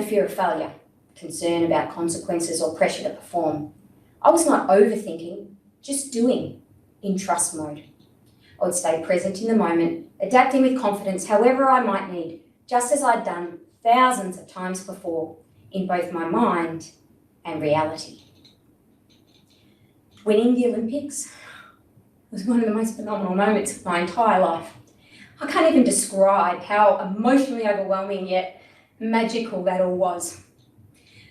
fear of failure, concern about consequences or pressure to perform. I was not overthinking, just doing, in trust mode. I would stay present in the moment, adapting with confidence however I might need, just as I'd done thousands of times before, in both my mind and reality. Winning the Olympics was one of the most phenomenal moments of my entire life. I can't even describe how emotionally overwhelming yet magical that all was.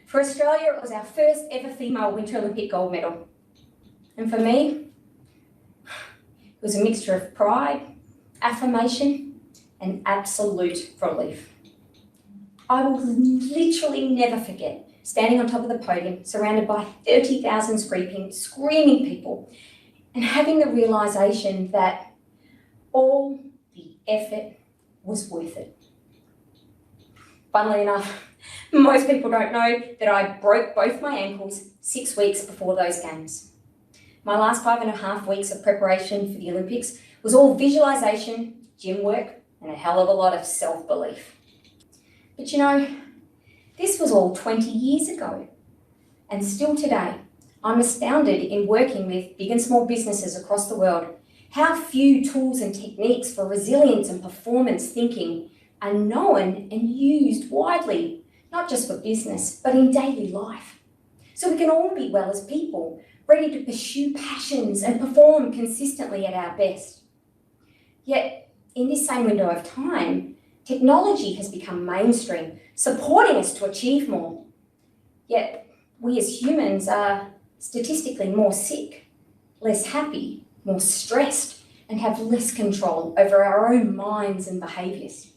For Australia, it was our first ever female Winter Olympic gold medal. And for me, it was a mixture of pride, affirmation, and absolute relief. I will literally never forget standing on top of the podium, surrounded by 30,000 screaming people, and having the realisation that all the effort was worth it. Funnily enough, most people don't know that I broke both my ankles 6 weeks before those games. My last 5.5 weeks of preparation for the Olympics was all visualisation, gym work, and a hell of a lot of self-belief. But you know, this was all 20 years ago. And still today, I'm astounded in working with big and small businesses across the world, how few tools and techniques for resilience and performance thinking are known and used widely, not just for business, but in daily life. So we can all be well as people, ready to pursue passions and perform consistently at our best. Yet, in this same window of time, technology has become mainstream, supporting us to achieve more. Yet, we as humans are statistically more sick, less happy, more stressed, and have less control over our own minds and behaviours.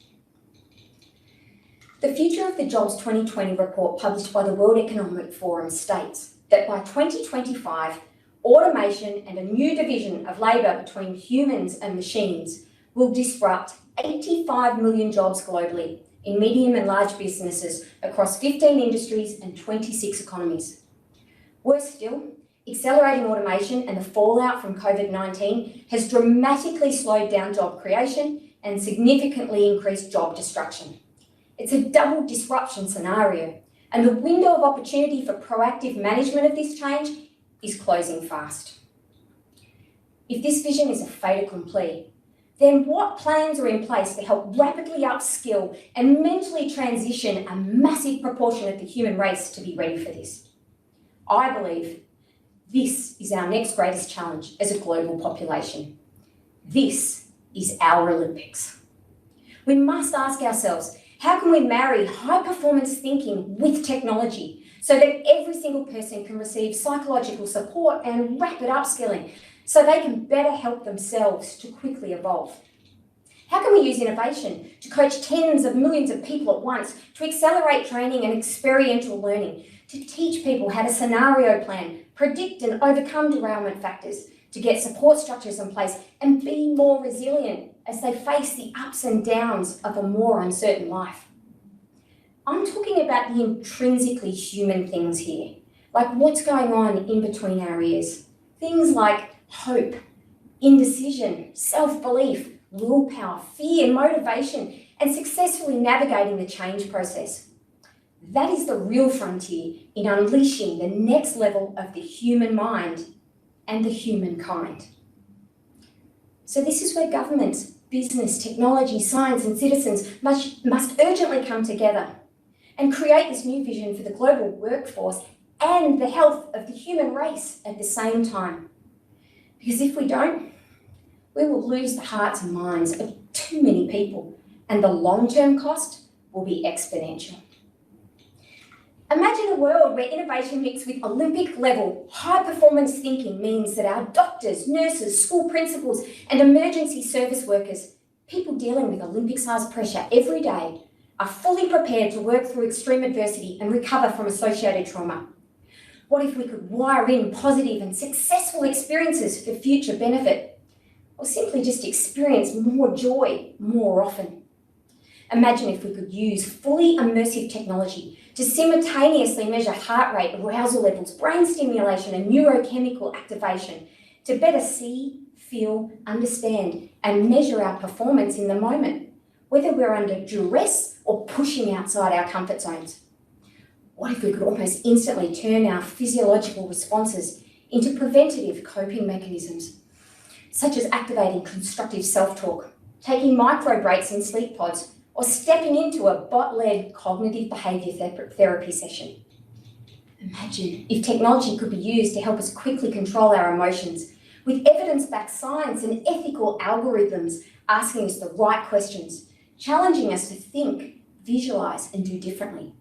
The Future of the Jobs 2020 report published by the World Economic Forum states that by 2025, automation and a new division of labour between humans and machines will disrupt 85 million jobs globally in medium and large businesses across 15 industries and 26 economies. Worse still, accelerating automation and the fallout from COVID-19 has dramatically slowed down job creation and significantly increased job destruction. It's a double disruption scenario, and the window of opportunity for proactive management of this change is closing fast. If this vision is a fait accompli, then what plans are in place to help rapidly upskill and mentally transition a massive proportion of the human race to be ready for this? I believe this is our next greatest challenge as a global population. This is our Olympics. We must ask ourselves, how can we marry high-performance thinking with technology so that every single person can receive psychological support and rapid upskilling so they can better help themselves to quickly evolve? How can we use innovation to coach tens of millions of people at once, to accelerate training and experiential learning, to teach people how to scenario plan, predict and overcome derailment factors, to get support structures in place and be more resilient as they face the ups and downs of a more uncertain life? I'm talking about the intrinsically human things here, like what's going on in between our ears. Things like hope, indecision, self-belief, willpower, fear, motivation, and successfully navigating the change process. That is the real frontier in unleashing the next level of the human mind and the humankind. So this is where governments, business, technology, science, and citizens must urgently come together and create this new vision for the global workforce and the health of the human race at the same time. Because if we don't, we will lose the hearts and minds of too many people, and the long-term cost will be exponential. Imagine a world where innovation mixed with Olympic-level high-performance thinking means that our doctors, nurses, school principals, and emergency service workers, people dealing with Olympic-sized pressure every day, are fully prepared to work through extreme adversity and recover from associated trauma. What if we could wire in positive and successful experiences for future benefit, or simply just experience more joy more often? Imagine if we could use fully immersive technology to simultaneously measure heart rate, arousal levels, brain stimulation, and neurochemical activation to better see, feel, understand, and measure our performance in the moment, whether we're under duress or pushing outside our comfort zones. What if we could almost instantly turn our physiological responses into preventative coping mechanisms, such as activating constructive self-talk, taking micro breaks in sleep pods, or stepping into a bot-led cognitive behaviour therapy session? Imagine if technology could be used to help us quickly control our emotions, with evidence-backed science and ethical algorithms asking us the right questions, challenging us to think, visualise and do differently.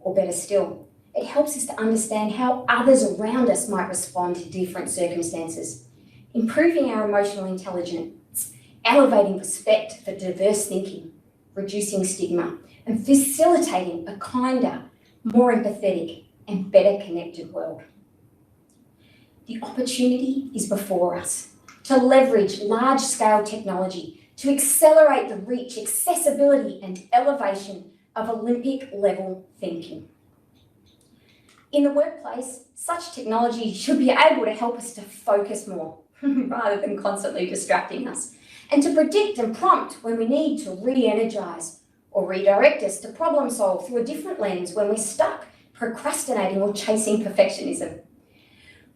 Or better still, it helps us to understand how others around us might respond to different circumstances, improving our emotional intelligence, elevating respect for diverse thinking, reducing stigma, and facilitating a kinder, more empathetic, and better connected world. The opportunity is before us to leverage large-scale technology to accelerate the reach, accessibility, and elevation of Olympic-level thinking. In the workplace, such technology should be able to help us to focus more, rather than constantly distracting us, and to predict and prompt when we need to re-energise or redirect us to problem solve through a different lens when we're stuck, procrastinating or chasing perfectionism.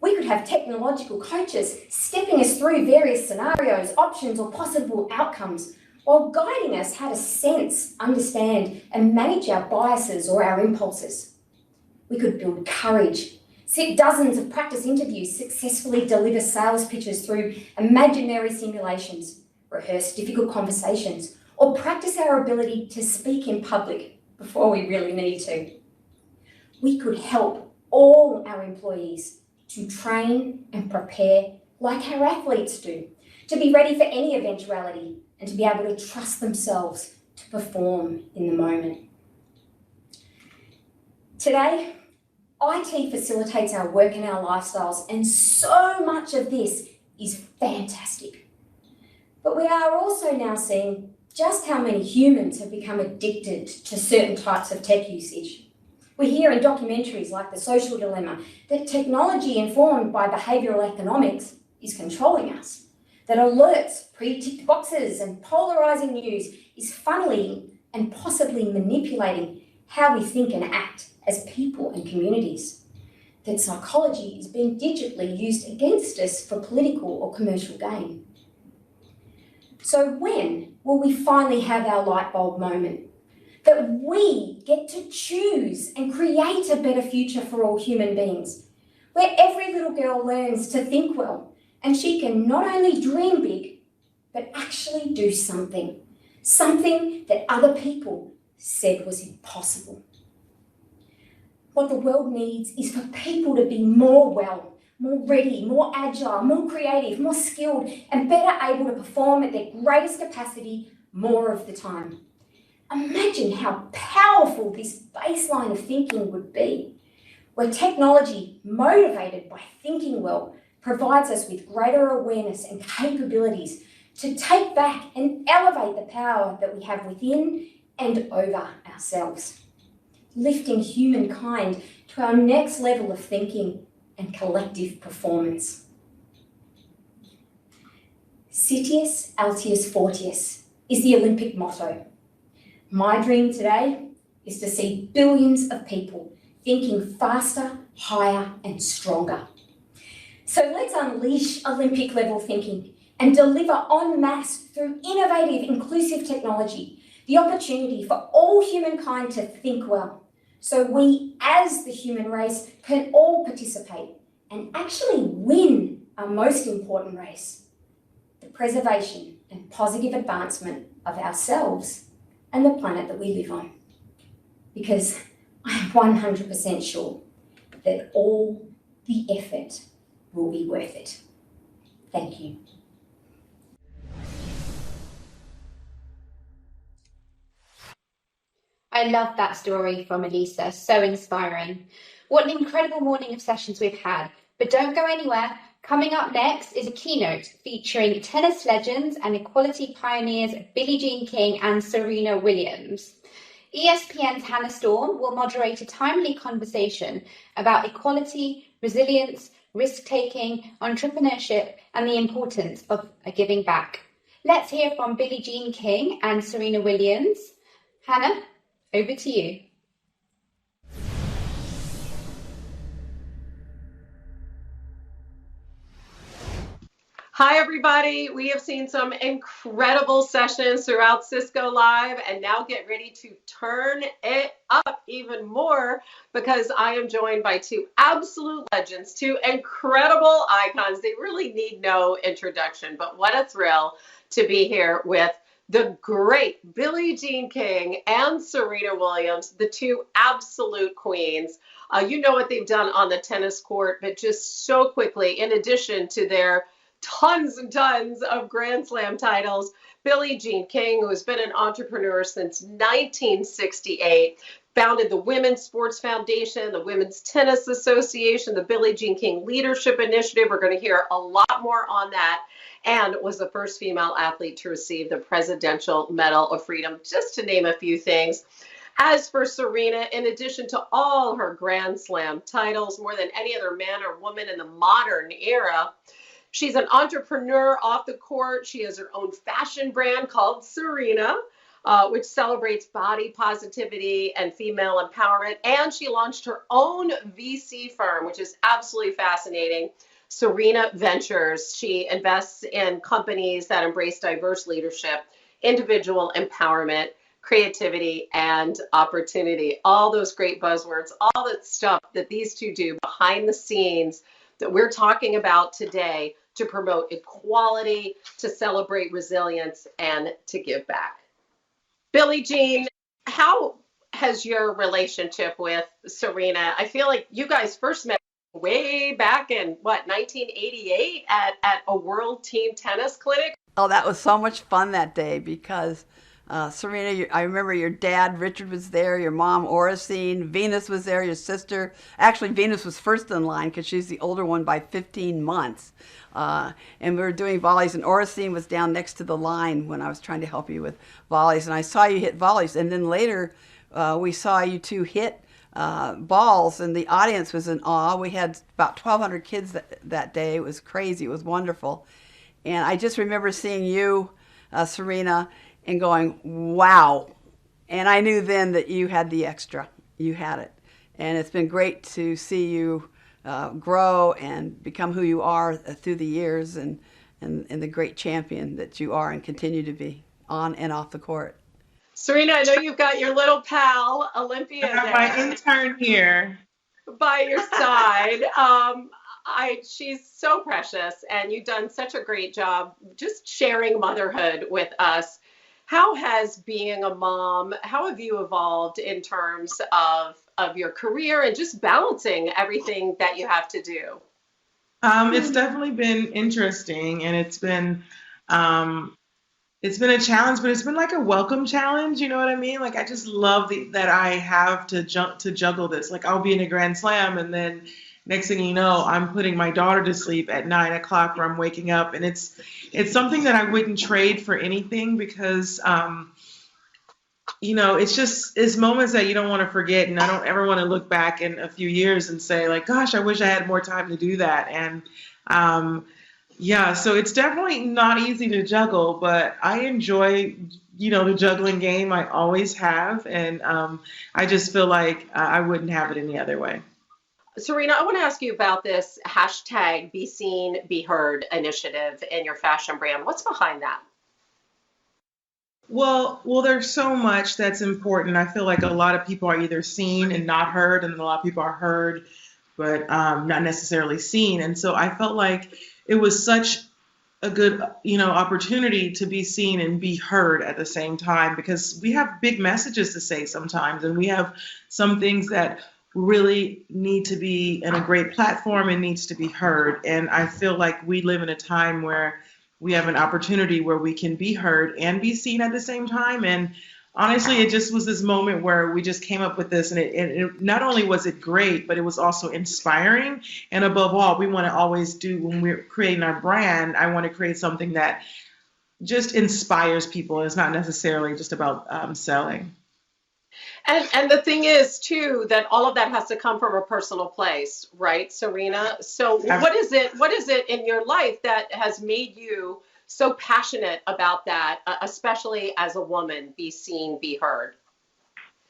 We could have technological coaches stepping us through various scenarios, options or possible outcomes, while guiding us how to sense, understand and manage our biases or our impulses. We could build courage, sit dozens of practice interviews, successfully deliver sales pitches through imaginary simulations, rehearse difficult conversations, or practice our ability to speak in public before we really need to. We could help all our employees to train and prepare like our athletes do, to be ready for any eventuality and to be able to trust themselves to perform in the moment. Today, IT facilitates our work and our lifestyles, and so much of this is fantastic. But we are also now seeing just how many humans have become addicted to certain types of tech usage. We hear in documentaries like The Social Dilemma that technology informed by behavioural economics is controlling us, that alerts, pre-ticked boxes and polarising news is funneling and possibly manipulating how we think and act as people and communities, that psychology is being digitally used against us for political or commercial gain. So when will we finally have our light bulb moment? That we get to choose and create a better future for all human beings, where every little girl learns to think well, and she can not only dream big, but actually do something that other people said was impossible. What the world needs is for people to be more well, more ready, more agile, more creative, more skilled, and better able to perform at their greatest capacity more of the time. Imagine how powerful this baseline of thinking would be, where technology, motivated by thinking well, provides us with greater awareness and capabilities to take back and elevate the power that we have within and over ourselves, lifting humankind to our next level of thinking and collective performance. Citius Altius Fortius is the Olympic motto. My dream today is to see billions of people thinking faster, higher and stronger. So let's unleash Olympic level thinking and deliver en masse through innovative, inclusive technology, the opportunity for all humankind to think well, so we as the human race can all participate and actually win our most important race, the preservation and positive advancement of ourselves and the planet that we live on. Because I'm 100% sure that all the effort will be worth it. Thank you. I love that story from Elisa, so inspiring. What an incredible morning of sessions we've had. But don't go anywhere. Coming up next is a keynote featuring tennis legends and equality pioneers Billie Jean King and Serena Williams. ESPN's Hannah Storm will moderate a timely conversation about equality, resilience, risk-taking, entrepreneurship, and the importance of giving back. Let's hear from Billie Jean King and Serena Williams. Hannah, over to you. Hi, everybody. We have seen some incredible sessions throughout Cisco Live, and now get ready to turn it up even more because I am joined by two absolute legends, two incredible icons. They really need no introduction, but what a thrill to be here with the great Billie Jean King and Serena Williams, the two absolute queens. You know what they've done on the tennis court, but just so quickly, in addition to their tons and tons of Grand Slam titles. Billie Jean King, who has been an entrepreneur since 1968, founded the Women's Sports Foundation, the Women's Tennis Association, the Billie Jean King Leadership Initiative. We're going to hear a lot more on that. And was the first female athlete to receive the Presidential Medal of Freedom, just to name a few things. As for Serena, in addition to all her Grand Slam titles, more than any other man or woman in the modern era, she's an entrepreneur off the court. She has her own fashion brand called Serena, which celebrates body positivity and female empowerment. And she launched her own VC firm, which is absolutely fascinating, Serena Ventures. She invests in companies that embrace diverse leadership, individual empowerment, creativity, and opportunity. All those great buzzwords, all that stuff that these two do behind the scenes that we're talking about today to promote equality, to celebrate resilience, and to give back. Billie Jean, how has your relationship with Serena? I feel like you guys first met way back in, 1988 at a World Team Tennis Clinic? Oh, that was so much fun that day because Serena, I remember your dad, Richard, was there, your mom, Oracene, Venus was there, your sister. Actually, Venus was first in line because she's the older one by 15 months. And we were doing volleys, and Oracene was down next to the line when I was trying to help you with volleys. And I saw you hit volleys. And then later, we saw you two hit balls, and the audience was in awe. We had about 1,200 kids that day. It was crazy. It was wonderful. And I just remember seeing you, Serena, and going, wow. And I knew then that you had the extra. You had it. And it's been great to see you grow and become who you are through the years and the great champion that you are and continue to be on and off the court. Serena, I know you've got your little pal, Olympia, I have there my intern here by your side. She's so precious, and you've done such a great job just sharing motherhood with us. How has being a mom, how have you evolved in terms of your career and just balancing everything that you have to do? It's definitely been interesting, and it's been a challenge, but it's been like a welcome challenge. You know what I mean? Like I just love that I have to juggle this. Like I'll be in a Grand Slam, and then next thing you know, I'm putting my daughter to sleep at 9 o'clock, where I'm waking up, and it's something that I wouldn't trade for anything because it's moments that you don't want to forget, and I don't ever want to look back in a few years and say like, gosh, I wish I had more time to do that. And so it's definitely not easy to juggle, but I enjoy, the juggling game. I always have, and I just feel like I wouldn't have it any other way. Serena, I want to ask you about this hashtag Be Seen, Be Heard initiative in your fashion brand. What's behind that? Well, there's so much that's important. I feel like a lot of people are either seen and not heard, and a lot of people are heard, but not necessarily seen. And so I felt like it was such a good, opportunity to be seen and be heard at the same time, because we have big messages to say sometimes, and we have some things that really need to be in a great platform and needs to be heard. And I feel like we live in a time where we have an opportunity where we can be heard and be seen at the same time. And honestly, it just was this moment where we just came up with this, and it not only was it great, but it was also inspiring. And above all, we want to always do, when we're creating our brand, I want to create something that just inspires people. It's not necessarily just about selling. And the thing is, too, that all of that has to come from a personal place, right, Serena? So what is it in your life that has made you so passionate about that, especially as a woman, be seen, be heard?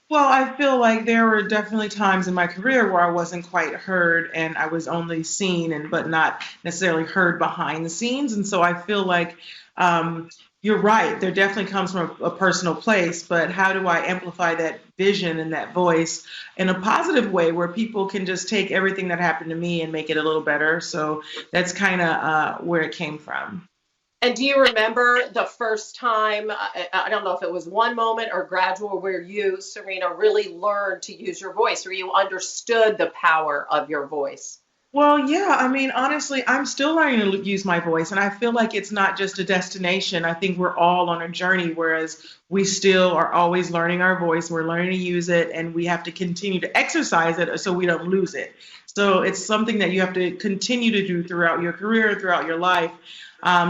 Well, I feel like there were definitely times in my career where I wasn't quite heard and I was only seen and but not necessarily heard behind the scenes. And so I feel like um, you're right. There definitely comes from a personal place, but how do I amplify that vision and that voice in a positive way where people can just take everything that happened to me and make it a little better? So that's kind of where it came from. And do you remember the first time, I don't know if it was one moment or gradual, where you, Serena, really learned to use your voice, or you understood the power of your voice? Well, yeah, I mean, honestly, I'm still learning to use my voice, and I feel like it's not just a destination. I think we're all on a journey, whereas we still are always learning our voice. We're learning to use it, and we have to continue to exercise it so we don't lose it. So it's something that you have to continue to do throughout your career, throughout your life,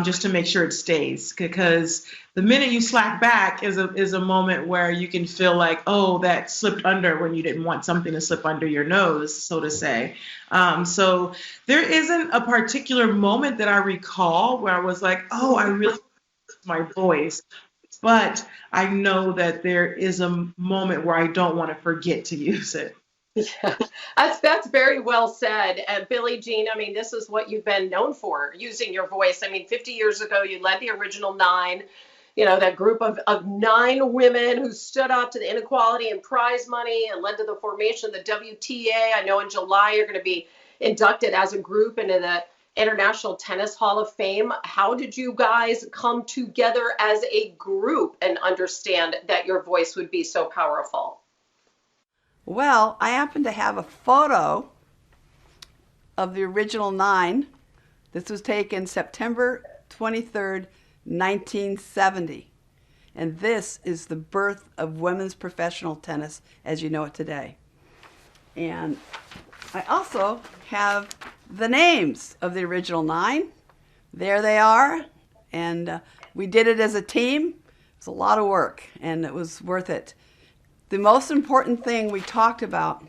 just to make sure it stays. Because the minute you slack back is a moment where you can feel like, oh, that slipped under when you didn't want something to slip under your nose, so to say. So there isn't a particular moment that I recall where I was like, oh, I really miss my voice. But I know that there is a moment where I don't want to forget to use it. Yeah, that's very well said. Billie Jean, I mean, this is what you've been known for, using your voice. I mean, 50 years ago, you led the original nine, that group of nine women who stood up to the inequality and prize money and led to the formation of the WTA. I know in July you're going to be inducted as a group into the International Tennis Hall of Fame. How did you guys come together as a group and understand that your voice would be so powerful? Well, I happen to have a photo of the original nine. This was taken September 23rd, 1970. And this is the birth of women's professional tennis as you know it today. And I also have the names of the original nine. There they are. And we did it as a team. It was a lot of work, and it was worth it. The most important thing we talked about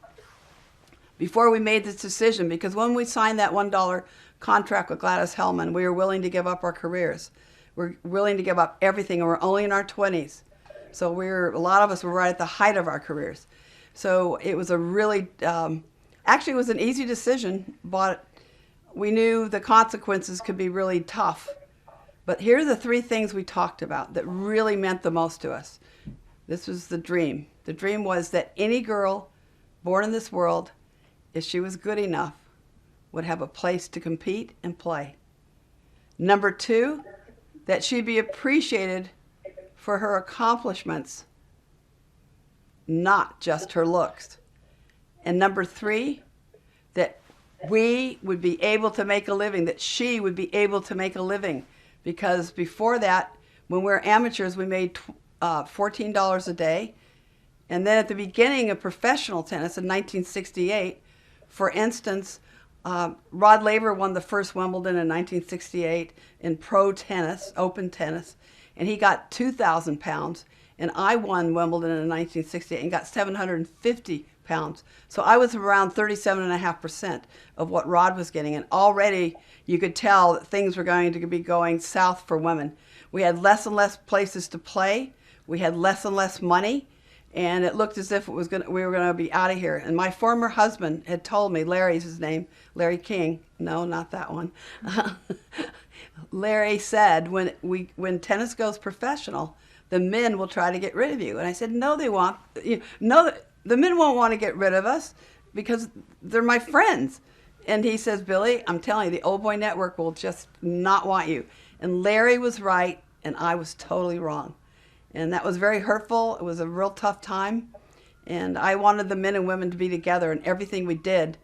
before we made this decision, because when we signed that $1 contract with Gladys Hellman, we were willing to give up our careers. We're willing to give up everything, and we're only in our 20s. So a lot of us were right at the height of our careers. So it was a really, actually it was an easy decision, but we knew the consequences could be really tough. But here are the three things we talked about that really meant the most to us. This was the dream. The dream was that any girl born in this world, if she was good enough, would have a place to compete and play. Number two, that she'd be appreciated for her accomplishments, not just her looks. And number three, that we would be able to make a living, that she would be able to make a living. Because before that, when we were amateurs, we made $14 a day. And then at the beginning of professional tennis in 1968, for instance, Rod Laver won the first Wimbledon in 1968 in pro tennis, open tennis, and he got 2,000 pounds. And I won Wimbledon in 1968 and got 750 pounds. So I was around 37.5% of what Rod was getting. And already you could tell that things were going to be going south for women. We had less and less places to play. We had less and less money. And it looked as if we were going to be out of here. And my former husband had told me, Larry's his name, Larry King. No, not that one. Larry said, when tennis goes professional, the men will try to get rid of you. And I said, no, they won't. No, the men won't want to get rid of us because they're my friends. And he says, Billie, I'm telling you, the Old Boy Network will just not want you. And Larry was right, and I was totally wrong. And that was very hurtful. It was a real tough time. And I wanted the men and women to be together in everything we did.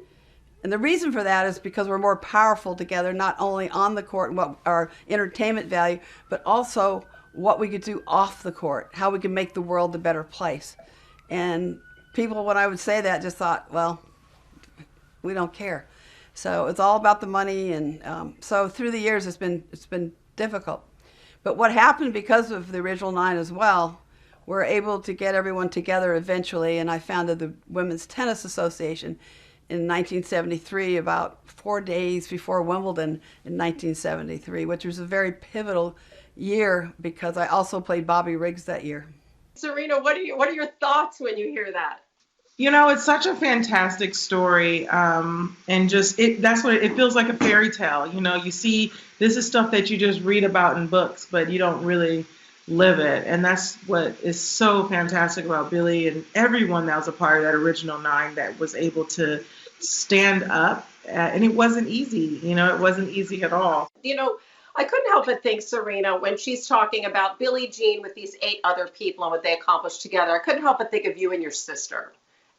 And the reason for that is because we're more powerful together, not only on the court and what our entertainment value, but also what we could do off the court, how we could make the world a better place. And people, when I would say that, just thought, well, we don't care. So it's all about the money. And so through the years, it's been difficult. But what happened because of the original nine as well, we're able to get everyone together eventually, and I founded the Women's Tennis Association in 1973, about 4 days before Wimbledon in 1973, which was a very pivotal year because I also played Bobby Riggs that year. Serena, what are your thoughts when you hear that? It's such a fantastic story, and just that's what it feels like, a fairy tale. You see, this is stuff that you just read about in books, but you don't really live it. And that's what is so fantastic about Billy and everyone that was a part of that original 9 that was able to stand up. And it wasn't easy. It wasn't easy at all. I couldn't help but think, Serena, when she's talking about Billie Jean with these 8 other people and what they accomplished together, I couldn't help but think of you and your sister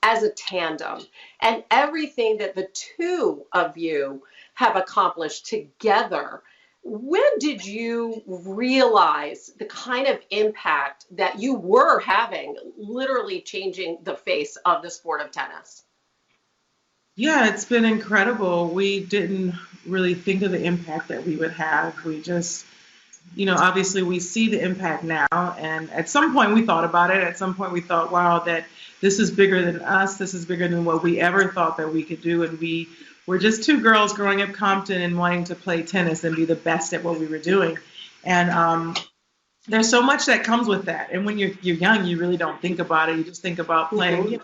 as a tandem and everything that the two of you have accomplished together. When did you realize the kind of impact that you were having, literally changing the face of the sport of tennis? Yeah, it's been incredible. We didn't really think of the impact that we would have. We just, obviously we see the impact now. And at some point we thought about it. At some point we thought, wow, that this is bigger than us. This is bigger than what we ever thought that we could do. And we were just 2 girls growing up Compton and wanting to play tennis and be the best at what we were doing. And there's so much that comes with that. And when you're young, you really don't think about it. You just think about playing,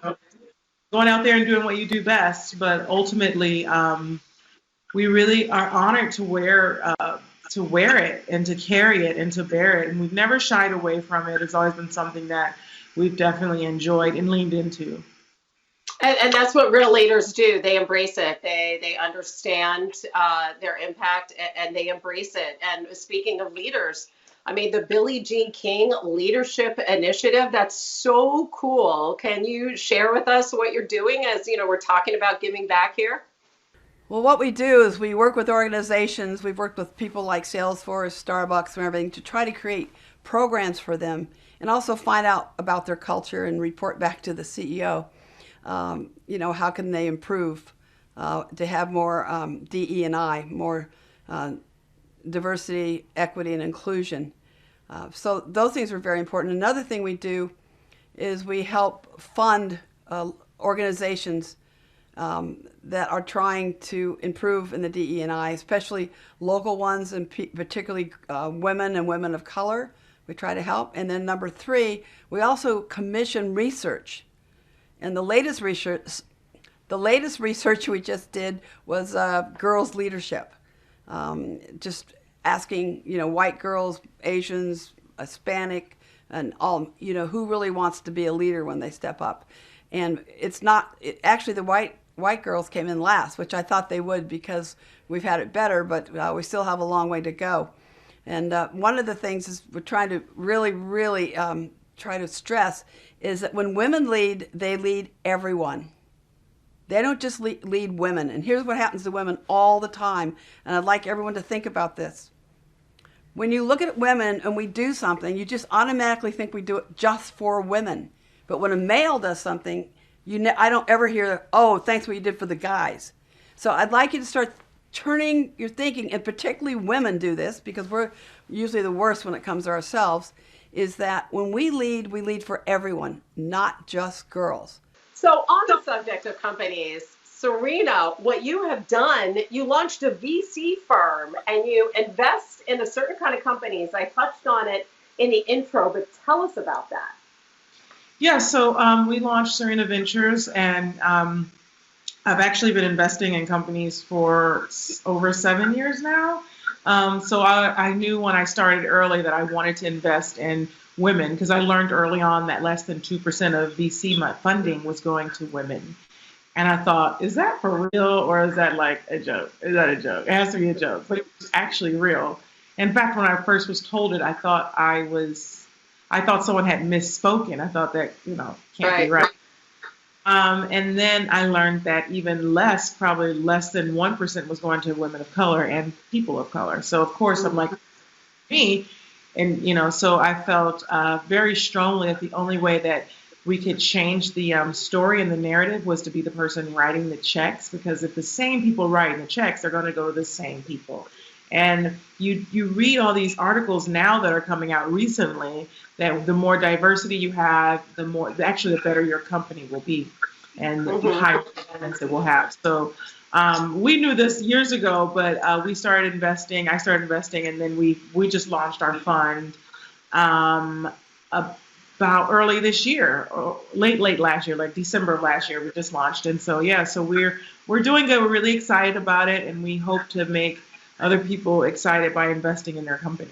going out there and doing what you do best. But ultimately, we really are honored to wear it and to carry it and to bear it. And we've never shied away from it. It's always been something that we've definitely enjoyed and leaned into. And that's what real leaders do. They embrace it. They understand their impact, and they embrace it. And speaking of leaders, I mean, the Billie Jean King Leadership Initiative, that's so cool. Can you share with us what you're doing as, we're talking about giving back here? Well, what we do is we work with organizations. We've worked with people like Salesforce, Starbucks, and everything to try to create programs for them and also find out about their culture and report back to the CEO. How can they improve to have more DE&I, more diversity, equity, and inclusion. So those things are very important. Another thing we do is we help fund organizations that are trying to improve in the DE&I, especially local ones and particularly women and women of color. We try to help. And then number 3, we also commission research. And the latest research we just did was girls' leadership. Just asking, white girls, Asians, Hispanic, and all, who really wants to be a leader when they step up. And actually the white girls came in last, which I thought they would because we've had it better, but we still have a long way to go. And one of the things is we're trying to really try to stress is that when women lead, they lead everyone. They don't just lead women. And here's what happens to women all the time. And I'd like everyone to think about this. When you look at women and we do something, you just automatically think we do it just for women. But when a male does something, I don't ever hear, oh, thanks what you did for the guys. So I'd like you to start turning your thinking, and particularly women do this because we're usually the worst when it comes to ourselves, is that when we lead for everyone, not just girls. So on the subject of companies, Serena, what you have done, you launched a VC firm and you invest in a certain kind of companies. I touched on it in the intro, but tell us about that. Yeah, so we launched Serena Ventures, and I've actually been investing in companies for over 7 years now. So I knew when I started early that I wanted to invest in women because I learned early on that less than 2% of VC funding was going to women. And I thought, is that for real or is that like a joke? Is that a joke? It has to be a joke, but it was actually real. In fact, when I first was told it, I thought someone had misspoken. I thought that, can't be right. And then I learned that even less, probably less than 1% was going to women of color and people of color. So of course I'm like, me. And, so I felt very strongly that the only way that we could change the story and the narrative was to be the person writing the checks, because if the same people writing the checks, they're going to go to the same people. And you read all these articles now that are coming out recently that the more diversity you have, the better your company will be and the higher performance it will have. So we knew this years ago, but we started investing. I started investing, and then we just launched our fund about early this year, or late last year, like December of last year, we just launched. And so, yeah, so we're doing good. We're really excited about it, and we hope to make other people excited by investing in their company.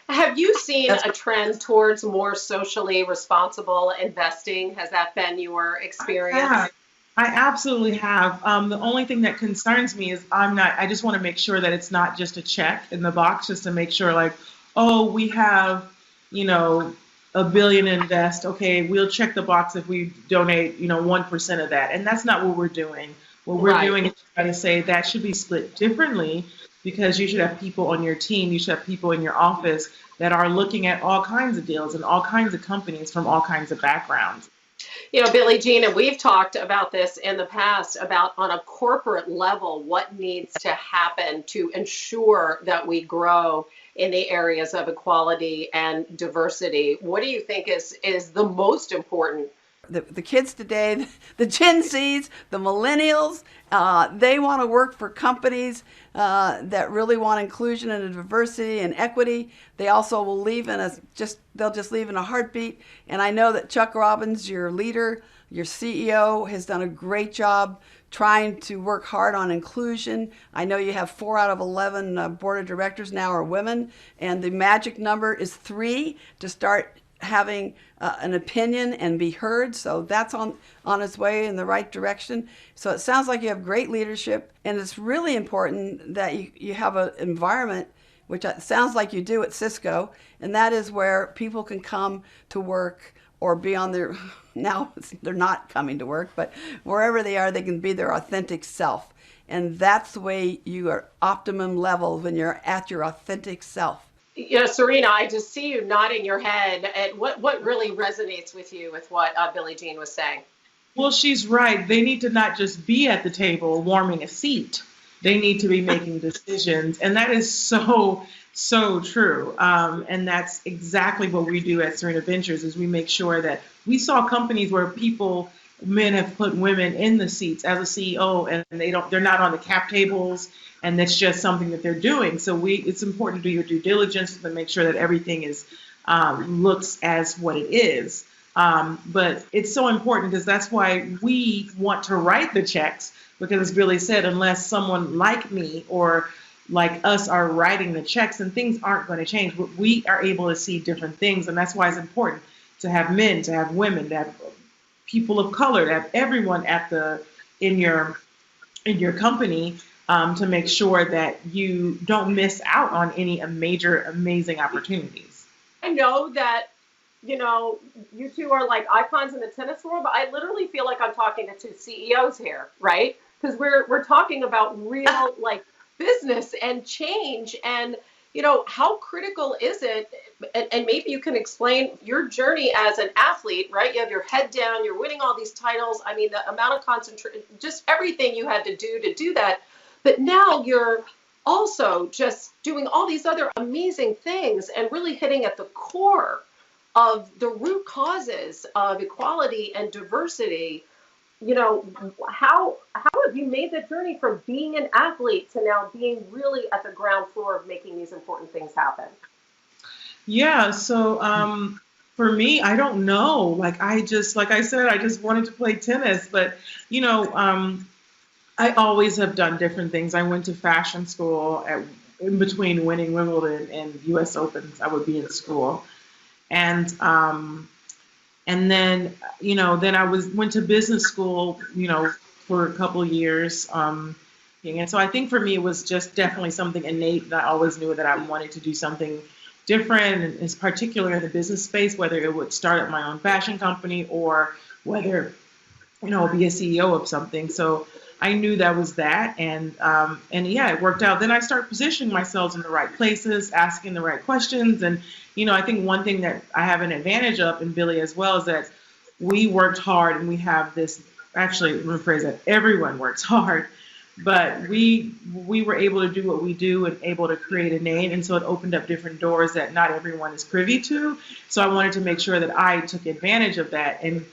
Have you seen a trend towards more socially responsible investing? Has that been your experience? Yeah, I absolutely have. The only thing that concerns me is I just want to make sure that it's not just a check in the box, just to make sure, like, oh, we have, you know, $1 billion invest. Okay, we'll check the box if we donate, 1% of that. And that's not what we're doing. What we're Right. doing is trying to say that should be split differently, because you should have people on your team, you should have people in your office that are looking at all kinds of deals and all kinds of companies from all kinds of backgrounds. Billie Jean, and we've talked about this in the past about on a corporate level, what needs to happen to ensure that we grow in the areas of equality and diversity. What do you think is the most important? The kids today, the Gen Zs, the millennials, they want to work for companies that really want inclusion and diversity and equity. They also will leave they'll just leave in a heartbeat. And I know that Chuck Robbins, your leader, your CEO, has done a great job trying to work hard on inclusion. I know you have 4 out of 11 board of directors now are women, and the magic number is 3 to start having an opinion and be heard. So that's on its way in the right direction. So it sounds like you have great leadership, and it's really important that you have an environment, which it sounds like you do at Cisco, and that is where people can come to work or be on their, now they're not coming to work, but wherever they are, they can be their authentic self. And that's the way you are optimum level, when you're at your authentic self. Serena, I just see you nodding your head. And what really resonates with you with what Billie Jean was saying? Well, she's right. They need to not just be at the table warming a seat. They need to be making decisions. And that is so, so true. And that's exactly what we do at Serena Ventures, is we make sure that we saw companies where men have put women in the seats as a CEO, and they're not on the cap tables, and it's just something that they're doing. So it's important to do your due diligence to make sure that everything is looks as what it is. But it's so important, because that's why we want to write the checks, because as Billy said, unless someone like me or like us are writing the checks, and things aren't going to change. But we are able to see different things, and that's why it's important to have men, to have women, to have people of color, to have everyone in your company, to make sure that you don't miss out on any major, amazing opportunities. I know that, you two are like icons in the tennis world, but I literally feel like I'm talking to 2 CEOs here, right? Because we're talking about real like business and change, and how critical is it? And maybe you can explain your journey as an athlete, right? You have your head down, you're winning all these titles. I mean, the amount of concentration, just everything you had to do that. But now you're also just doing all these other amazing things and really hitting at the core of the root causes of equality and diversity. How have you made the journey from being an athlete to now being really at the ground floor of making these important things happen? Yeah, so for me, I don't know. Like I said, I just wanted to play tennis, but I always have done different things. I went to fashion school in between winning Wimbledon and U.S. Opens. I would be in school, and then then I went to business school, for a couple of years. And so I think for me, it was just definitely something innate that I always knew that I wanted to do something different, and in particular in the business space, whether it would start up my own fashion company or whether, be a CEO of something. So I knew that was that. And yeah, it worked out. Then I started positioning myself in the right places, asking the right questions. And, I think one thing that I have an advantage of, in Billy as well, is that we worked hard, and we have this, actually, let me rephrase that, everyone works hard. But we were able to do what we do and able to create a name. And so it opened up different doors that not everyone is privy to. So I wanted to make sure that I took advantage of that, and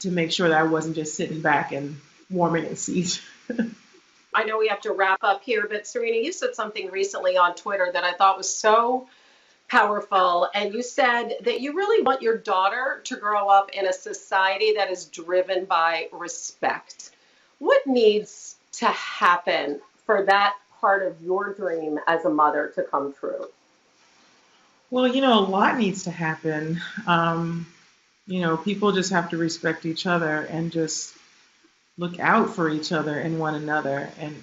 to make sure that I wasn't just sitting back and warming a seat. I know we have to wrap up here, but Serena, you said something recently on Twitter that I thought was so powerful. And you said that you really want your daughter to grow up in a society that is driven by respect. What needs to happen for that part of your dream as a mother to come true? Well, a lot needs to happen. People just have to respect each other and just look out for each other and one another and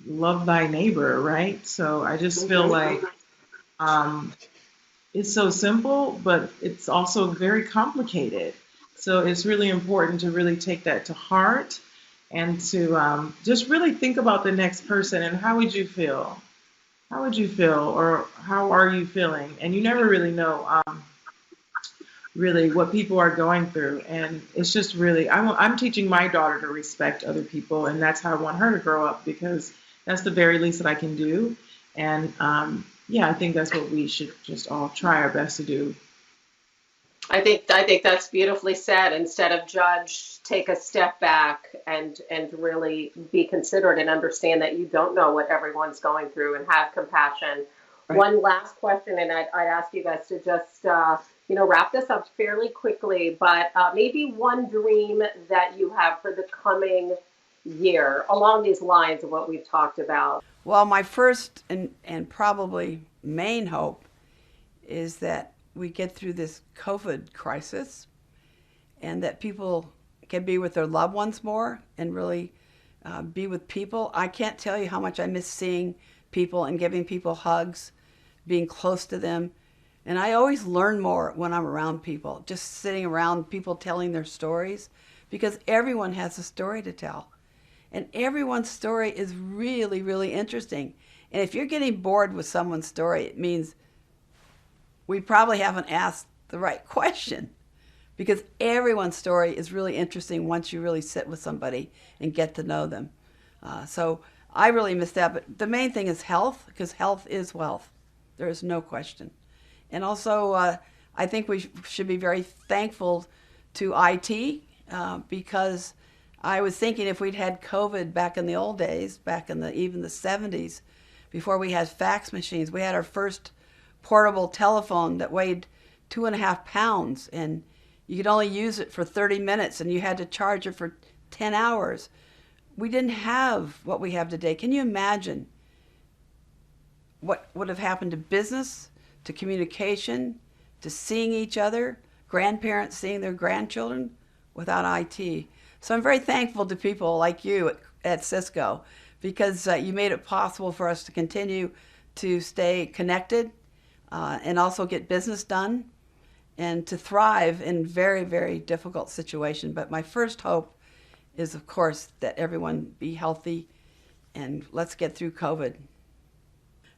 love thy neighbor, right? So I just feel like um, it's so simple, but it's also very complicated. So it's really important to really take that to heart and to just really think about the next person and how would you feel? How would you feel, or how are you feeling? And you never really know really what people are going through. And it's just really, I'm teaching my daughter to respect other people, and that's how I want her to grow up because that's the very least that I can do. And yeah, I think that's what we should just all try our best to do. I think that's beautifully said. Instead of judge, take a step back and really be considerate and understand that you don't know what everyone's going through and have compassion. Right. One last question, and I'd ask you guys to just wrap this up fairly quickly, but maybe one dream that you have for the coming year along these lines of what we've talked about. Well, my first and probably main hope is that we get through this COVID crisis and that people can be with their loved ones more and really be with people. I can't tell you how much I miss seeing people and giving people hugs, being close to them. And I always learn more when I'm around people, just sitting around people telling their stories, because everyone has a story to tell. And everyone's story is really, really interesting. And if you're getting bored with someone's story, it means we probably haven't asked the right question, because everyone's story is really interesting once you really sit with somebody and get to know them. So I really miss that. But the main thing is health, because health is wealth. There is no question. And also, I think we should be very thankful to IT because I was thinking if we'd had COVID back in the old days, back in even the 70s, before we had fax machines, we had our first portable telephone that weighed 2.5 pounds, and you could only use it for 30 minutes, and you had to charge it for 10 hours. We didn't have what we have today. Can you imagine what would have happened to business, to communication, to seeing each other, grandparents seeing their grandchildren without IT? So I'm very thankful to people like you at Cisco, because you made it possible for us to continue to stay connected and also get business done and to thrive in very, very difficult situations. But my first hope is, of course, that everyone be healthy and let's get through COVID.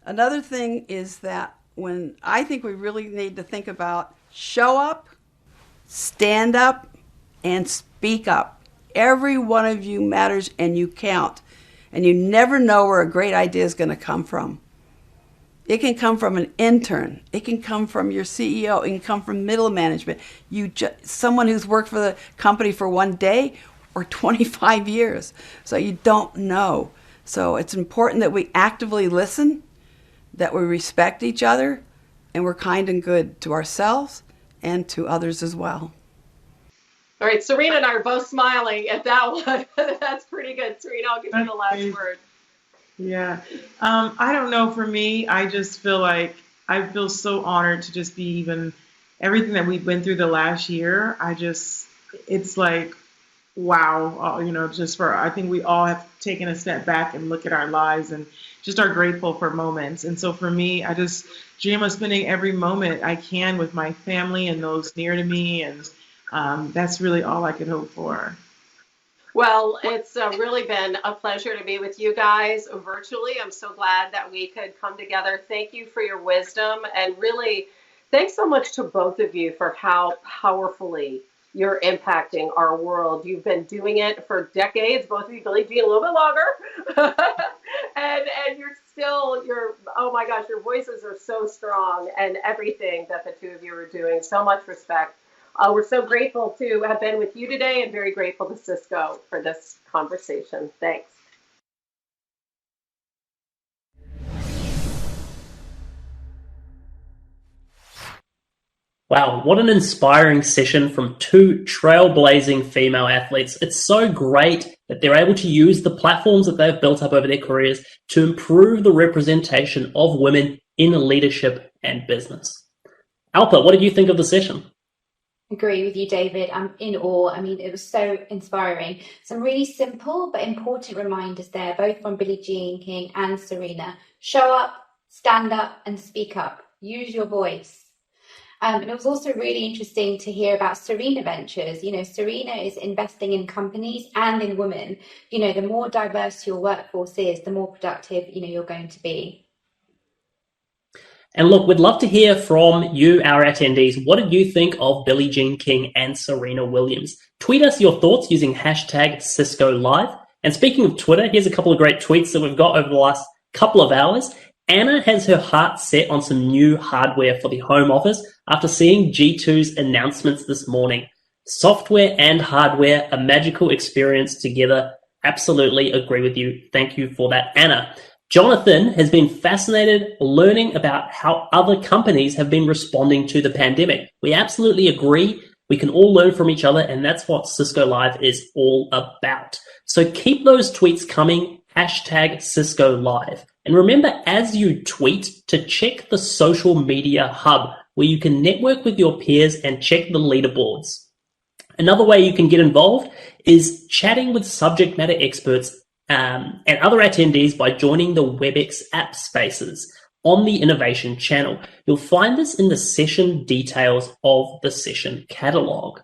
Another thing is that when I think we really need to think about show up, stand up, and speak up. Every one of you matters and you count. And you never know where a great idea is going to come from. It can come from an intern. It can come from your CEO. It can come from middle management. Someone who's worked for the company for one day or 25 years. So you don't know. So it's important that we actively listen, that we respect each other, and we're kind and good to ourselves and to others as well. All right, Serena and I are both smiling at that one. That's pretty good. Serena, I'll give you the last word. Yeah. I don't know. For me, I just feel like I feel so honored to just be even everything that we've been through the last year. It's like, wow, I think we all have taken a step back and look at our lives and just are grateful for moments. And so for me, I just dream of spending every moment I can with my family and those near to me. And that's really all I could hope for. Well, it's really been a pleasure to be with you guys virtually. I'm so glad that we could come together. Thank you for your wisdom, and really thanks so much to both of you for how powerfully you're impacting our world. You've been doing it for decades, both of you, believe me, a little bit longer. and oh my gosh, your voices are so strong, and everything that the two of you are doing, so much respect. We're so grateful to have been with you today and very grateful to Cisco for this conversation. Thanks. Wow, what an inspiring session from two trailblazing female athletes. It's so great that they're able to use the platforms that they've built up over their careers to improve the representation of women in leadership and business. Alpa, what did you think of the session? Agree with you, David. I'm in awe. I mean, it was so inspiring. Some really simple but important reminders there, both from Billie Jean King and Serena. Show up, stand up, and speak up. Use your voice. And it was also really interesting to hear about Serena Ventures. You know, Serena is investing in companies and in women. You know, the more diverse your workforce is, the more productive, you're going to be. And look, we'd love to hear from you, our attendees. What did you think of Billie Jean King and Serena Williams? Tweet us your thoughts using hashtag Cisco Live. And speaking of Twitter, here's a couple of great tweets that we've got over the last couple of hours. Anna has her heart set on some new hardware for the home office after seeing G2's announcements this morning. Software and hardware, a magical experience together. Absolutely agree with you. Thank you for that, Anna. Jonathan has been fascinated learning about how other companies have been responding to the pandemic. We absolutely agree. We can all learn from each other, and that's what Cisco Live is all about. So keep those tweets coming, hashtag Cisco Live. And remember, as you tweet, to check the social media hub, where you can network with your peers and check the leaderboards. Another way you can get involved is chatting with subject matter experts and other attendees by joining the WebEx app spaces on the Innovation channel. You'll find this in the session details of the session catalog.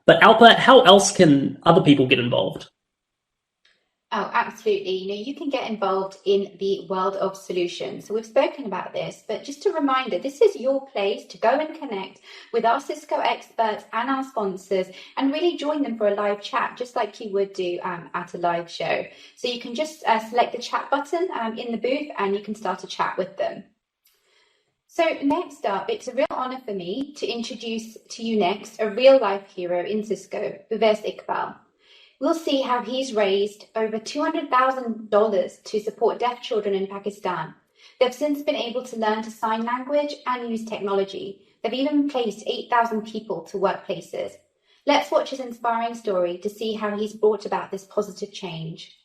But Alpa, how else can other people get involved? Oh, absolutely. You can get involved in the world of solutions. So we've spoken about this, but just a reminder, this is your place to go and connect with our Cisco experts and our sponsors and really join them for a live chat, just like you would do at a live show. So you can just select the chat button in the booth and you can start a chat with them. So next up, it's a real honor for me to introduce to you next a real life hero in Cisco, Uves Iqbal. We'll see how he's raised over $200,000 to support deaf children in Pakistan. They've since been able to learn to sign language and use technology. They've even placed 8,000 people to workplaces. Let's watch his inspiring story to see how he's brought about this positive change.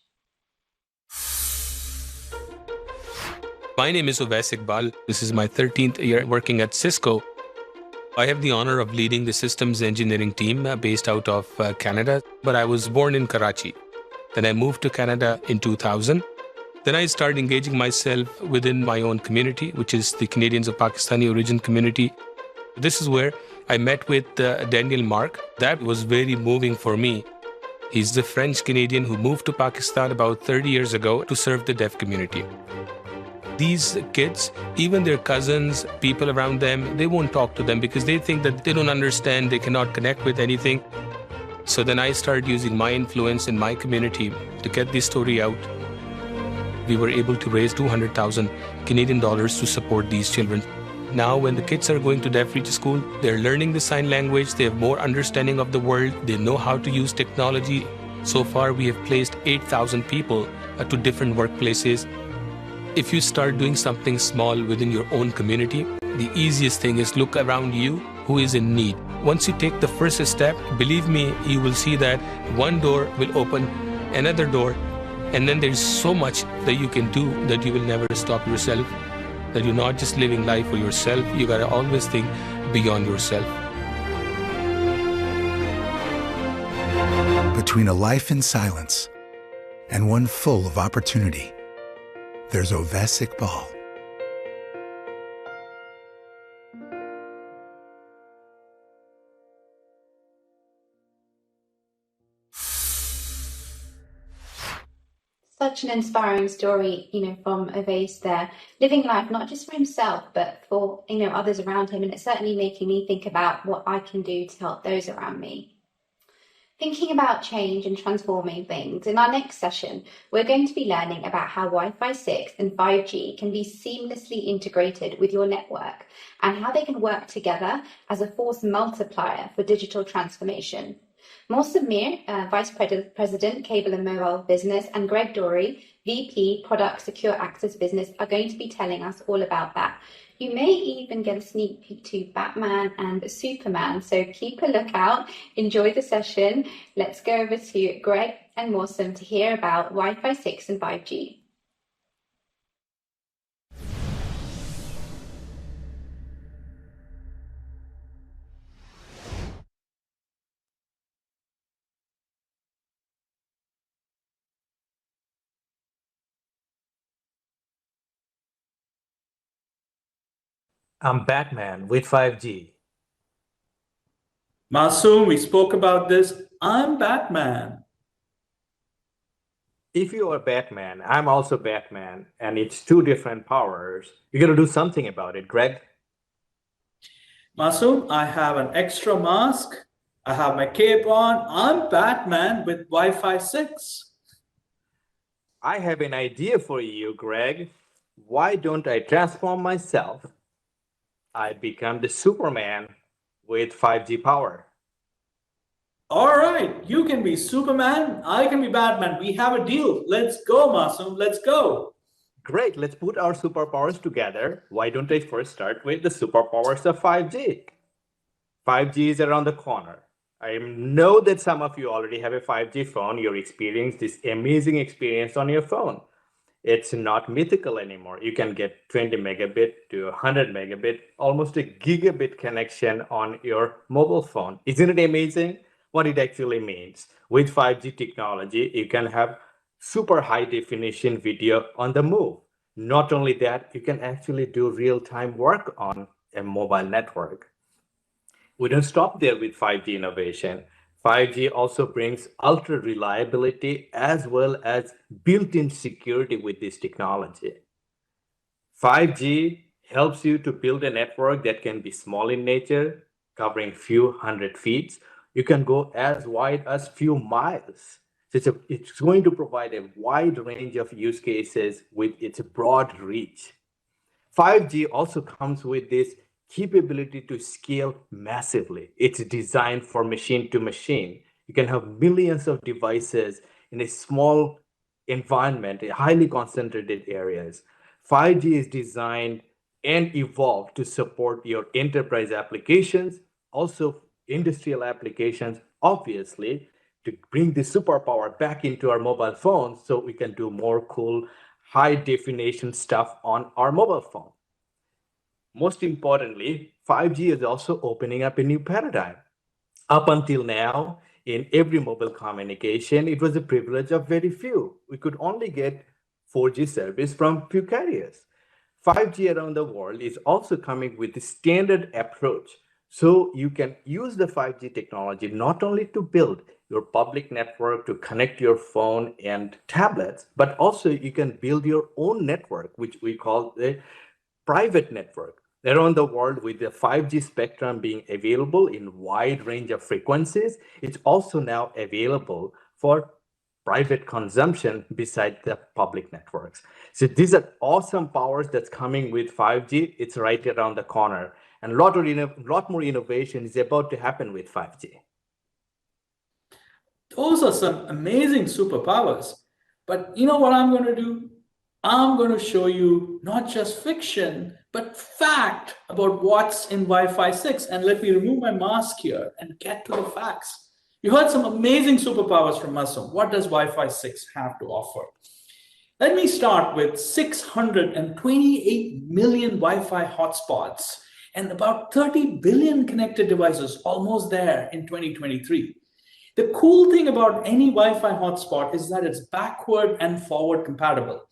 My name is Uves Iqbal. This is my 13th year working at Cisco. I have the honor of leading the systems engineering team based out of Canada, but I was born in Karachi. Then I moved to Canada in 2000. Then I started engaging myself within my own community, which is the Canadians of Pakistani origin community. This is where I met with Daniel Mark. That was very moving for me. He's the French Canadian who moved to Pakistan about 30 years ago to serve the deaf community. These kids, even their cousins, people around them, they won't talk to them because they think that they don't understand, they cannot connect with anything. So then I started using my influence in my community to get this story out. We were able to raise 200,000 Canadian dollars to support these children. Now when the kids are going to deaf reach school, they're learning the sign language, they have more understanding of the world, they know how to use technology. So far we have placed 8,000 people to different workplaces. If you start doing something small within your own community, the easiest thing is look around you who is in need. Once you take the first step, believe me, you will see that one door will open another door, and then there's so much that you can do that you will never stop yourself, that you're not just living life for yourself, you gotta always think beyond yourself. Between a life in silence and one full of opportunity, there's Uves Iqbal. Such an inspiring story, from Uves there, living life not just for himself, but for, others around him. And it's certainly making me think about what I can do to help those around me. Thinking about change and transforming things, in our next session, we're going to be learning about how Wi-Fi 6 and 5G can be seamlessly integrated with your network and how they can work together as a force multiplier for digital transformation. Mohsen Mir, Vice President, Cable and Mobile Business, and Greg Dorey, VP, Product Secure Access Business, are going to be telling us all about that. You may even get a sneak peek to Batman and Superman, so keep a lookout. Enjoy the session. Let's go over to Greg and Mawsum to hear about Wi-Fi 6 and 5G. I'm Batman with 5G. Masoom, we spoke about this. I'm Batman. If you are Batman, I'm also Batman, and it's two different powers. You gotta do something about it, Greg. Masoom, I have an extra mask. I have my cape on. I'm Batman with Wi-Fi 6. I have an idea for you, Greg. Why don't I transform myself? I become the Superman with 5G power. All right, you can be Superman. I can be Batman. We have a deal. Let's go, Masoom. Let's go. Great, let's put our superpowers together. Why don't I first start with the superpowers of 5G? 5G is around the corner. I know that some of you already have a 5G phone. You're experiencing this amazing experience on your phone. It's not mythical anymore. You can get 20 megabit to 100 megabit, almost a gigabit connection on your mobile phone. Isn't it amazing what it actually means? With 5G technology, you can have super high definition video on the move. Not only that, you can actually do real-time work on a mobile network. We don't stop there with 5G innovation. 5G also brings ultra reliability as well as built-in security with this technology. 5G helps you to build a network that can be small in nature, covering few hundred feet. You can go as wide as few miles. So it's going to provide a wide range of use cases with its broad reach. 5G also comes with this capability to scale massively. It's designed for machine to machine. You can have millions of devices in a small environment, in highly concentrated areas. 5G is designed and evolved to support your enterprise applications, also industrial applications, obviously, to bring the superpower back into our mobile phones so we can do more cool, high definition stuff on our mobile phone. Most importantly, 5G is also opening up a new paradigm. Up until now, in every mobile communication, it was a privilege of very few. We could only get 4G service from few carriers. 5G around the world is also coming with the standard approach. So you can use the 5G technology not only to build your public network to connect your phone and tablets, but also you can build your own network, which we call the private network. Around the world, with the 5G spectrum being available in wide range of frequencies, it's also now available for private consumption beside the public networks. So these are awesome powers that's coming with 5G. It's right around the corner. And a lot more innovation is about to happen with 5G. Those are some amazing superpowers. But you know what I'm going to do? I'm going to show you not just fiction, but fact about what's in Wi-Fi 6. And let me remove my mask here and get to the facts. You heard some amazing superpowers from Masoom. What does Wi-Fi 6 have to offer? Let me start with 628 million Wi-Fi hotspots and about 30 billion connected devices, almost there in 2023. The cool thing about any Wi-Fi hotspot is that it's backward and forward compatible.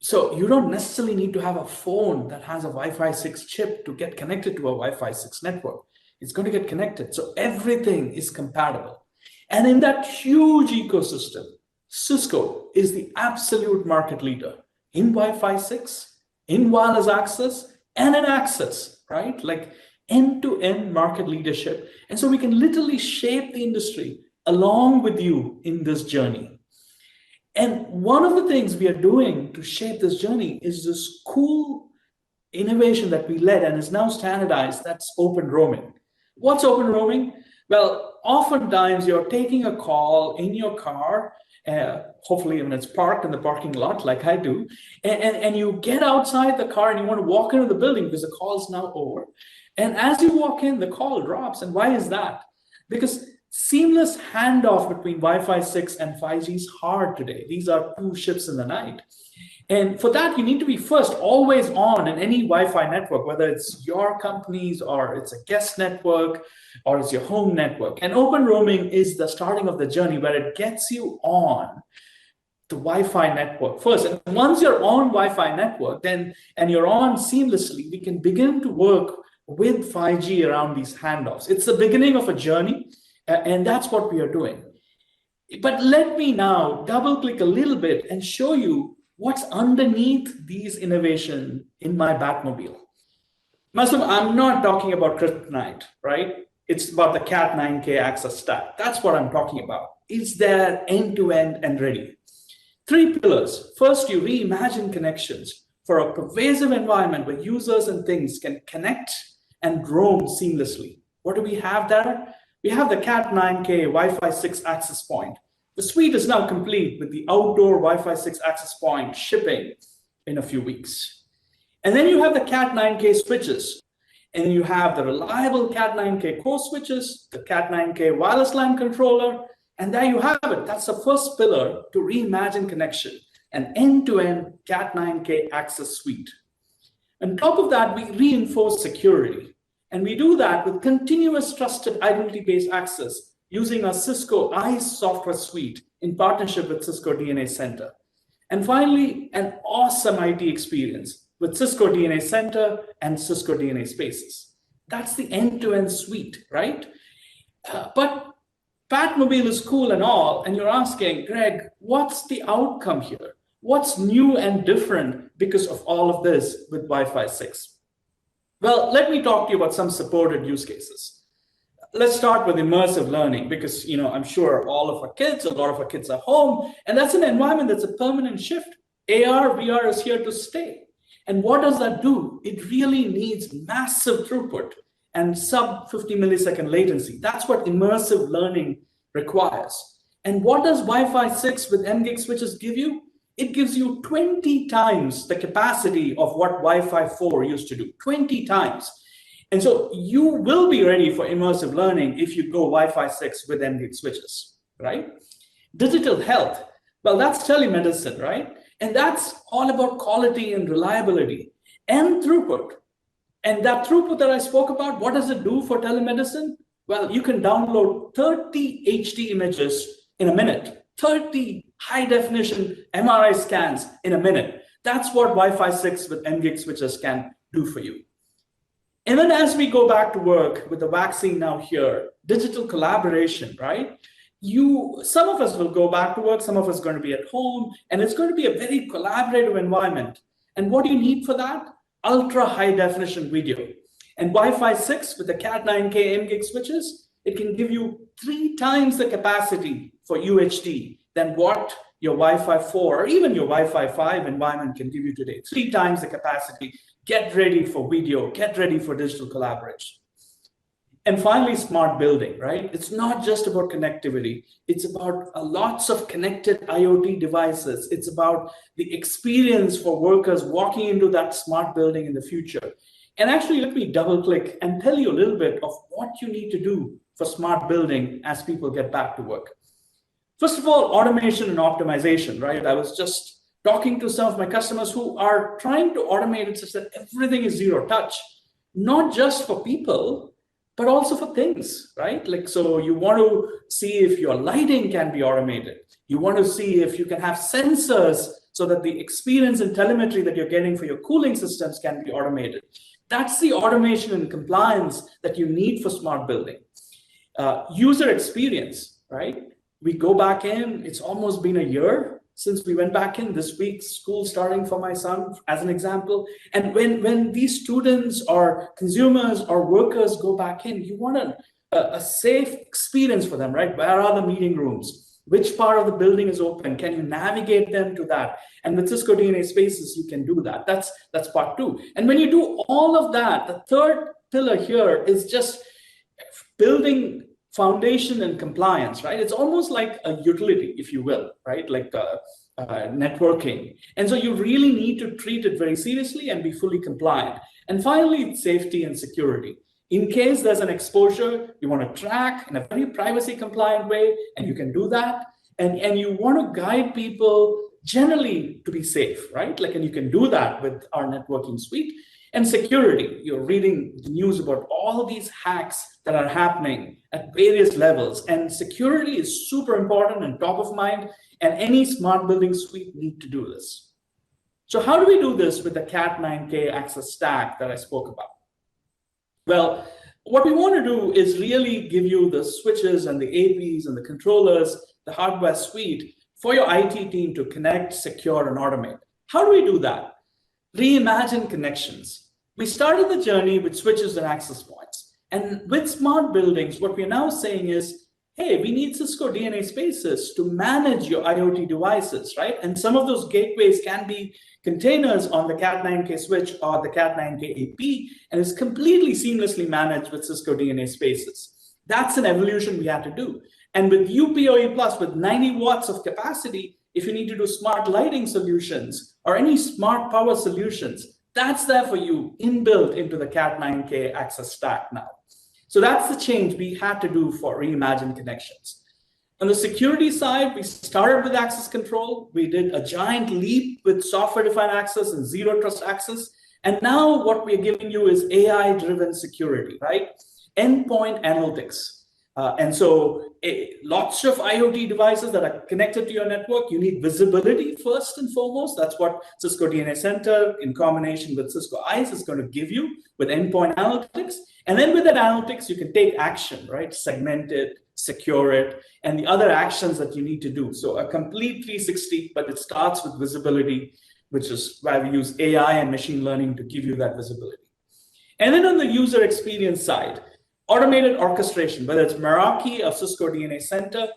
So you don't necessarily need to have a phone that has a Wi-Fi 6 chip to get connected to a Wi-Fi 6 network. It's going to get connected. So everything is compatible. And in that huge ecosystem, Cisco is the absolute market leader in Wi-Fi 6, in wireless access, and in access, right? Like end-to-end market leadership. And so we can literally shape the industry along with you in this journey. And one of the things we are doing to shape this journey is this cool innovation that we led and is now standardized. That's open roaming. What's open roaming? Well, oftentimes you're taking a call in your car, hopefully when it's parked in the parking lot like I do, and you get outside the car and you want to walk into the building because the call is now over. And as you walk in, the call drops. And why is that? Because seamless handoff between Wi-Fi 6 and 5G is hard today. These are two ships in the night. And for that, you need to be first always on in any Wi-Fi network, whether it's your company's or it's a guest network or it's your home network. And open roaming is the starting of the journey where it gets you on the Wi-Fi network first. And once you're on Wi-Fi network, then and you're on seamlessly, we can begin to work with 5G around these handoffs. It's the beginning of a journey, and that's what we are doing. But let me now double click a little bit and show you what's underneath these innovations in my Batmobile. Muslim, I'm not talking about kryptonite, right? It's about the Cat 9K access stack. That's what I'm talking about. It's there end-to-end and ready. 3 pillars. First, you reimagine connections for a pervasive environment where users and things can connect and roam seamlessly. What do we have there? We have the Cat 9K Wi-Fi 6 access point. The suite is now complete with the outdoor Wi-Fi 6 access point shipping in a few weeks. And then you have the Cat 9K switches. And you have the reliable Cat 9K core switches, the Cat 9K wireless LAN controller, and there you have it. That's the first pillar to reimagine connection, an end-to-end Cat 9K access suite. On top of that, we reinforce security. And we do that with continuous trusted identity-based access using our Cisco ICE software suite in partnership with Cisco DNA Center. And finally, an awesome IT experience with Cisco DNA Center and Cisco DNA Spaces. That's the end-to-end suite, right? But Batmobile is cool and all, and you're asking, Greg, what's the outcome here? What's new and different because of all of this with Wi-Fi 6? Well, let me talk to you about some supported use cases. Let's start with immersive learning because, I'm sure a lot of our kids are home, and that's an environment that's a permanent shift. AR, VR is here to stay. And what does that do? It really needs massive throughput and sub 50 millisecond latency. That's what immersive learning requires. And what does Wi-Fi 6 with mGig switches give you? It gives you 20 times the capacity of what Wi-Fi 4 used to do, 20 times. And so you will be ready for immersive learning if you go Wi-Fi 6 with mGig switches, right? Digital health, well, that's telemedicine, right? And that's all about quality and reliability and throughput. And that throughput that I spoke about, what does it do for telemedicine? Well, you can download 30 HD images in a minute, 30 high definition MRI scans in a minute. That's what Wi-Fi 6 with mGig switches can do for you. And then as we go back to work with the vaccine now here, digital collaboration, right? Some of us will go back to work, some of us are going to be at home, and it's going to be a very collaborative environment. And what do you need for that? Ultra high definition video. And Wi-Fi 6 with the Cat 9K mGig switches, it can give you 3 times the capacity for UHD than what your Wi-Fi 4 or even your Wi-Fi 5 environment can give you today. 3 times the capacity. Get ready for video, get ready for digital collaboration. And finally, smart building, right? It's not just about connectivity. It's about lots of connected IoT devices. It's about the experience for workers walking into that smart building in the future. And actually, let me double click and tell you a little bit of what you need to do for smart building as people get back to work. First of all, automation and optimization, right? I was just talking to some of my customers who are trying to automate it such that everything is zero touch, not just for people, but also for things, right? Like, so you want to see if your lighting can be automated. You want to see if you can have sensors so that the experience and telemetry that you're getting for your cooling systems can be automated. That's the automation and compliance that you need for smart building. User experience, right? We go back in, it's almost been a year since we went back in. This week, school starting for my son, as an example. And when these students or consumers or workers go back in, you want a safe experience for them, right? Where are the meeting rooms? Which part of the building is open? Can you navigate them to that? And with Cisco DNA Spaces, you can do that. That's part 2. And when you do all of that, the third pillar here is just building foundation and compliance, right? It's almost like a utility, if you will, right? Like networking. And so you really need to treat it very seriously and be fully compliant. And finally, it's safety and security. In case there's an exposure, you want to track in a very privacy compliant way, and you can do that. And you want to guide people generally to be safe, right? Like, and you can do that with our networking suite. And security, you're reading the news about all of these hacks that are happening at various levels. And security is super important and top of mind, and any smart building suite need to do this. So how do we do this with the Cat9K access stack that I spoke about? Well, what we want to do is really give you the switches and the APs and the controllers, the hardware suite for your IT team to connect, secure, and automate. How do we do that? Reimagine connections. We started the journey with switches and access points. And with smart buildings, what we're now saying is, hey, we need Cisco DNA spaces to manage your IoT devices, right? And some of those gateways can be containers on the Cat9K switch or the Cat9K AP, and it's completely seamlessly managed with Cisco DNA spaces. That's an evolution we had to do. And with UPOE Plus, with 90 watts of capacity, if you need to do smart lighting solutions or any smart power solutions, that's there for you inbuilt into the Cat9K access stack now. So that's the change we had to do for Reimagine Connections. On the security side, we started with access control. We did a giant leap with software-defined access and zero trust access. And now what we're giving you is AI-driven security, right? Endpoint analytics. And so lots of IoT devices that are connected to your network, you need visibility first and foremost. That's what Cisco DNA Center in combination with Cisco ICE is going to give you with endpoint analytics. And then with that analytics, you can take action, right? Segment it, secure it, and the other actions that you need to do. So a complete 360, but it starts with visibility, which is why we use AI and machine learning to give you that visibility. And then on the user experience side, automated orchestration, whether it's Meraki or Cisco DNA Center,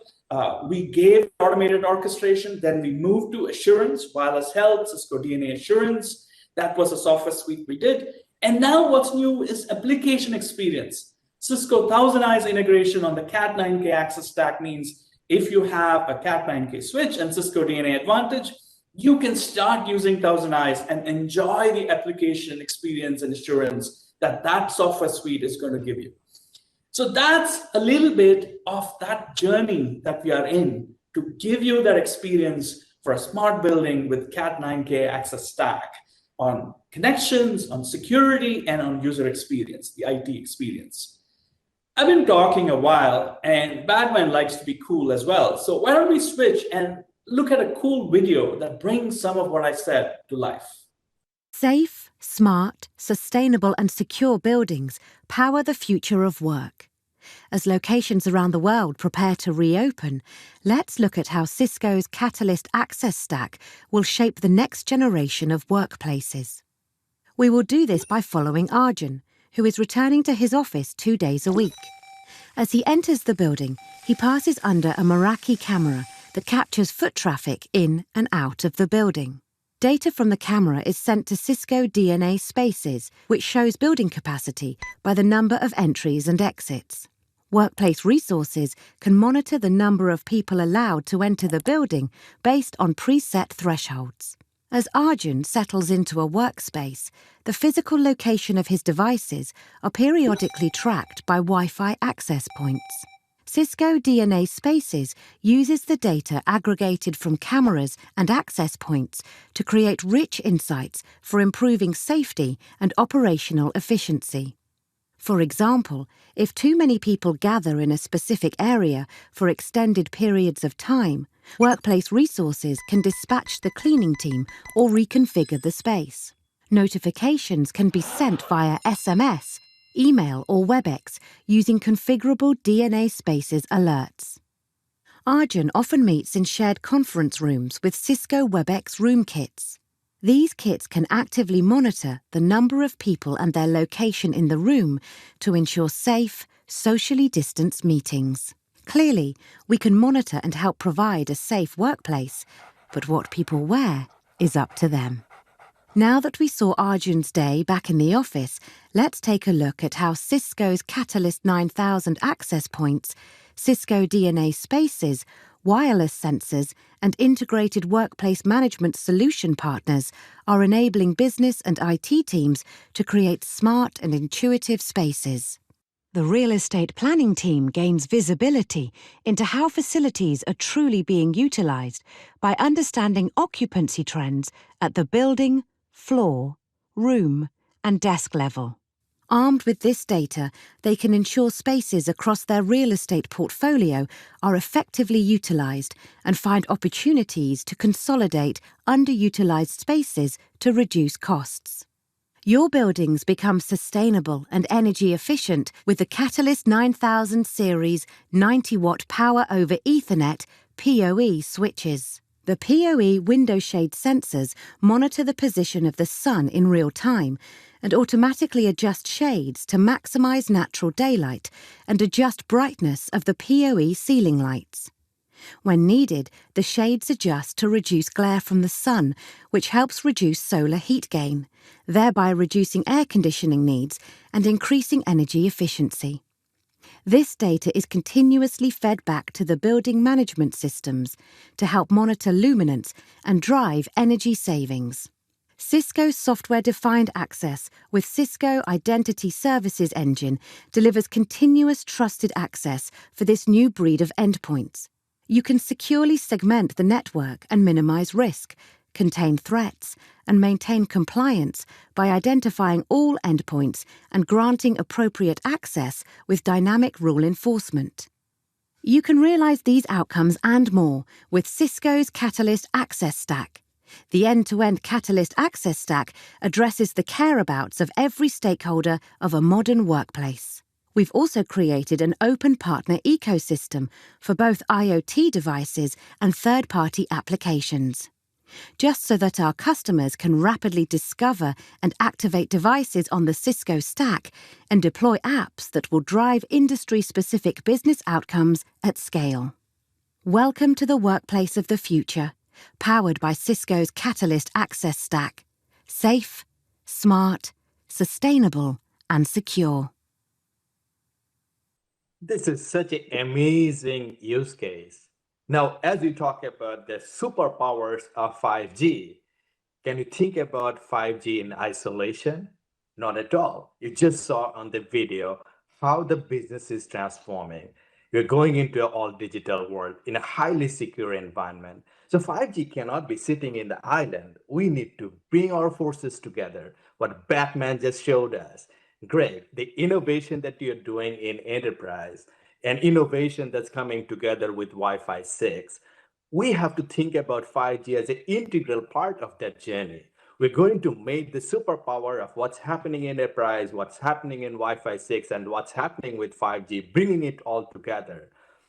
we gave automated orchestration, then we moved to assurance, wireless health, Cisco DNA Assurance. That was a software suite we did. And now what's new is application experience. Cisco Thousand Eyes integration on the Cat9K access stack means if you have a Cat9K switch and Cisco DNA Advantage, you can start using Thousand Eyes and enjoy the application experience and assurance that that software suite is going to give you. So that's a little bit of that journey that we are in to give you that experience for a smart building with Cat9K access stack on connections, on security, and on user experience, the IT experience. I've been talking a while, and Batman likes to be cool as well. So why don't we switch and look at a cool video that brings some of what I said to life. Safe, smart, sustainable and secure buildings power the future of work. As locations around the world prepare to reopen, let's look at how Cisco's Catalyst Access Stack will shape the next generation of workplaces. We will do this by following Arjun, who is returning to his office 2 days a week. As he enters the building, he passes under a Meraki camera that captures foot traffic in and out of the building. Data from the camera is sent to Cisco DNA Spaces, which shows building capacity by the number of entries and exits. Workplace Resources can monitor the number of people allowed to enter the building based on preset thresholds. As Arjun settles into a workspace, the physical location of his devices are periodically tracked by Wi-Fi access points. Cisco DNA Spaces uses the data aggregated from cameras and access points to create rich insights for improving safety and operational efficiency. For example, if too many people gather in a specific area for extended periods of time, Workplace Resources can dispatch the cleaning team or reconfigure the space. Notifications can be sent via SMS, email or WebEx using configurable DNA Spaces alerts. Arjun often meets in shared conference rooms with Cisco WebEx room kits. These kits can actively monitor the number of people and their location in the room to ensure safe, socially distanced meetings. Clearly, we can monitor and help provide a safe workplace, but what people wear is up to them. Now that we saw Arjun's day back in the office, let's take a look at how Cisco's Catalyst 9000 access points, Cisco DNA spaces, wireless sensors, and integrated workplace management solution partners are enabling business and IT teams to create smart and intuitive spaces. The real estate planning team gains visibility into how facilities are truly being utilized by understanding occupancy trends at the building, floor, room, and desk level. Armed with this data, they can ensure spaces across their real estate portfolio are effectively utilized and find opportunities to consolidate underutilized spaces to reduce costs. Your buildings become sustainable and energy efficient with the Catalyst 9000 series 90-watt power over Ethernet PoE switches. The PoE window shade sensors monitor the position of the sun in real time and automatically adjust shades to maximize natural daylight and adjust brightness of the PoE ceiling lights. When needed, the shades adjust to reduce glare from the sun, which helps reduce solar heat gain, thereby reducing air conditioning needs and increasing energy efficiency. This data is continuously fed back to the building management systems to help monitor luminance and drive energy savings. Cisco's software-defined access with Cisco Identity Services Engine delivers continuous trusted access for this new breed of endpoints. You can securely segment the network and minimize risk, contain threats, and maintain compliance by identifying all endpoints and granting appropriate access with dynamic rule enforcement. You can realize these outcomes and more with Cisco's Catalyst Access Stack. The end-to-end Catalyst Access Stack addresses the care-abouts of every stakeholder of a modern workplace. We've also created an open partner ecosystem for both IoT devices and third-party applications. Just so that our customers can rapidly discover and activate devices on the Cisco stack and deploy apps that will drive industry-specific business outcomes at scale. Welcome to the workplace of the future, powered by Cisco's Catalyst Access Stack. Safe, smart, sustainable, and secure. This is such an amazing use case. Now, as we talk about the superpowers of 5G, can you think about 5G in isolation? Not at all. You just saw on the video how the business is transforming. We're going into an all-digital world in a highly secure environment. So 5G cannot be sitting in the island. We need to bring our forces together. What Batman just showed us. Greg, the innovation that you're doing in enterprise and innovation that's coming together with Wi-Fi 6, we have to think about 5G as an integral part of that journey. We're going to make the superpower of what's happening in enterprise, what's happening in Wi-Fi 6, and what's happening with 5G, bringing it all together.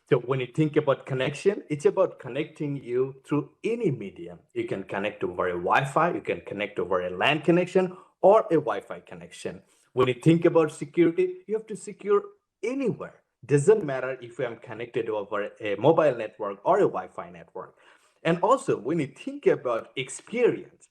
So when you think about connection, it's about connecting you through any medium. You can connect over a Wi-Fi, you can connect over a LAN connection or a Wi-Fi connection. When you think about security, you have to secure anywhere. Doesn't matter if I'm connected over a mobile network or a Wi-Fi network. And also, when you think about experience,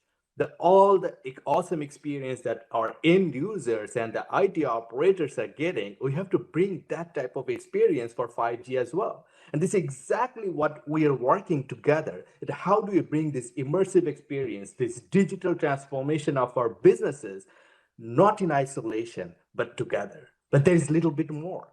all the awesome experience that our end users and the IT operators are getting, we have to bring that type of experience for 5G as well. And this is exactly what we are working together. How do we bring this immersive experience, this digital transformation of our businesses, not in isolation, but together? But there is a little bit more.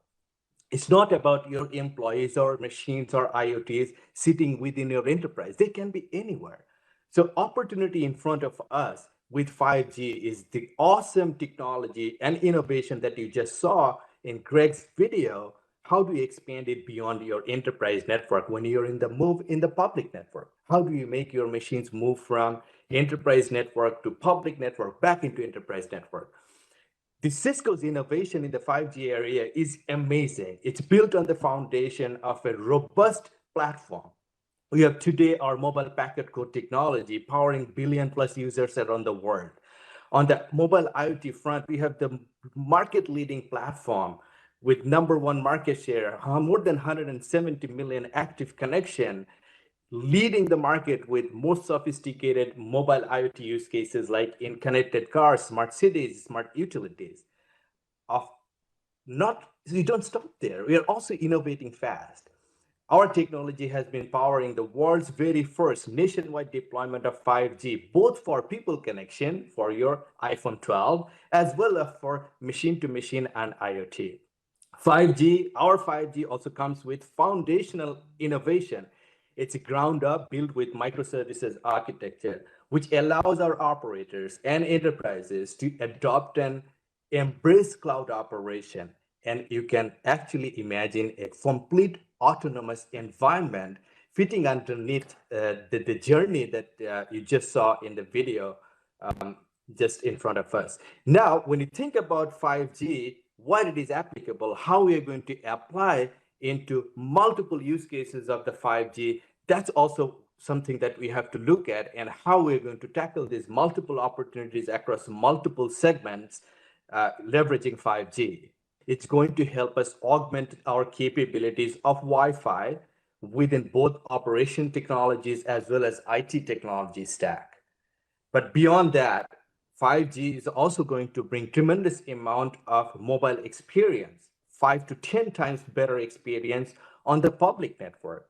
It's not about your employees or machines or IoTs sitting within your enterprise. They can be anywhere. So opportunity in front of us with 5G is the awesome technology and innovation that you just saw in Greg's video. How do you expand it beyond your enterprise network when you're in the public network? How do you make your machines move from enterprise network to public network back into enterprise network? The Cisco's innovation in the 5G area is amazing. It's built on the foundation of a robust platform. We have today our mobile packet core technology powering billion plus users around the world. On the mobile IoT front, we have the market leading platform with #1 market share, more than 170 million active connection, leading the market with more sophisticated mobile IoT use cases like in connected cars, smart cities, smart utilities. Of not, we don't stop there. We are also innovating fast. Our technology has been powering the world's very first nationwide deployment of 5G, both for people connection for your iPhone 12, as well as for machine to machine and IoT. 5G, our 5G also comes with foundational innovation. It's a ground up built with microservices architecture, which allows our operators and enterprises to adopt and embrace cloud operation. And you can actually imagine a complete autonomous environment fitting underneath the journey that you just saw in the video just in front of us. Now, when you think about 5G, what it is applicable, how we are going to apply into multiple use cases of the 5G, that's also something that we have to look at, and how we're going to tackle these multiple opportunities across multiple segments leveraging 5G. It's going to help us augment our capabilities of Wi-Fi within both operation technologies as well as IT technology stack. But beyond that, 5G is also going to bring tremendous amount of mobile experience, 5 to 10 times better experience on the public network.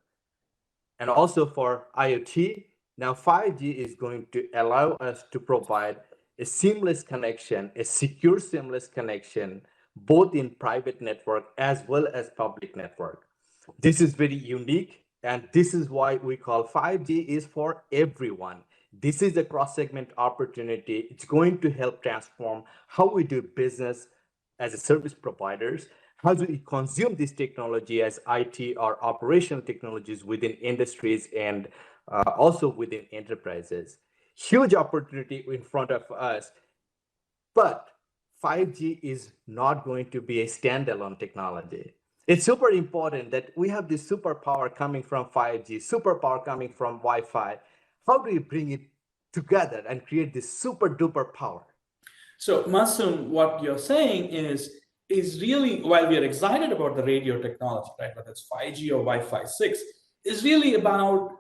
And also for IoT, now 5G is going to allow us to provide a seamless connection, a secure seamless connection, both in private network as well as public network. This is very unique, and this is why we call 5G is for everyone. This is a cross-segment opportunity. It's going to help transform how we do business as a service providers, how do we consume this technology as IT or operational technologies within industries and also within enterprises. Huge opportunity in front of us, but 5G is not going to be a standalone technology. It's super important that we have this superpower coming from 5G, superpower coming from Wi-Fi. How do we bring it together and create this super duper power? So, Masum, what you're saying is really, while we are excited about the radio technology, right, whether it's 5G or Wi-Fi 6, is really about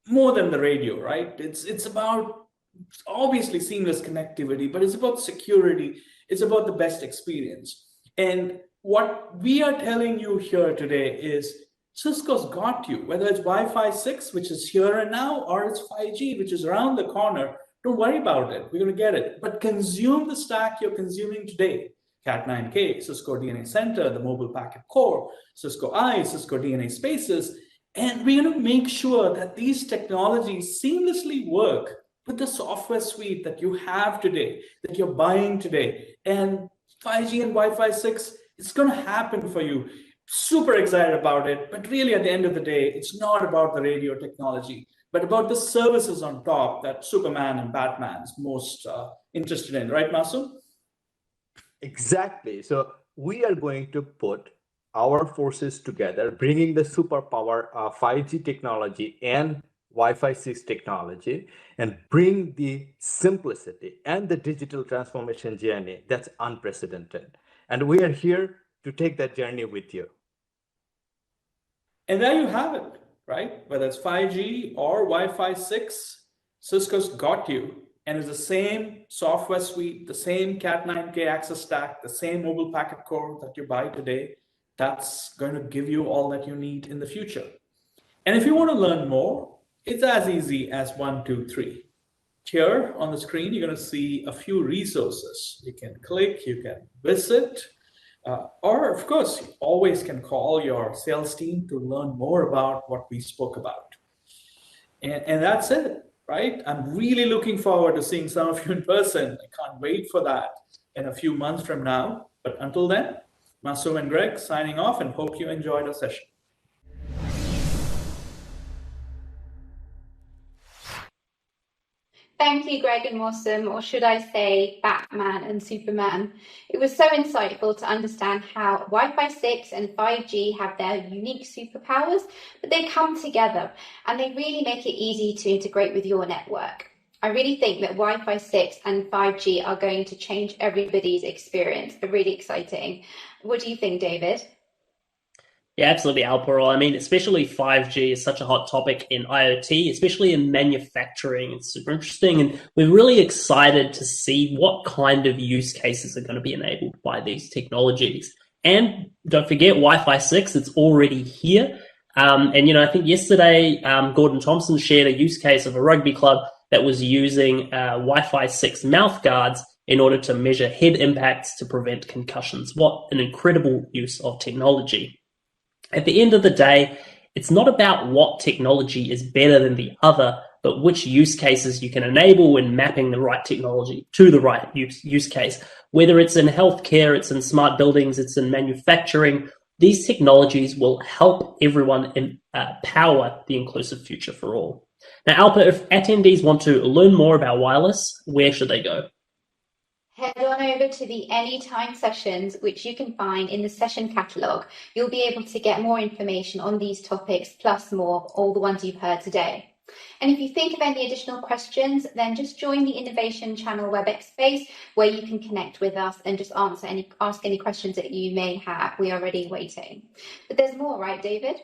more than the radio, right? It's about obviously seamless connectivity, but it's about security. It's about the best experience. And what we are telling you here today is Cisco's got you, whether it's Wi-Fi 6, which is here and now, or it's 5G, which is around the corner. Don't worry about it. We're going to get it. But consume the stack you're consuming today. Cat9K, Cisco DNA Center, the mobile packet core, Cisco I, Cisco DNA Spaces. And we're going to make sure that these technologies seamlessly work with the software suite that you have today, that you're buying today. And 5G and Wi-Fi 6, it's going to happen for you. Super excited about it. But really, at the end of the day, it's not about the radio technology, but about the services on top that Superman and Batman's most interested in. Right, Masum? Exactly. So we are going to put our forces together, bringing the superpower of 5G technology and Wi-Fi 6 technology, and bring the simplicity and the digital transformation journey that's unprecedented. And we are here to take that journey with you. And there you have it, right? Whether it's 5G or Wi-Fi 6, Cisco's got you. And it's the same software suite, the same Cat9K access stack, the same mobile packet core that you buy today. That's going to give you all that you need in the future. And if you want to learn more, it's as easy as 1, 2, 3. Here on the screen, you're going to see a few resources. You can click, you can visit, or of course, you always can call your sales team to learn more about what we spoke about. And that's it. Right? I'm really looking forward to seeing some of you in person. I can't wait for that in a few months from now. But until then, Masum and Greg signing off, and hope you enjoyed our session. Thank you, Greg and Mossam, or should I say Batman and Superman. It was so insightful to understand how Wi-Fi 6 and 5G have their unique superpowers, but they come together and they really make it easy to integrate with your network. I really think that Wi-Fi 6 and 5G are going to change everybody's experience. They're really exciting. What do you think, David? Yeah, absolutely, Alparo. I mean, especially 5G is such a hot topic in IoT, especially in manufacturing. It's super interesting, and we're really excited to see what kind of use cases are going to be enabled by these technologies. And don't forget, Wi-Fi 6, it's already here. And I think yesterday, Gordon Thompson shared a use case of a rugby club that was using Wi-Fi 6 mouth guards in order to measure head impacts to prevent concussions. What an incredible use of technology. At the end of the day, it's not about what technology is better than the other, but which use cases you can enable when mapping the right technology to the right use case. Whether it's in healthcare, it's in smart buildings, it's in manufacturing, these technologies will help everyone power the inclusive future for all. Now, Alpa, if attendees want to learn more about wireless, where should they go? Head on over to the Anytime sessions, which you can find in the session catalogue. You'll be able to get more information on these topics, plus more, all the ones you've heard today. And if you think of any additional questions, then just join the Innovation Channel WebEx space where you can connect with us and just ask any questions that you may have. We are already waiting. But there's more, right, David?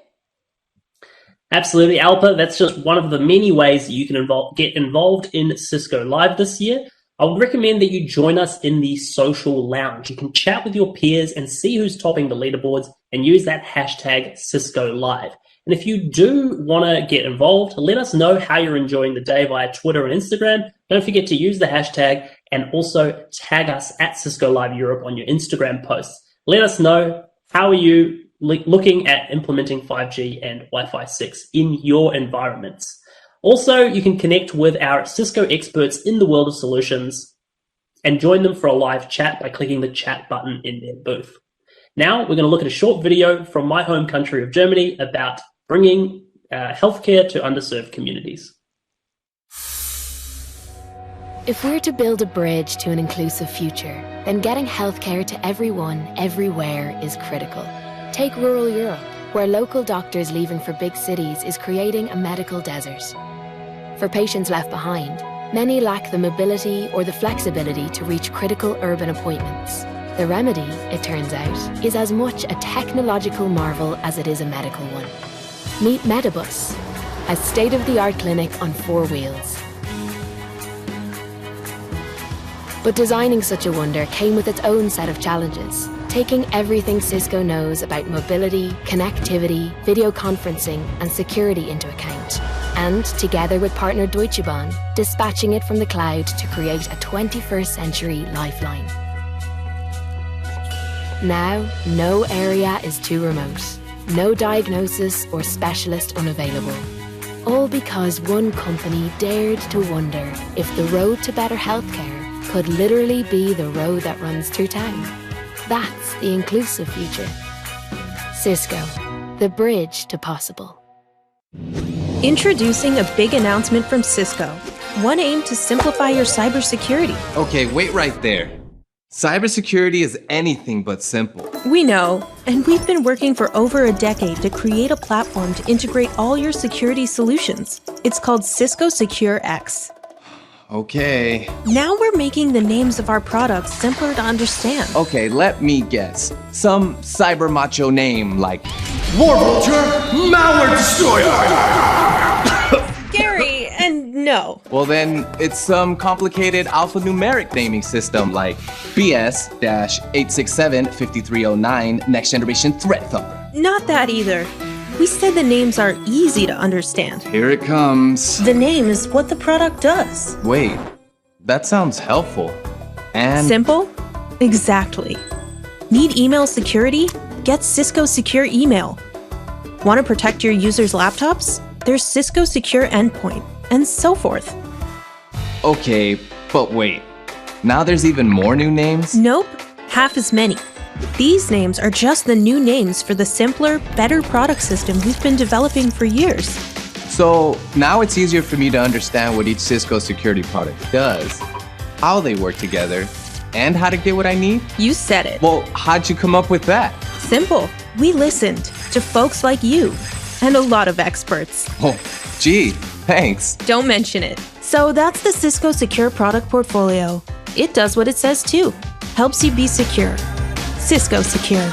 Absolutely, Alpa. That's just one of the many ways that you can get involved in Cisco Live this year. I would recommend that you join us in the social lounge. You can chat with your peers and see who's topping the leaderboards and use that hashtag Cisco Live. And if you do want to get involved, let us know how you're enjoying the day via Twitter and Instagram. Don't forget to use the hashtag and also tag us at Cisco Live Europe on your Instagram posts. Let us know how are you looking at implementing 5G and Wi-Fi 6 in your environments. Also, you can connect with our Cisco experts in the world of solutions and join them for a live chat by clicking the chat button in their booth. Now, we're going to look at a short video from my home country of Germany about bringing healthcare to underserved communities. If we're to build a bridge to an inclusive future, then getting healthcare to everyone, everywhere is critical. Take rural Europe, where local doctors leaving for big cities is creating a medical desert. For patients left behind, many lack the mobility or the flexibility to reach critical urban appointments. The remedy, it turns out, is as much a technological marvel as it is a medical one. Meet Medibus, a state-of-the-art clinic on 4 wheels. But designing such a wonder came with its own set of challenges, taking everything Cisco knows about mobility, connectivity, video conferencing, and security into account, and, together with partner Deutsche Bahn, dispatching it from the cloud to create a 21st century lifeline. Now, no area is too remote, no diagnosis or specialist unavailable. All because one company dared to wonder if the road to better healthcare could literally be the road that runs through town. That's the inclusive future. Cisco, the bridge to possible. Introducing a big announcement from Cisco. One aim to simplify your cybersecurity. Okay, wait right there. Cybersecurity is anything but simple. We know, and we've been working for over a decade to create a platform to integrate all your security solutions. It's called Cisco Secure X. Okay. Now we're making the names of our products simpler to understand. Okay, let me guess. Some cyber macho name like War Vulture Malware Destroyer! Gary, and no. Well then, it's some complicated alphanumeric naming system like BS-867-5309 Next Generation Threat Thumper. Not that either. We said the names are easy to understand. Here it comes. The name is what the product does. Wait, that sounds helpful. And simple? Exactly. Need email security? Get Cisco Secure Email. Want to protect your users' laptops? There's Cisco Secure Endpoint, and so forth. Okay, but wait. Now there's even more new names? Nope, half as many. These names are just the new names for the simpler, better product system we've been developing for years. So now it's easier for me to understand what each Cisco security product does, how they work together, and how to get what I need? You said it. Well, how'd you come up with that? Simple. We listened to folks like you and a lot of experts. Oh, gee, thanks. Don't mention it. So that's the Cisco Secure product portfolio. It does what it says too. Helps you be secure. Cisco Secure.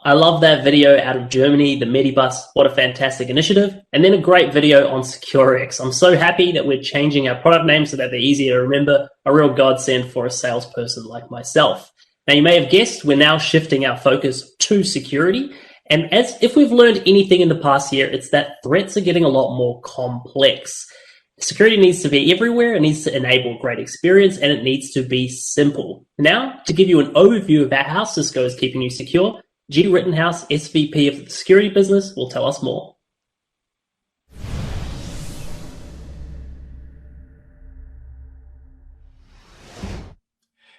I love that video out of Germany, the Medibus. What a fantastic initiative. And then a great video on SecureX. I'm so happy that we're changing our product name so that they're easier to remember. A real godsend for a salesperson like myself. Now, you may have guessed we're now shifting our focus to security. And as if we've learned anything in the past year, it's that threats are getting a lot more complex. Security needs to be everywhere, it needs to enable great experience, and it needs to be simple. Now, to give you an overview about how Cisco is keeping you secure, G. Rittenhouse, SVP of the security business, will tell us more.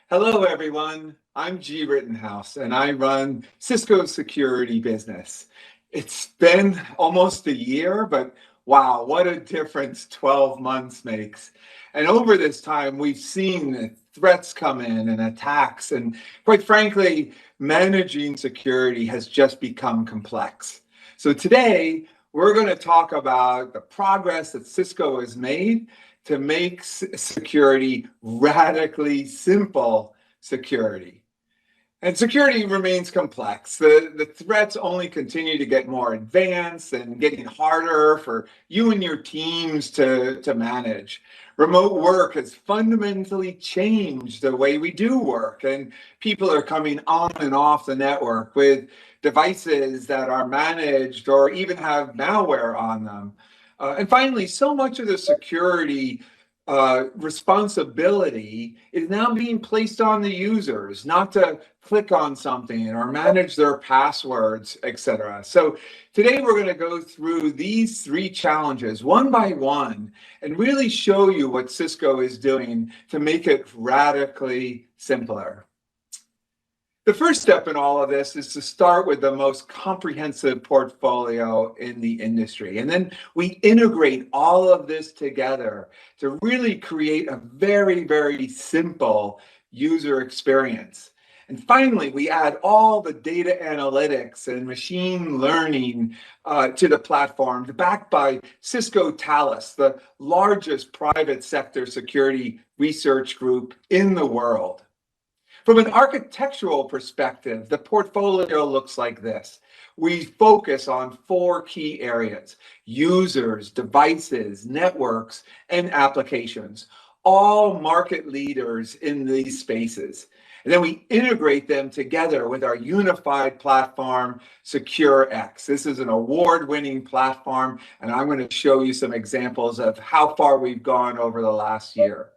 Hello, everyone. I'm G. Rittenhouse, and I run Cisco's security business. It's been almost a year, but wow, what a difference 12 months makes. And over this time, we've seen threats come in and attacks, and quite frankly, managing security has just become complex. So today, we're going to talk about the progress that Cisco has made to make security radically simple security. And security remains complex. The threats only continue to get more advanced and getting harder for you and your teams to manage. Remote work has fundamentally changed the way we do work, and people are coming on and off the network with devices that are managed or even have malware on them. And finally, so much of the security responsibility is now being placed on the users, not to click on something or manage their passwords, etc. So today we're going to go through these three challenges one by one and really show you what Cisco is doing to make it radically simpler. The first step in all of this is to start with the most comprehensive portfolio in the industry. And then we integrate all of this together to really create a very, very simple user experience. And finally, we add all the data analytics and machine learning to the platform, backed by Cisco Talos, the largest private sector security research group in the world. From an architectural perspective, the portfolio looks like this. We focus on four key areas: users, devices, networks, and applications, all market leaders in these spaces. And then we integrate them together with our unified platform, SecureX. This is an award-winning platform, and I'm going to show you some examples of how far we've gone over the last year.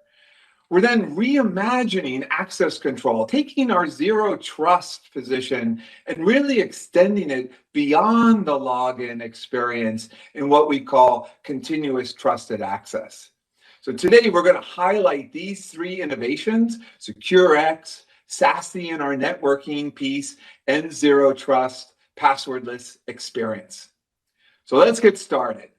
We're then reimagining access control, taking our zero trust position and really extending it beyond the login experience in what we call continuous trusted access. So today we're going to highlight these three innovations: SecureX, SASE in our networking piece, and zero trust passwordless experience. So let's get started.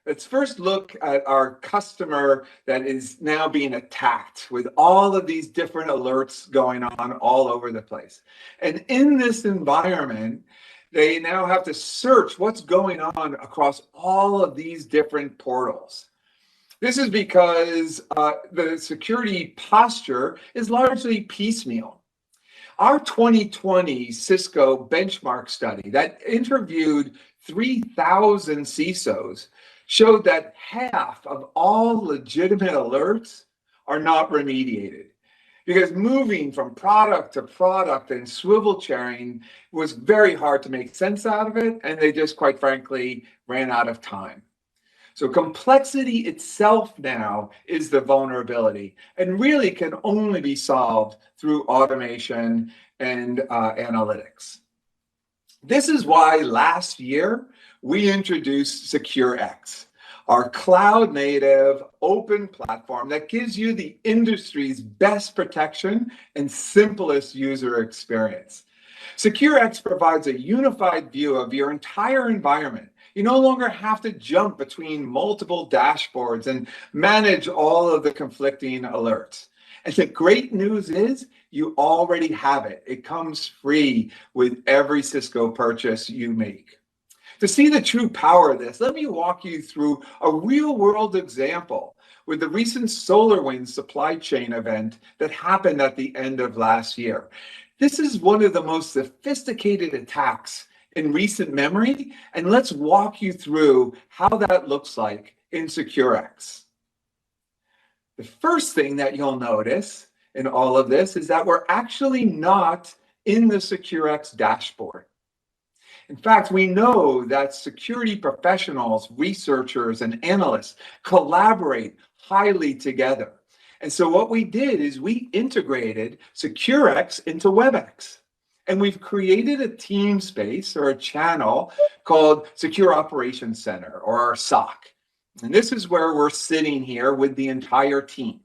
Let's first look at our customer that is now being attacked with all of these different alerts going on all over the place. And in this environment, they now have to search what's going on across all of these different portals. This is because the security posture is largely piecemeal. Our 2020 Cisco benchmark study that interviewed 3,000 CISOs showed that half of all legitimate alerts are not remediated, because moving from product to product and swivel chairing was very hard to make sense out of it, and they just, quite frankly, ran out of time. So complexity itself now is the vulnerability, and really can only be solved through automation and analytics. This is why last year we introduced SecureX, our cloud-native open platform that gives you the industry's best protection and simplest user experience. SecureX provides a unified view of your entire environment. You no longer have to jump between multiple dashboards and manage all of the conflicting alerts. And the great news is you already have it. It comes free with every Cisco purchase you make. To see the true power of this, let me walk you through a real-world example with the recent SolarWinds supply chain event that happened at the end of last year. This is one of the most sophisticated attacks in recent memory, and let's walk you through how that looks like in SecureX. The first thing that you'll notice in all of this is that we're actually not in the SecureX dashboard. In fact, we know that security professionals, researchers, and analysts collaborate highly together. And so what we did is we integrated SecureX into WebEx. And we've created a team space or a channel called Secure Operations Center, or our SOC. And this is where we're sitting here with the entire team.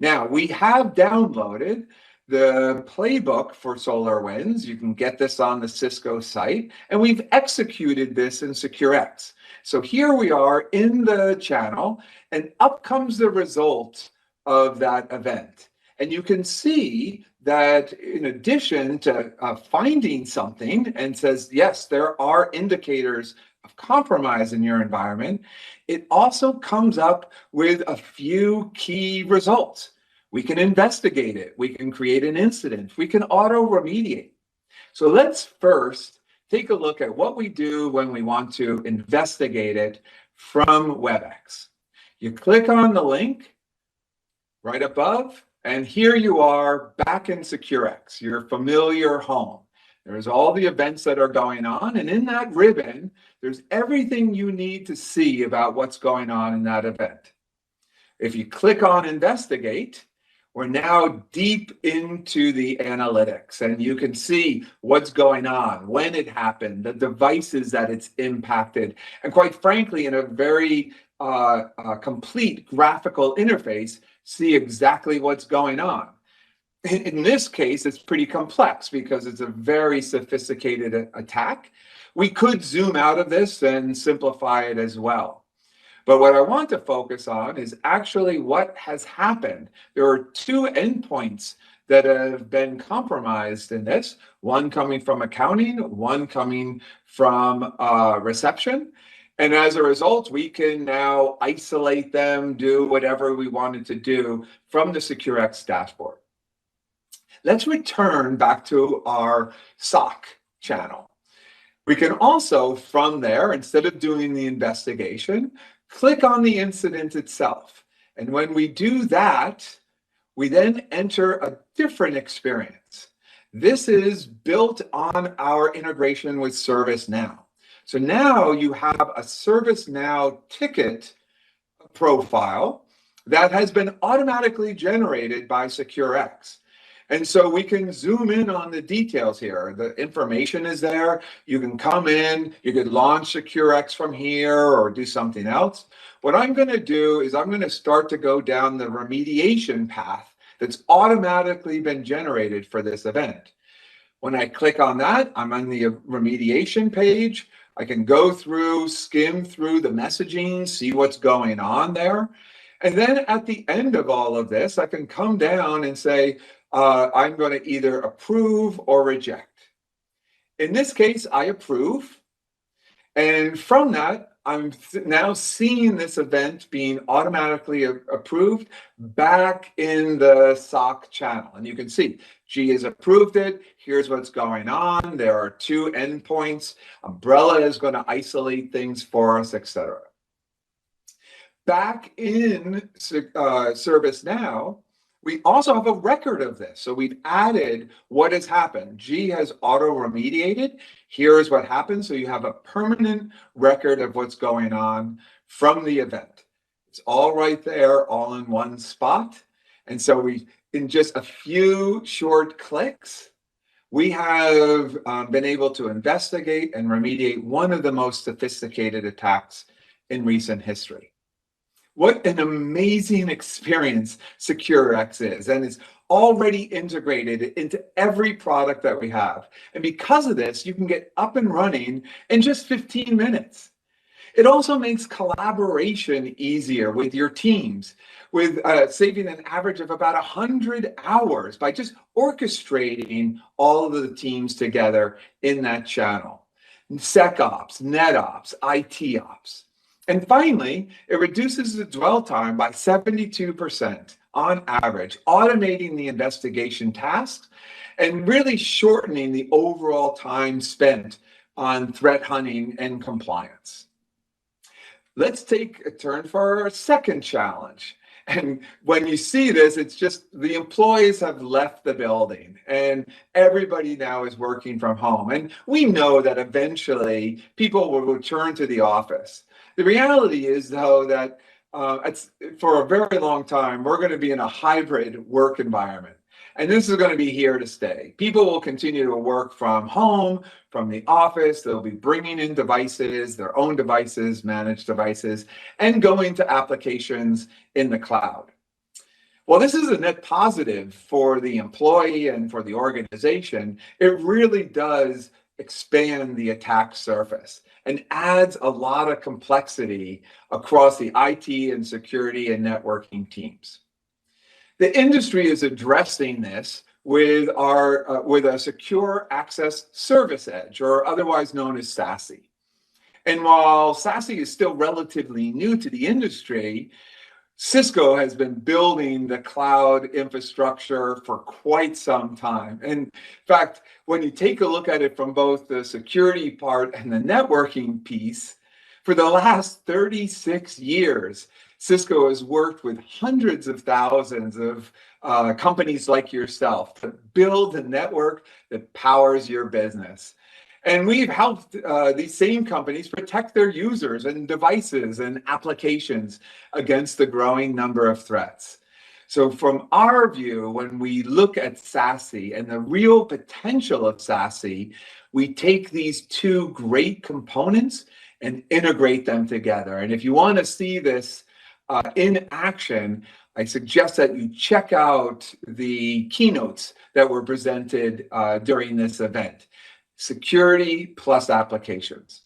Now, we have downloaded the playbook for SolarWinds. You can get this on the Cisco site, and we've executed this in SecureX. So here we are in the channel, and up comes the result of that event. And you can see that in addition to finding something and says, yes, there are indicators of compromise in your environment, it also comes up with a few key results. We can investigate it. We can create an incident. We can auto remediate. So let's first take a look at what we do when we want to investigate it from WebEx. You click on the link right above, and here you are back in SecureX, your familiar home. There's all the events that are going on, and in that ribbon, there's everything you need to see about what's going on in that event. If you click on Investigate, we're now deep into the analytics, and you can see what's going on, when it happened, the devices that it's impacted, and quite frankly, in a very complete graphical interface, see exactly what's going on. In this case, it's pretty complex because it's a very sophisticated attack. We could zoom out of this and simplify it as well. But what I want to focus on is actually what has happened. There are two endpoints that have been compromised in this, one coming from accounting, one coming from reception. And as a result, we can now isolate them, do whatever we wanted to do from the SecureX dashboard. Let's return back to our SOC channel. We can also, from there, instead of doing the investigation, click on the incident itself. And when we do that, we then enter a different experience. This is built on our integration with ServiceNow. So now you have a ServiceNow ticket profile that has been automatically generated by SecureX. And so we can zoom in on the details here. The information is there. You can come in, you could launch SecureX from here or do something else. What I'm going to do is I'm going to start to go down the remediation path that's automatically been generated for this event. When I click on that, I'm on the remediation page. I can go through, skim through the messaging, see what's going on there. And then at the end of all of this, I can come down and say, I'm going to either approve or reject. In this case, I approve. And from that, I'm now seeing this event being automatically approved back in the SOC channel. And you can see G has approved it. Here's what's going on. There are two endpoints. Umbrella is going to isolate things for us, etc. Back in ServiceNow, we also have a record of this. So we've added what has happened. G has auto-remediated. Here's what happened. So you have a permanent record of what's going on from the event. It's all right there, all in one spot. And so in just a few short clicks, we have been able to investigate and remediate one of the most sophisticated attacks in recent history. What an amazing experience SecureX is, and it's already integrated into every product that we have. And because of this, you can get up and running in just 15 minutes. It also makes collaboration easier with your teams, with saving an average of about 100 hours by just orchestrating all of the teams together in that channel. SecOps, NetOps, IT Ops. And finally, it reduces the dwell time by 72% on average, automating the investigation tasks and really shortening the overall time spent on threat hunting and compliance. Let's take a turn for our second challenge. And when you see this, it's just the employees have left the building and everybody now is working from home. And we know that eventually people will return to the office. The reality is, though, that for a very long time, we're going to be in a hybrid work environment. And this is going to be here to stay. People will continue to work from home, from the office. They'll be bringing in devices, their own devices, managed devices, and going to applications in the cloud. Well, this is a net positive for the employee and for the organization. It really does expand the attack surface and adds a lot of complexity across the IT and security and networking teams. The industry is addressing this with a secure access service edge, or otherwise known as SASE. And while SASE is still relatively new to the industry, Cisco has been building the cloud infrastructure for quite some time. In fact, when you take a look at it from both the security part and the networking piece, for the last 36 years, Cisco has worked with hundreds of thousands of companies like yourself to build the network that powers your business. And we've helped these same companies protect their users and devices and applications against the growing number of threats. So from our view, when we look at SASE and the real potential of SASE, we take these two great components and integrate them together. And if you want to see this in action, I suggest that you check out the keynotes that were presented during this event. Security plus applications.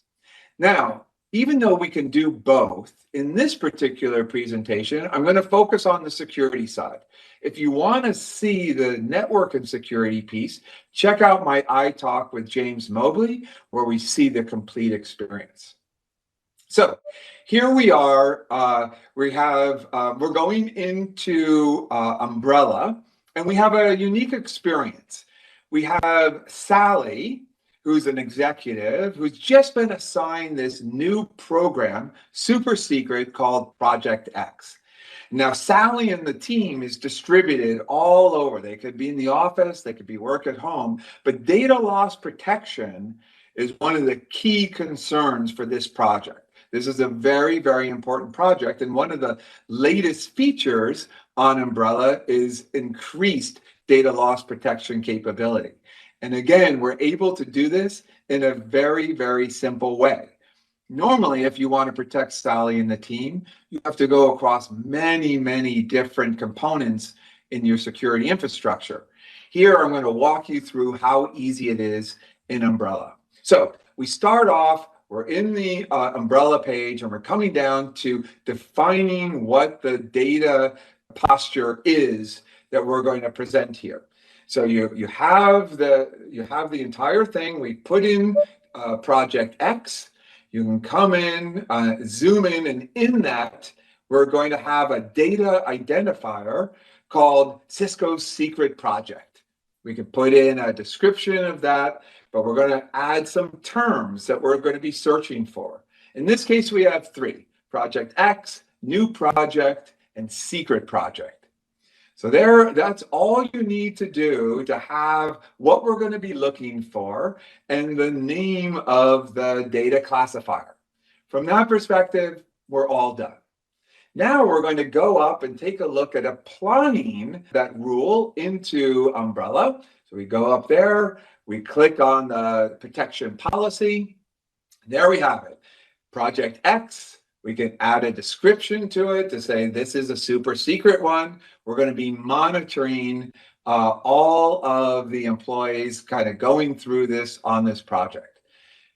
Now, even though we can do both, in this particular presentation, I'm going to focus on the security side. If you want to see the network and security piece, check out my iTalk with James Mobley, where we see the complete experience. So here we are. We're going into Umbrella, and we have a unique experience. We have Sally, who's an executive, who's just been assigned this new program, super secret, called Project X. Now, Sally and the team is distributed all over. They could be in the office, they could be work at home, but data loss protection is one of the key concerns for this project. This is a very, very important project, and one of the latest features on Umbrella is increased data loss protection capability. And again, we're able to do this in a very, very simple way. Normally, if you want to protect Sally and the team, you have to go across many, many different components in your security infrastructure. Here, I'm going to walk you through how easy it is in Umbrella. So we start off, we're in the Umbrella page, and we're coming down to defining what the data posture is that we're going to present here. So you have the entire thing. We put in Project X. You can come in, zoom in, and in that, we're going to have a data identifier called Cisco's Secret Project. We can put in a description of that, but we're going to add some terms that we're going to be searching for. In this case, we have three: Project X, New Project, and Secret Project. So that's all you need to do to have what we're going to be looking for and the name of the data classifier. From that perspective, we're all done. Now we're going to go up and take a look at applying that rule into Umbrella. So we go up there, we click on the protection policy. There we have it. Project X. We can add a description to it to say this is a super secret one. We're going to be monitoring all of the employees kind of going through this on this project.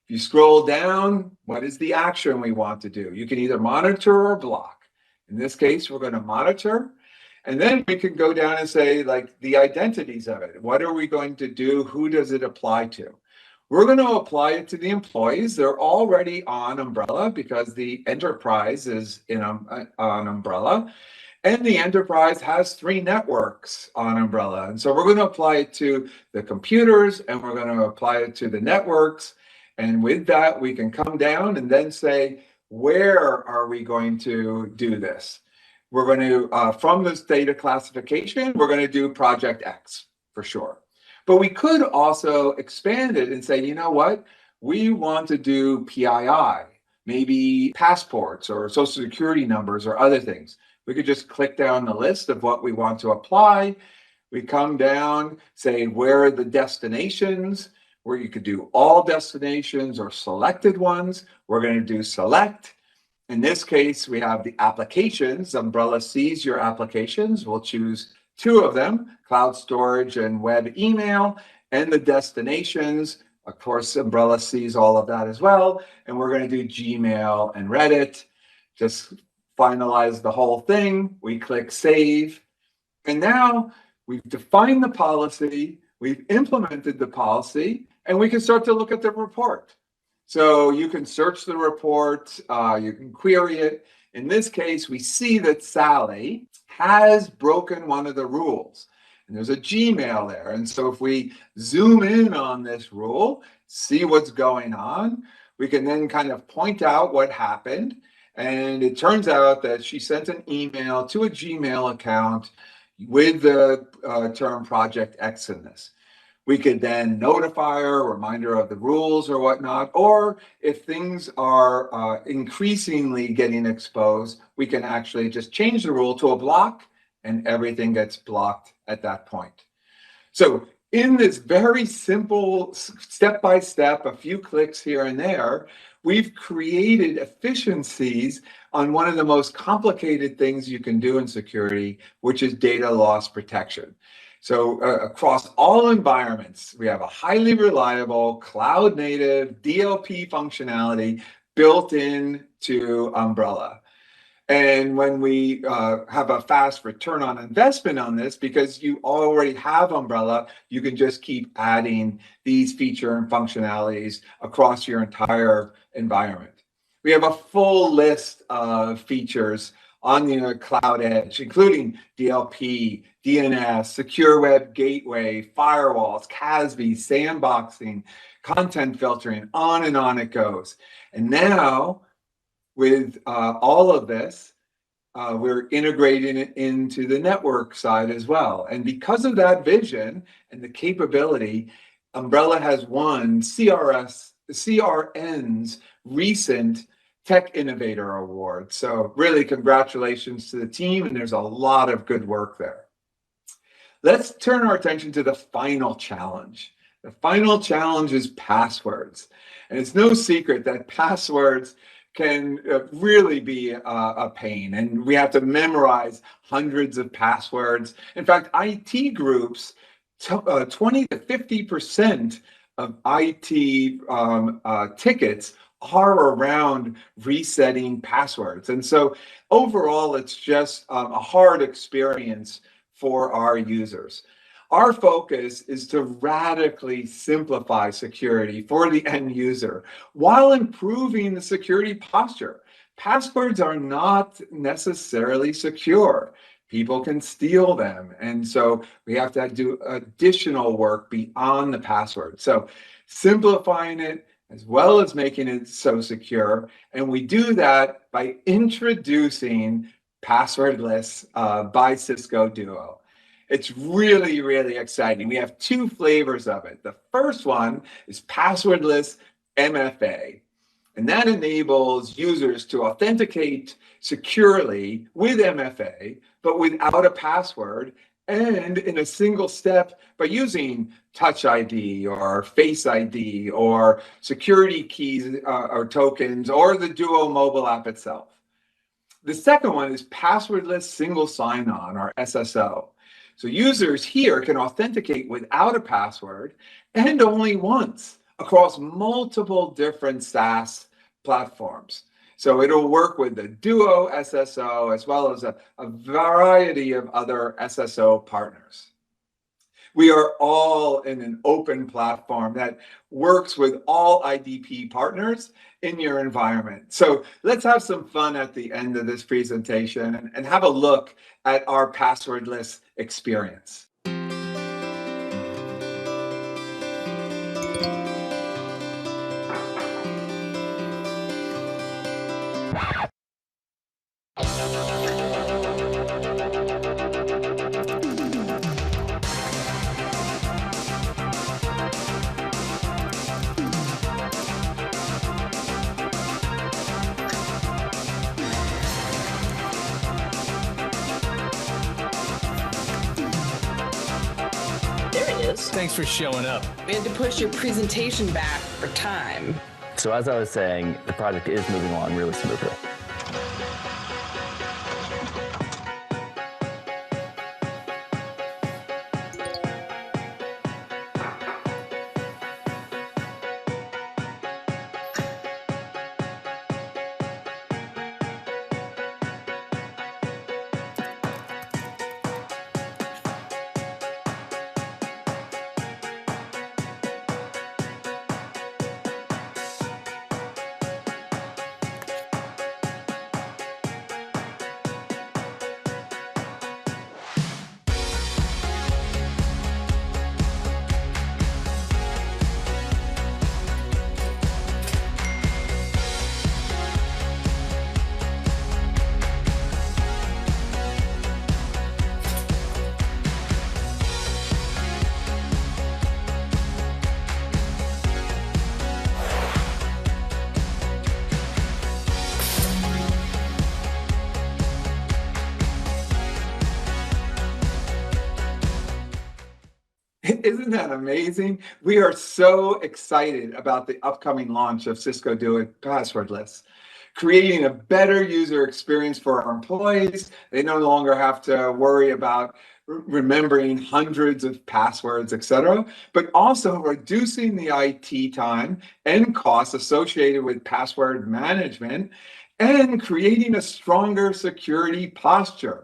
If you scroll down, what is the action we want to do? You can either monitor or block. In this case, we're going to monitor. And then we can go down and say, like, the identities of it. What are we going to do? Who does it apply to? We're going to apply it to the employees. They're already on Umbrella because the enterprise is on Umbrella. And the enterprise has 3 networks on Umbrella. And so we're going to apply it to the computers and we're going to apply it to the networks. And with that, we can come down and then say, where are we going to do this? We're going to, from this data classification, we're going to do project X for sure. But we could also expand it and say, you know what? We want to do PII, maybe passports or social security numbers or other things. We could just click down the list of what we want to apply. We come down, say, where are the destinations, where you could do all destinations or selected ones. We're going to do select. In this case, we have the applications. Umbrella sees your applications. We'll choose 2 of them, cloud storage and web email, and the destinations. Of course, Umbrella sees all of that as well. And we're going to do Gmail and Reddit. Just finalize the whole thing. We click save. And now we've defined the policy, we've implemented the policy, and we can start to look at the report. So you can search the report, you can query it. In this case, we see that Sally has broken one of the rules. And there's a Gmail there. And so if we zoom in on this rule, see what's going on, we can then kind of point out what happened. And it turns out that she sent an email to a Gmail account with the term Project X in this. We could then notify her, remind her of the rules or whatnot, or if things are increasingly getting exposed, we can actually just change the rule to a block and everything gets blocked at that point. So in this very simple step-by-step, a few clicks here and there, we've created efficiencies on one of the most complicated things you can do in security, which is data loss protection. So across all environments, we have a highly reliable cloud-native DLP functionality built into Umbrella. And when we have a fast return on investment on this, because you already have Umbrella, you can just keep adding these feature and functionalities across your entire environment. We have a full list of features on the cloud edge, including DLP, DNS, secure web gateway, firewalls, CASB, sandboxing, content filtering, on it goes. And now, with all of this, we're integrating it into the network side as well. And because of that vision and the capability, Umbrella has won CRN's recent Tech Innovator Award. So really congratulations to the team, and there's a lot of good work there. Let's turn our attention to the final challenge. The final challenge is passwords. And it's no secret that passwords can really be a pain, and we have to memorize hundreds of passwords. In fact, IT groups, 20 to 50% of IT tickets are around resetting passwords. And so overall, it's just a hard experience for our users. Our focus is to radically simplify security for the end user while improving the security posture. Passwords are not necessarily secure. People can steal them. And so we have to do additional work beyond the password. So simplifying it as well as making it so secure. And we do that by introducing passwordless by Cisco Duo. It's really, really exciting. We have 2 flavors of it. The first one is passwordless MFA. And that enables users to authenticate securely with MFA, but without a password and in a single step by using Touch ID or Face ID or security keys or tokens or the Duo mobile app itself. The second one is passwordless single sign-on or SSO. So users here can authenticate without a password and only once across multiple different SaaS platforms. So it'll work with the Duo SSO as well as a variety of other SSO partners. We are all in an open platform that works with all IDP partners in your environment. So let's have some fun at the end of this presentation and have a look at our passwordless experience. Thanks for showing up. We had to push your presentation back for time. So as I was saying, the project is moving along really smoothly. Isn't that amazing? We are so excited about the upcoming launch of Cisco Do It Passwordless, creating a better user experience for our employees. They no longer have to worry about remembering hundreds of passwords, etc., but also reducing the IT time and costs associated with password management and creating a stronger security posture.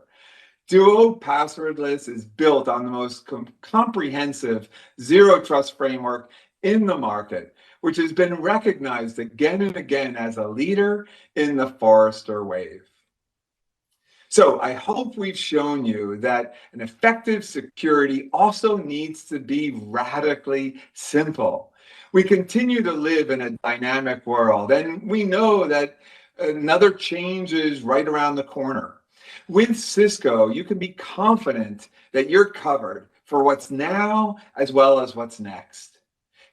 Duo Passwordless is built on the most comprehensive zero trust framework in the market, which has been recognized again and again as a leader in the Forrester Wave. So I hope we've shown you that an effective security also needs to be radically simple. We continue to live in a dynamic world, and we know that another change is right around the corner. With Cisco, you can be confident that you're covered for what's now as well as what's next.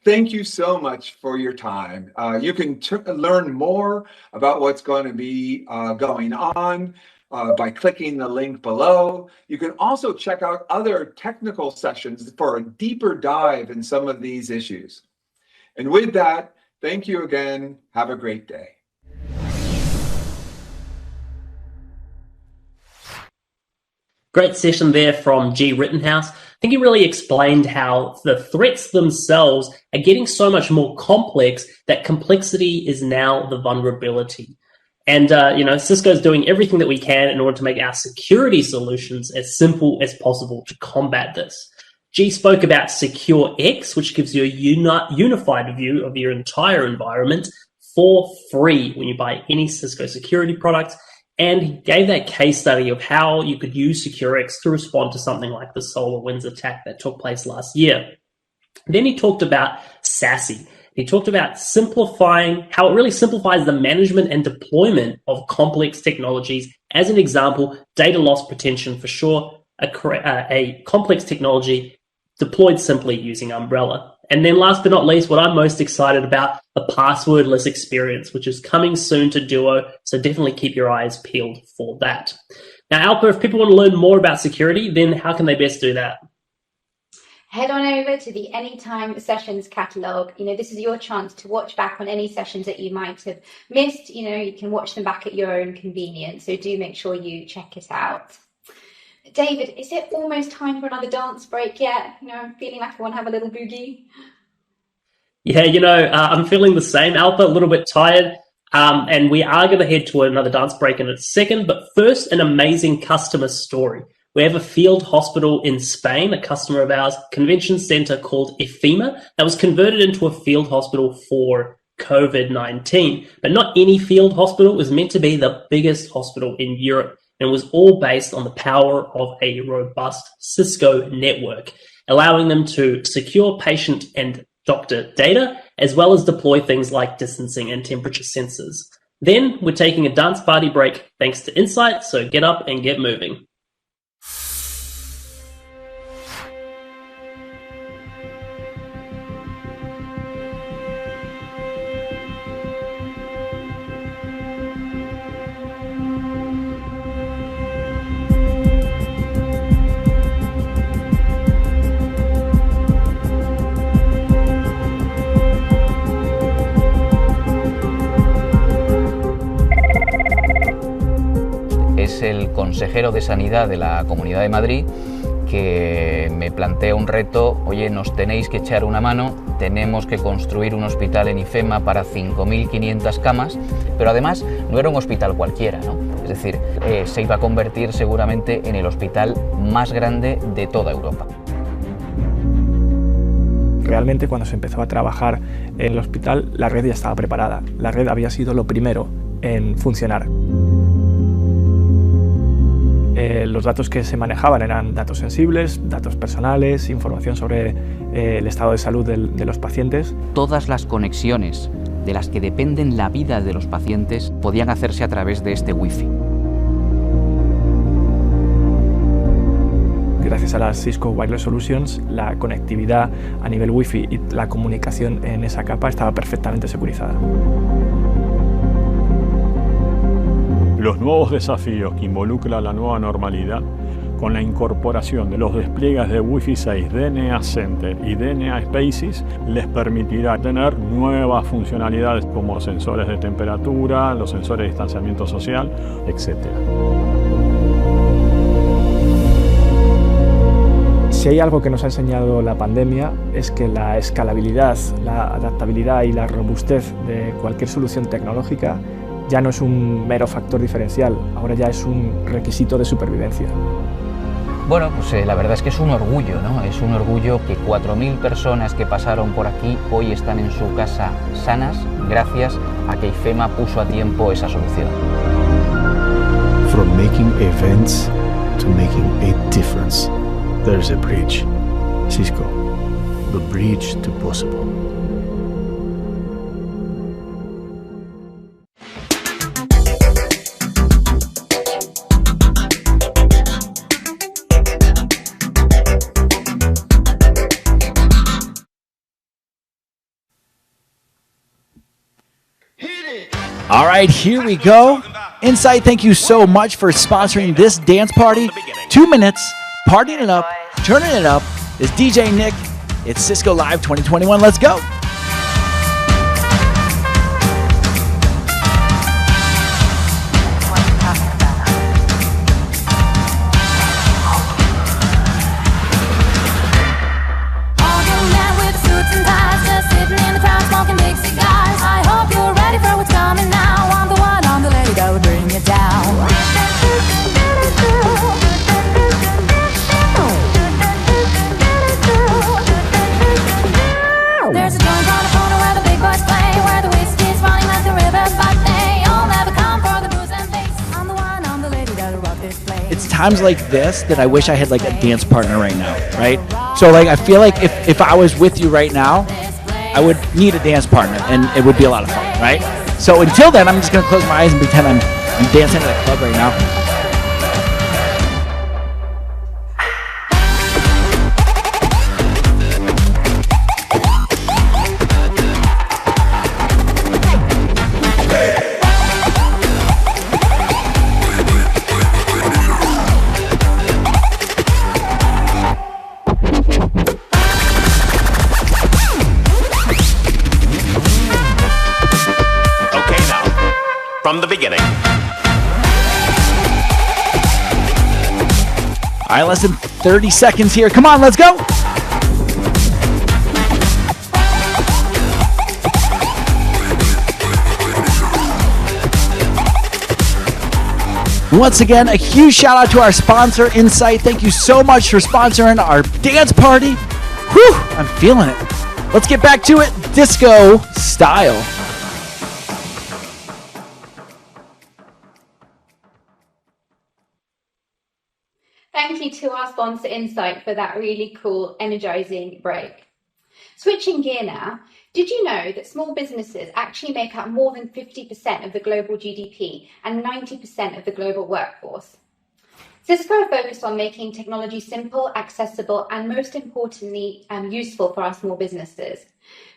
Thank you so much for your time. You can learn more about what's going to be going on by clicking the link below. You can also check out other technical sessions for a deeper dive in some of these issues. And with that, thank you again. Have a great day. Great session there from G. Rittenhouse. I think he really explained how the threats themselves are getting so much more complex that complexity is now the vulnerability. And, Cisco's doing everything that we can in order to make our security solutions as simple as possible to combat this. G spoke about Secure X, which gives you a unified view of your entire environment for free when you buy any Cisco security product. And he gave that case study of how you could use SecureX to respond to something like the SolarWinds attack that took place last year. Then he talked about SASE. He talked about simplifying, how it really simplifies the management and deployment of complex technologies. As an example, data loss prevention for sure, a complex technology deployed simply using Umbrella. And then last but not least, what I'm most excited about, the passwordless experience, which is coming soon to Duo. So definitely keep your eyes peeled for that. Now, Alpa, if people want to learn more about security, then how can they best do that? Head on over to the Anytime Sessions catalog. This is your chance to watch back on any sessions that you might have missed. You can watch them back at your own convenience. So do make sure you check it out. David, is it almost time for another dance break yet? I'm feeling like I want to have a little boogie. Yeah, I'm feeling the same, Alpha, a little bit tired. And we are going to head to another dance break in a second. But first, an amazing customer story. We have a field hospital in Spain, a customer of ours, convention center called EMEAR, that was converted into a field hospital for COVID-19. But not any field hospital. It was meant to be the biggest hospital in Europe, and it was all based on the power of a robust Cisco network, allowing them to secure patient and doctor data, as well as deploy things like distancing and temperature sensors. Then we're taking a dance party break thanks to Insight, so get up and get moving. Es el consejero de Sanidad de la Comunidad de Madrid que me plantea un reto: oye, nos tenéis que echar una mano, tenemos que construir un hospital en IFEMA para 5.500 camas, pero además no era un hospital cualquiera, ¿no? Es decir, se iba a convertir seguramente en el hospital más grande de toda Europa. Realmente cuando se empezó a trabajar en el hospital, la red ya estaba preparada. La red había sido lo primero en funcionar. Los datos que se manejaban eran datos sensibles, datos personales, información sobre el estado de salud de los pacientes. Todas las conexiones de las que dependen la vida de los pacientes podían hacerse a través de este Wi-Fi. Gracias a las Cisco Wireless Solutions, la conectividad a nivel Wi-Fi y la comunicación en esa capa estaba perfectamente securizada. Los nuevos desafíos que involucra la nueva normalidad, con la incorporación de los despliegues de Wi-Fi 6, DNA Center y DNA Spaces, les permitirá tener nuevas funcionalidades como sensores de temperatura, los sensores de distanciamiento social, etc. Si hay algo que nos ha enseñado la pandemia es que la escalabilidad, la adaptabilidad y la robustez de cualquier solución tecnológica ya no es un mero factor diferencial, ahora ya es un requisito de supervivencia. Bueno, pues la verdad es que es un orgullo, ¿no? Es un orgullo que 4.000 personas que pasaron por aquí hoy están en su casa sanas gracias a que IFEMA puso a tiempo esa solución. From making events to making a difference, there's a bridge. Cisco, the bridge to possible. All right, here we go. Insight, thank you so much for sponsoring this dance party. 2 minutes, partying it up, turning it up. It's DJ Nick. It's Cisco Live 2021. Let's go. Times like this that I wish I had like a dance partner right now, right? So like I feel like if I was with you right now, I would need a dance partner and it would be a lot of fun, right? So until then, I'm just gonna close my eyes and pretend I'm dancing at a club right now. From the beginning. All right, less than 30 seconds here. Come on, let's go. Once again, a huge shout out to our sponsor, Insight. Thank you so much for sponsoring our dance party. Whew, I'm feeling it. Let's get back to it, disco style. Thank you to our sponsor Insight for that really cool, energizing break. Switching gear now, did you know that small businesses actually make up more than 50% of the global GDP and 90% of the global workforce? Cisco are focused on making technology simple, accessible, and most importantly, useful for our small businesses.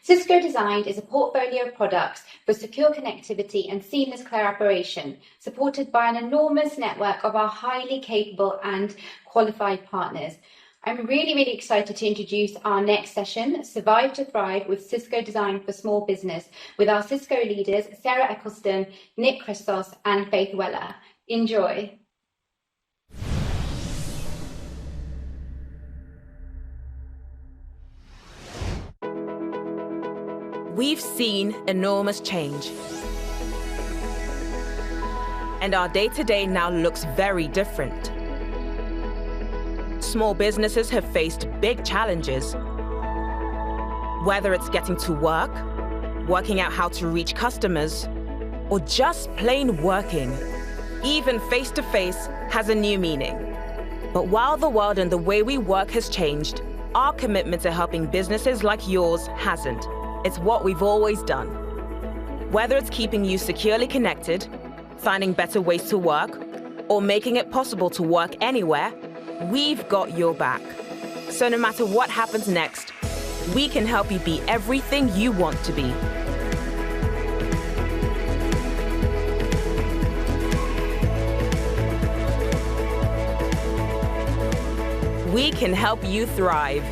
Cisco Designed is a portfolio of products for secure connectivity and seamless collaboration, supported by an enormous network of our highly capable and qualified partners. I'm really excited to introduce our next session, Survive to Thrive with Cisco Designed for Small Business, with our Cisco leaders, Sarah Eccleston, Nick Christos, and Faith Weller. Enjoy. We've seen enormous change. And our day-to-day now looks very different. Small businesses have faced big challenges. Whether it's getting to work, working out how to reach customers, or just plain working, even face-to-face has a new meaning. But while the world and the way we work has changed, our commitment to helping businesses like yours hasn't. It's what we've always done. Whether it's keeping you securely connected, finding better ways to work, or making it possible to work anywhere, we've got your back. So no matter what happens next, we can help you be everything you want to be. We can help you thrive.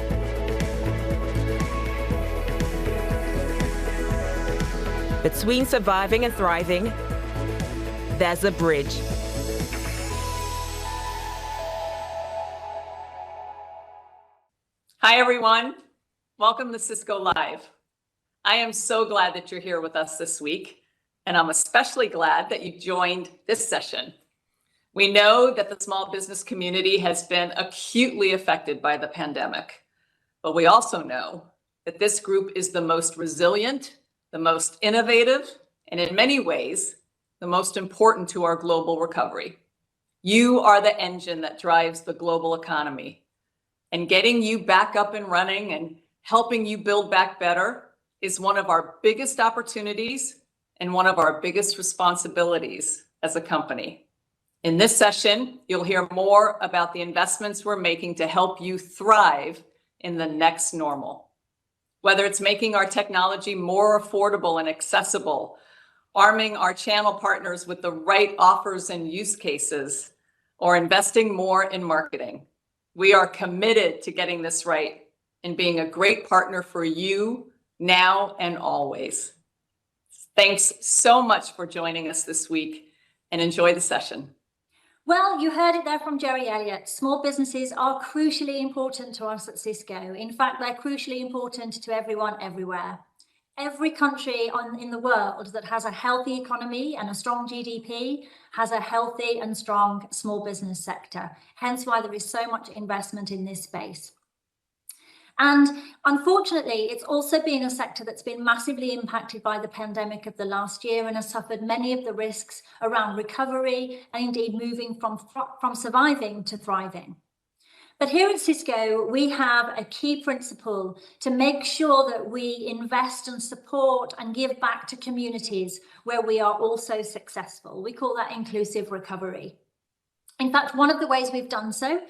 Between surviving and thriving, there's a bridge. Hi, everyone. Welcome to Cisco Live. I am so glad that you're here with us this week, and I'm especially glad that you joined this session. We know that the small business community has been acutely affected by the pandemic, but we also know that this group is the most resilient, the most innovative, and in many ways, the most important to our global recovery. You are the engine that drives the global economy, and getting you back up and running and helping you build back better is one of our biggest opportunities and one of our biggest responsibilities as a company. In this session, you'll hear more about the investments we're making to help you thrive in the next normal. Whether it's making our technology more affordable and accessible, arming our channel partners with the right offers and use cases, or investing more in marketing, we are committed to getting this right and being a great partner for you now and always. Thanks so much for joining us this week, and enjoy the session. Well, you heard it there from Jerry Elliott. Small businesses are crucially important to us at Cisco. In fact, they're crucially important to everyone everywhere. Every country in the world that has a healthy economy and a strong GDP has a healthy and strong small business sector. Hence why there is so much investment in this space. And unfortunately, it's also been a sector that's been massively impacted by the pandemic of the last year and has suffered many of the risks around recovery and indeed moving from surviving to thriving. But here at Cisco, we have a key principle to make sure that we invest and support and give back to communities where we are also successful. We call that inclusive recovery. In fact, one of the ways we've done so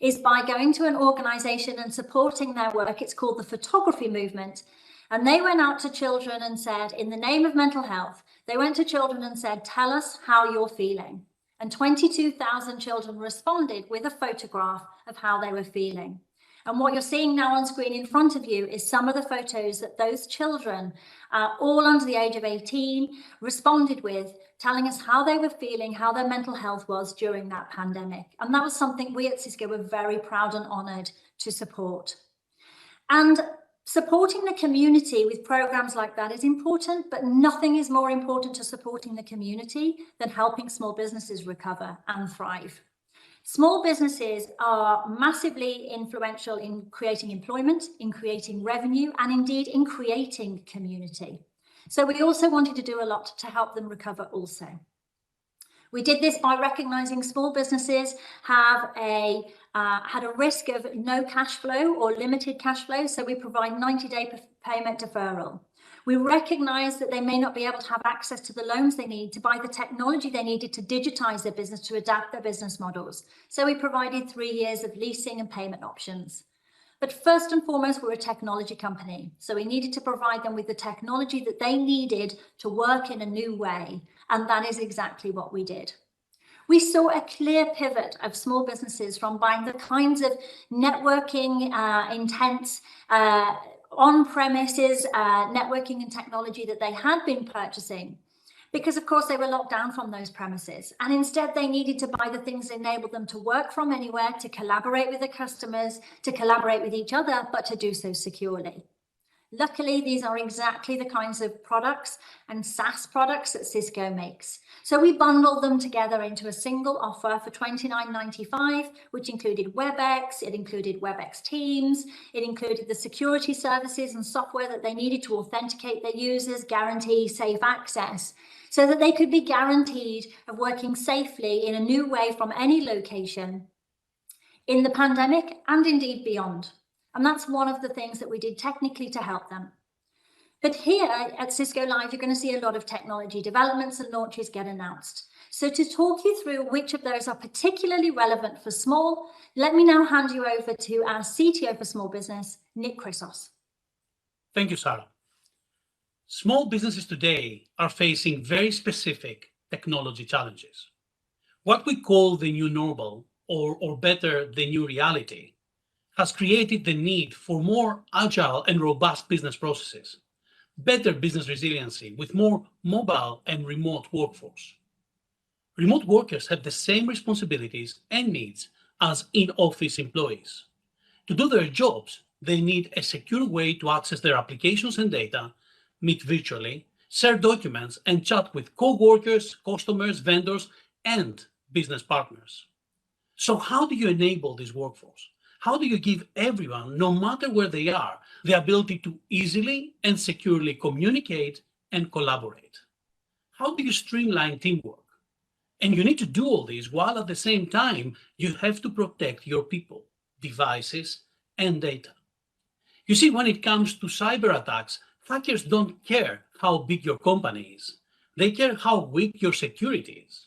is by going to an organization and supporting their work. It's called the Photography Movement. And they went out to children and said, in the name of mental health, they went to children and said, tell us how you're feeling. And 22,000 children responded with a photograph of how they were feeling. And what you're seeing now on screen in front of you is some of the photos that those children, all under the age of 18, responded with, telling us how they were feeling, how their mental health was during that pandemic. And that was something we at Cisco were very proud and honored to support. And supporting the community with programs like that is important, but nothing is more important to supporting the community than helping small businesses recover and thrive. Small businesses are massively influential in creating employment, in creating revenue, and indeed in creating community. So we also wanted to do a lot to help them recover also. We did this by recognizing small businesses have had a risk of no cash flow or limited cash flow, so we provide 90-day payment deferral. We recognize that they may not be able to have access to the loans they need to buy the technology they needed to digitize their business, to adapt their business models. So we provided 3 years of leasing and payment options. But first and foremost, we're a technology company. So we needed to provide them with the technology that they needed to work in a new way. And that is exactly what we did. We saw a clear pivot of small businesses from buying the kinds of networking intense on-premises networking and technology that they had been purchasing, because of course they were locked down from those premises, and instead they needed to buy the things that enabled them to work from anywhere, to collaborate with their customers, to collaborate with each other, but to do so securely. Luckily, these are exactly the kinds of products and SaaS products that Cisco makes. So we bundled them together into a single offer for $29.95, which included WebEx, it included WebEx Teams, it included the security services and software that they needed to authenticate their users, guarantee safe access, so that they could be guaranteed of working safely in a new way from any location in the pandemic and indeed beyond. And that's one of the things that we did technically to help them. But here at Cisco Live, you're going to see a lot of technology developments and launches get announced. So to talk you through which of those are particularly relevant for small, let me now hand you over to our CTO for Small Business, Nick Chrysos. Thank you, Sarah. Small businesses today are facing very specific technology challenges. What we call the new normal, or better, the new reality, has created the need for more agile and robust business processes, better business resiliency with more mobile and remote workforce. Remote workers have the same responsibilities and needs as in-office employees. To do their jobs, they need a secure way to access their applications and data, meet virtually, share documents, and chat with co-workers, customers, vendors, and business partners. So how do you enable this workforce? How do you give everyone, no matter where they are, the ability to easily and securely communicate and collaborate? How do you streamline teamwork? And you need to do all this while at the same time, you have to protect your people, devices, and data. You see, when it comes to cyber attacks, hackers don't care how big your company is. They care how weak your security is.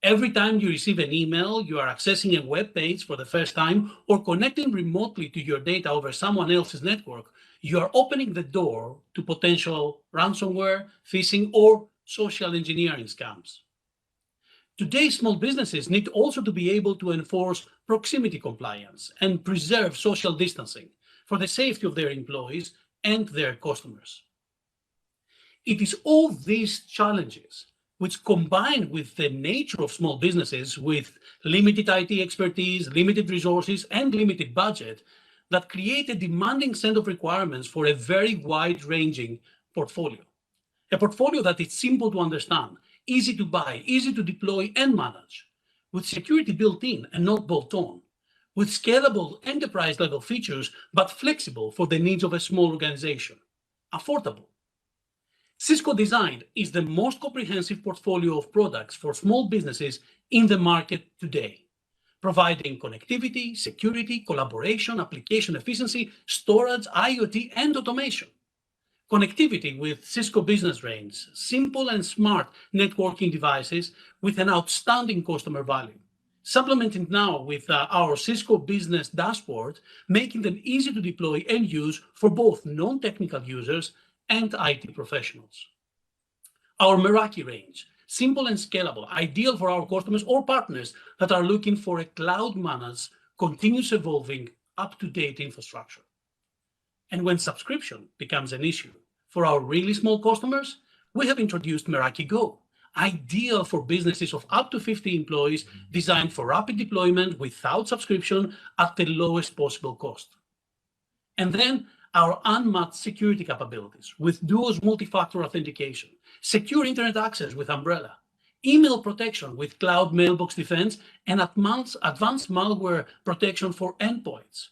Every time you receive an email, you are accessing a web page for the first time, or connecting remotely to your data over someone else's network, you are opening the door to potential ransomware, phishing, or social engineering scams. Today, small businesses need also to be able to enforce proximity compliance and preserve social distancing for the safety of their employees and their customers. It is all these challenges which, combined with the nature of small businesses with limited IT expertise, limited resources, and limited budget, that create a demanding set of requirements for a very wide-ranging portfolio. A portfolio that is simple to understand, easy to buy, easy to deploy and manage, with security built in and not bolt on, with scalable enterprise-level features, but flexible for the needs of a small organization, affordable. Cisco Design is the most comprehensive portfolio of products for small businesses in the market today, providing connectivity, security, collaboration, application efficiency, storage, IoT, and automation. Connectivity with Cisco Business Range, simple and smart networking devices with an outstanding customer value. Supplemented now with our Cisco Business Dashboard, making them easy to deploy and use for both non-technical users and IT professionals. Our Meraki range, simple and scalable, ideal for our customers or partners that are looking for a cloud-managed, continuous evolving, up-to-date infrastructure. And when subscription becomes an issue for our really small customers, we have introduced Meraki Go, ideal for businesses of up to 50 employees, designed for rapid deployment without subscription at the lowest possible cost. And then our unmatched security capabilities with Duo's multi-factor authentication, secure internet access with Umbrella, email protection with Cloud Mailbox Defense, and advanced malware protection for endpoints,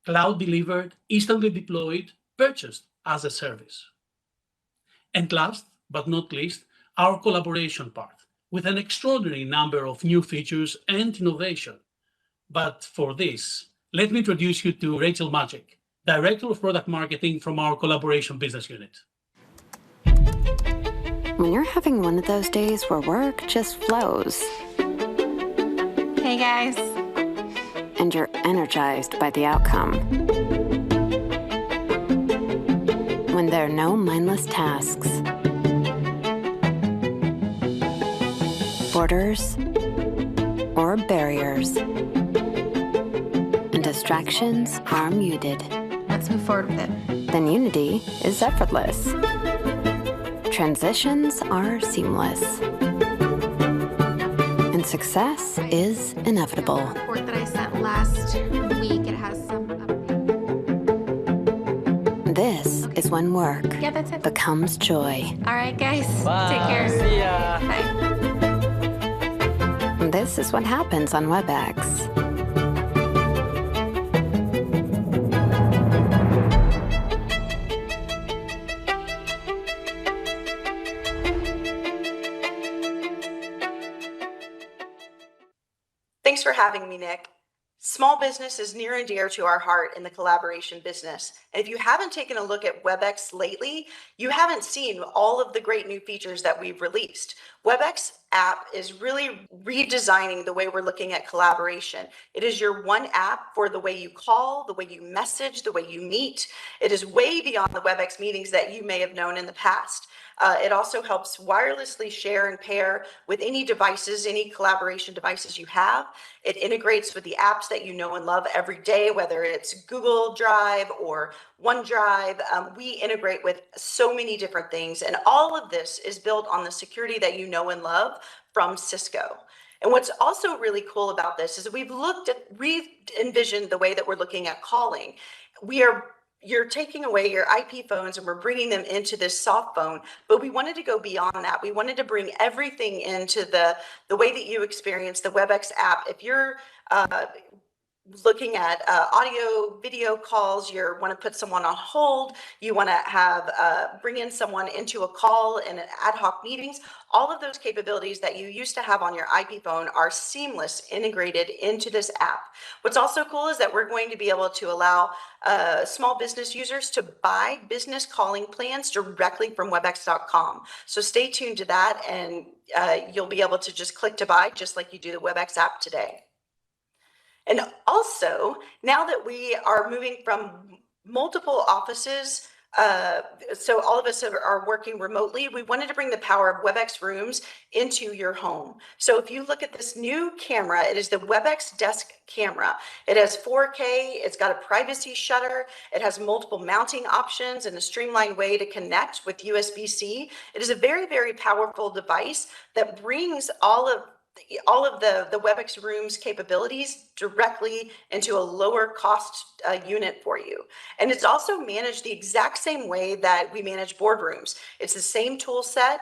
cloud delivered, instantly deployed, purchased as a service. And last but not least, our collaboration part with an extraordinary number of new features and innovation. But for this, let me introduce you to Rachel Magic, Director of Product Marketing from our Collaboration Business Unit. When you're having one of those days where work just flows. Hey guys. And you're energized by the outcome. When there are no mindless tasks, borders, or barriers, and distractions are muted. Let's move forward with it. Then unity is effortless. Transitions are seamless. And success is inevitable. The report that I sent last week, it has some This is when work becomes joy. All right, guys. Bye. Take care. See ya. Bye. This is what happens on WebEx. Thanks for having me, Nick. Small business is near and dear to our heart in the collaboration business. And if you haven't taken a look at WebEx lately, you haven't seen all of the great new features that we've released. WebEx app is really redesigning the way we're looking at collaboration. It is your one app for the way you call, the way you message, the way you meet. It is way beyond the WebEx meetings that you may have known in the past. It also helps wirelessly share and pair with any devices, any collaboration devices you have. It integrates with the apps that you know and love every day, whether it's Google Drive or OneDrive. We integrate with so many different things, and all of this is built on the security that you know and love from Cisco. And what's also really cool about this is we've re-envisioned the way that we're looking at calling. You're taking away your IP phones and we're bringing them into this soft phone, but we wanted to go beyond that. We wanted to bring everything into the way that you experience the WebEx app. If you're looking at audio, video calls, you want to put someone on hold, you want to have bring in someone into a call and ad hoc meetings, all of those capabilities that you used to have on your IP phone are seamless, integrated into this app. What's also cool is that we're going to be able to allow small business users to buy business calling plans directly from webex.com. So stay tuned to that, and you'll be able to just click to buy just like you do the WebEx app today. And also, now that we are moving from multiple offices, so all of us are working remotely, we wanted to bring the power of WebEx Rooms into your home. So if you look at this new camera, it is the WebEx Desk camera. It has 4K, it's got a privacy shutter, it has multiple mounting options and a streamlined way to connect with USB-C. It is a very, very powerful device that brings all of the WebEx Rooms capabilities directly into a lower cost unit for you. And it's also managed the exact same way that we manage boardrooms. It's the same tool set,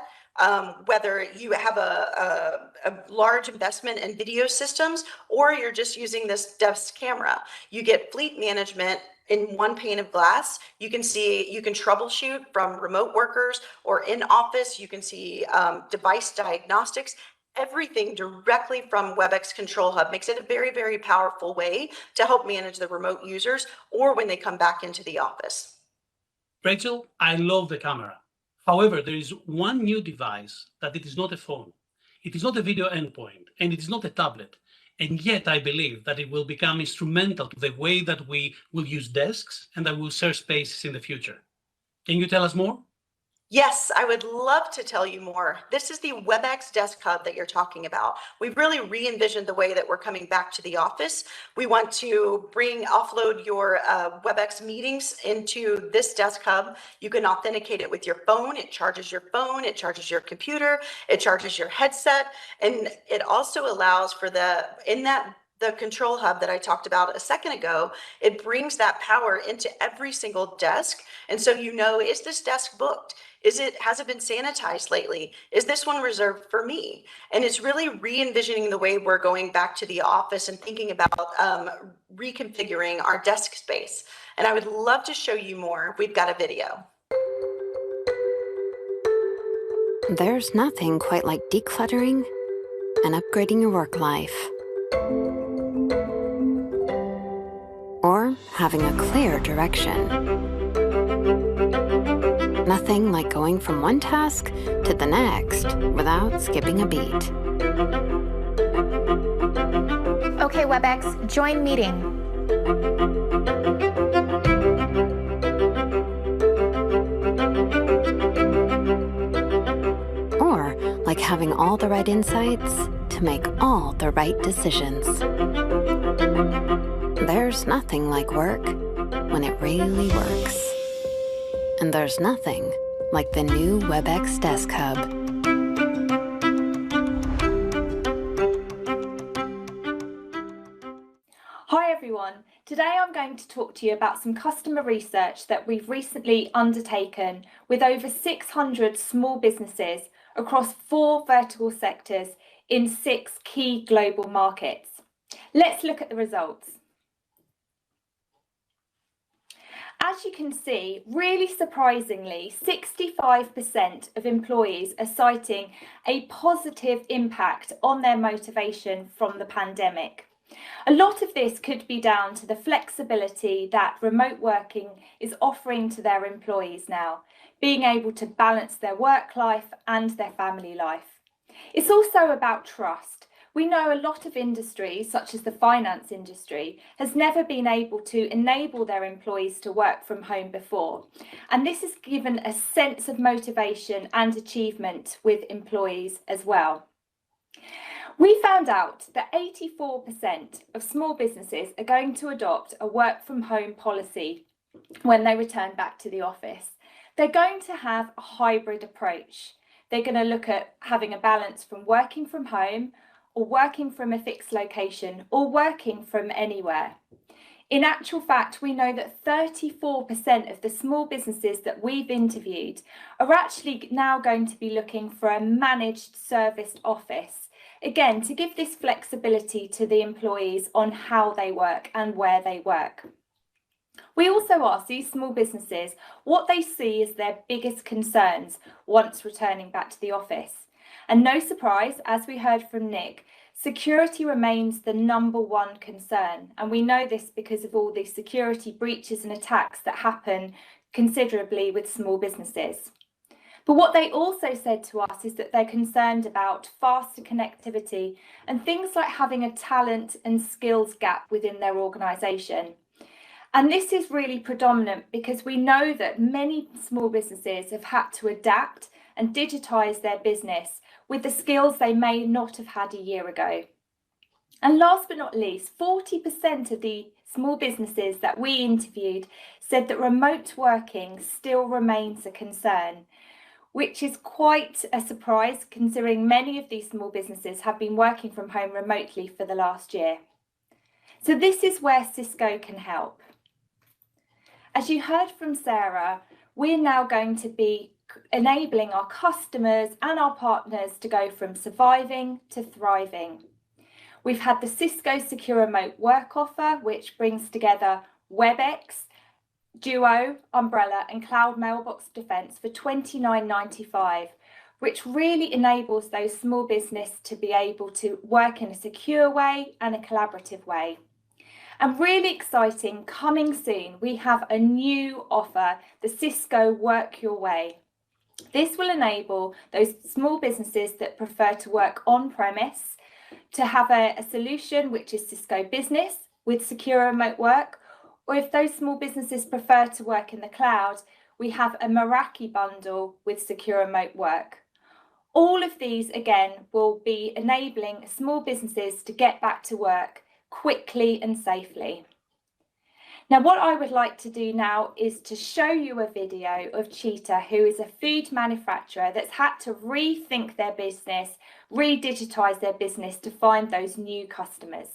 whether you have a large investment in video systems or you're just using this desk camera. You get fleet management in one pane of glass. You can troubleshoot from remote workers or in office. You can see device diagnostics. Everything directly from WebEx Control Hub makes it a very, very powerful way to help manage the remote users or when they come back into the office. Rachel, I love the camera. However, there is one new device that it is not a phone. It is not a video endpoint, and it is not a tablet. And yet I believe that it will become instrumental to the way that we will use desks and that we'll share spaces in the future. Can you tell us more? Yes, I would love to tell you more. This is the WebEx Desk Hub that you're talking about. We've really re-envisioned the way that we're coming back to the office. We want to offload your WebEx meetings into this Desk Hub. You can authenticate it with your phone. It charges your phone, it charges your computer, it charges your headset, and it also allows for the Control Hub that I talked about a second ago. It brings that power into every single desk. And so is this desk booked? Has it been sanitized lately? Is this one reserved for me? And it's really re-envisioning the way we're going back to the office and thinking about reconfiguring our desk space. And I would love to show you more. We've got a video. There's nothing quite like decluttering and upgrading your work life. Or having a clear direction. Nothing like going from one task to the next without skipping a beat. Okay, WebEx, join meeting. Or like having all the right insights to make all the right decisions. There's nothing like work when it really works. And there's nothing like the new WebEx Desk Hub. Hi everyone, today I'm going to talk to you about some customer research that we've recently undertaken with over 600 small businesses across 4 vertical sectors in 6 key global markets. Let's look at the results. As you can see, really surprisingly, 65% of employees are citing a positive impact on their motivation from the pandemic. A lot of this could be down to the flexibility that remote working is offering to their employees now, being able to balance their work life and their family life. It's also about trust. We know a lot of industries, such as the finance industry, has never been able to enable their employees to work from home before. And this has given a sense of motivation and achievement with employees as well. We found out that 84% of small businesses are going to adopt a work from home policy when they return back to the office. They're going to have a hybrid approach. They're going to look at having a balance from working from home or working from a fixed location or working from anywhere. In actual fact, we know that 34% of the small businesses that we've interviewed are actually now going to be looking for a managed serviced office. Again, to give this flexibility to the employees on how they work and where they work. We also asked these small businesses what they see as their biggest concerns once returning back to the office. And no surprise, as we heard from Nick, security remains the #1 concern. And we know this because of all the security breaches and attacks that happen considerably with small businesses. But what they also said to us is that they're concerned about faster connectivity and things like having a talent and skills gap within their organisation. And this is really predominant because we know that many small businesses have had to adapt and digitise their business with the skills they may not have had a year ago. And last but not least, 40% of the small businesses that we interviewed said that remote working still remains a concern, which is quite a surprise considering many of these small businesses have been working from home remotely for the last year. So this is where Cisco can help. As you heard from Sarah, we're now going to be enabling our customers and our partners to go from surviving to thriving. We've had the Cisco Secure Remote Work offer, which brings together WebEx, Duo, Umbrella and Cloud Mailbox Defense for $29.95, which really enables those small businesses to be able to work in a secure way and a collaborative way. And really exciting, coming soon, we have a new offer, the Cisco Work Your Way. This will enable those small businesses that prefer to work on-premise to have a solution which is Cisco Business with secure remote work, or if those small businesses prefer to work in the cloud, we have a Meraki bundle with secure remote work. All of these, again, will be enabling small businesses to get back to work quickly and safely. Now, what I would like to do now is to show you a video of Cheetah, who is a food manufacturer that's had to rethink their business, re-digitize their business to find those new customers.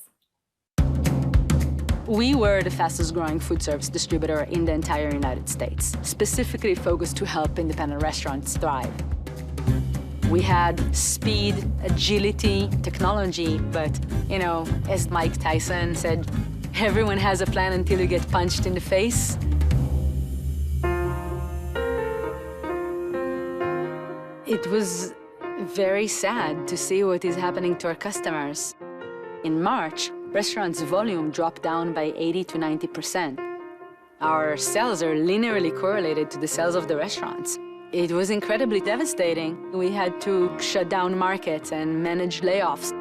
We were the fastest growing food service distributor in the entire United States, specifically focused to help independent restaurants thrive. We had speed, agility, technology, but, you know, as Mike Tyson said, everyone has a plan until you get punched in the face. It was very sad to see what is happening to our customers. In March, restaurants' volume dropped down by 80 to 90%. Our sales are linearly correlated to the sales of the restaurants. It was incredibly devastating. We had to shut down markets and manage layoffs.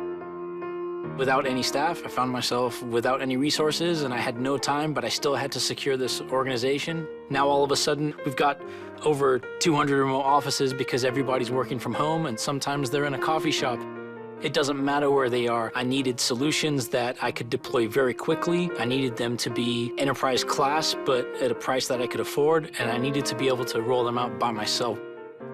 Without any staff, I found myself without any resources, and I had no time, but I still had to secure this organization. Now all of a sudden, we've got over 200 remote offices because everybody's working from home, and sometimes they're in a coffee shop. It doesn't matter where they are. I needed solutions that I could deploy very quickly. I needed them to be enterprise class, but at a price that I could afford, and I needed to be able to roll them out by myself.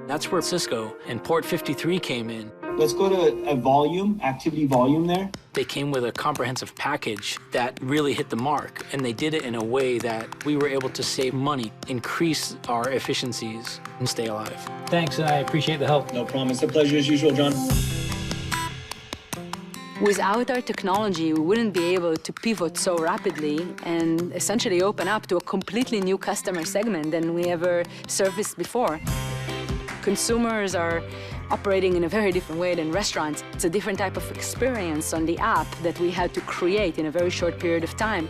That's where Cisco and Port 53 came in. Let's go to a volume, activity volume there. They came with a comprehensive package that really hit the mark, and they did it in a way that we were able to save money, increase our efficiencies, and stay alive. Thanks, and I appreciate the help. No problem. It's a pleasure as usual, John. Without our technology, we wouldn't be able to pivot so rapidly and essentially open up to a completely new customer segment than we ever serviced before. Consumers are operating in a very different way than restaurants. It's a different type of experience on the app that we had to create in a very short period of time.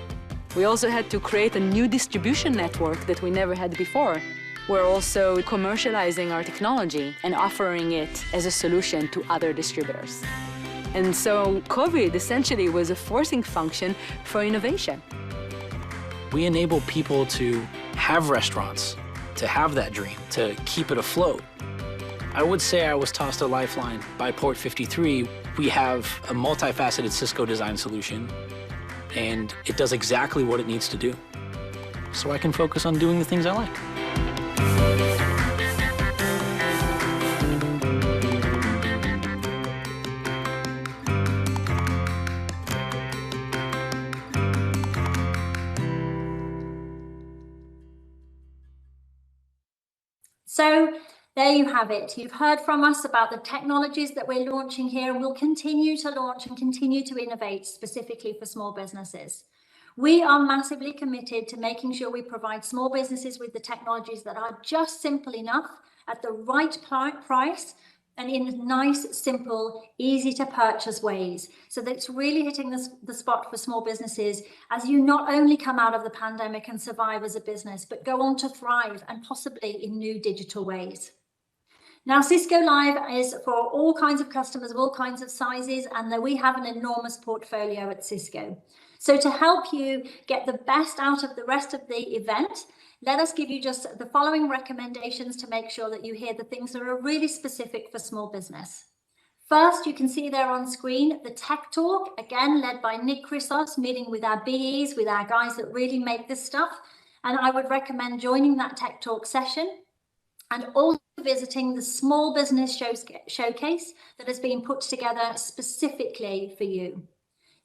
We also had to create a new distribution network that we never had before. We're also commercializing our technology and offering it as a solution to other distributors. And so COVID essentially was a forcing function for innovation. We enable people to have restaurants, to have that dream, to keep it afloat. I would say I was tossed a lifeline by Port 53. We have a multifaceted Cisco design solution, and it does exactly what it needs to do. So I can focus on doing the things I like. So there you have it. You've heard from us about the technologies that we're launching here, and we'll continue to launch and continue to innovate specifically for small businesses. We are massively committed to making sure we provide small businesses with the technologies that are just simple enough at the right price and in nice, simple, easy to purchase ways. So that's really hitting the spot for small businesses as you not only come out of the pandemic and survive as a business, but go on to thrive and possibly in new digital ways. Now, Cisco Live is for all kinds of customers of all kinds of sizes, and we have an enormous portfolio at Cisco. So to help you get the best out of the rest of the event, let us give you just the following recommendations to make sure that you hear the things that are really specific for small business. First, you can see there on screen the Tech Talk, again, led by Nick Chrysos, meeting with our BEs, with our guys that really make this stuff. And I would recommend joining that Tech Talk session and also visiting the Small Business Showcase that has been put together specifically for you.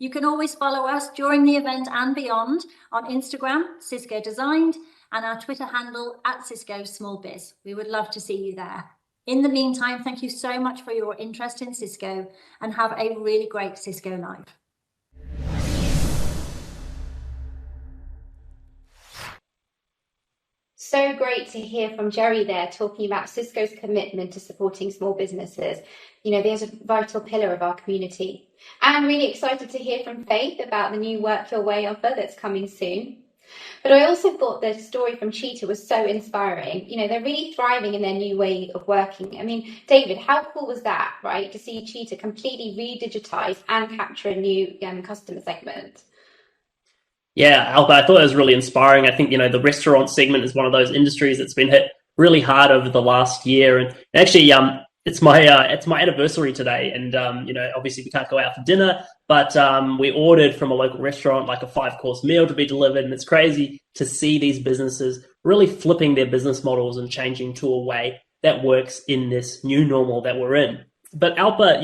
You can always follow us during the event and beyond on Instagram, Cisco Designed, and our Twitter handle @Cisco Small Biz. We would love to see you there. In the meantime, thank you so much for your interest in Cisco, and have a really great Cisco Live. So great to hear from Jerry there, talking about Cisco's commitment to supporting small businesses. You know, there's a vital pillar of our community. And I'm really excited to hear from Faith about the new Work Your Way offer that's coming soon. But I also thought the story from Cheetah was so inspiring. You know, they're really thriving in their new way of working. I mean, David, how cool was that, right? To see Cheetah completely re-digitize and capture a new customer segment. Yeah, Alba, I thought it was really inspiring. I think, the restaurant segment is one of those industries that's been hit really hard over the last year. And actually, it's my anniversary today. And, obviously we can't go out for dinner, but we ordered from a local restaurant like a 5-course meal to be delivered. And it's crazy to see these businesses really flipping their business models and changing to a way that works in this new normal that we're in. But Alba,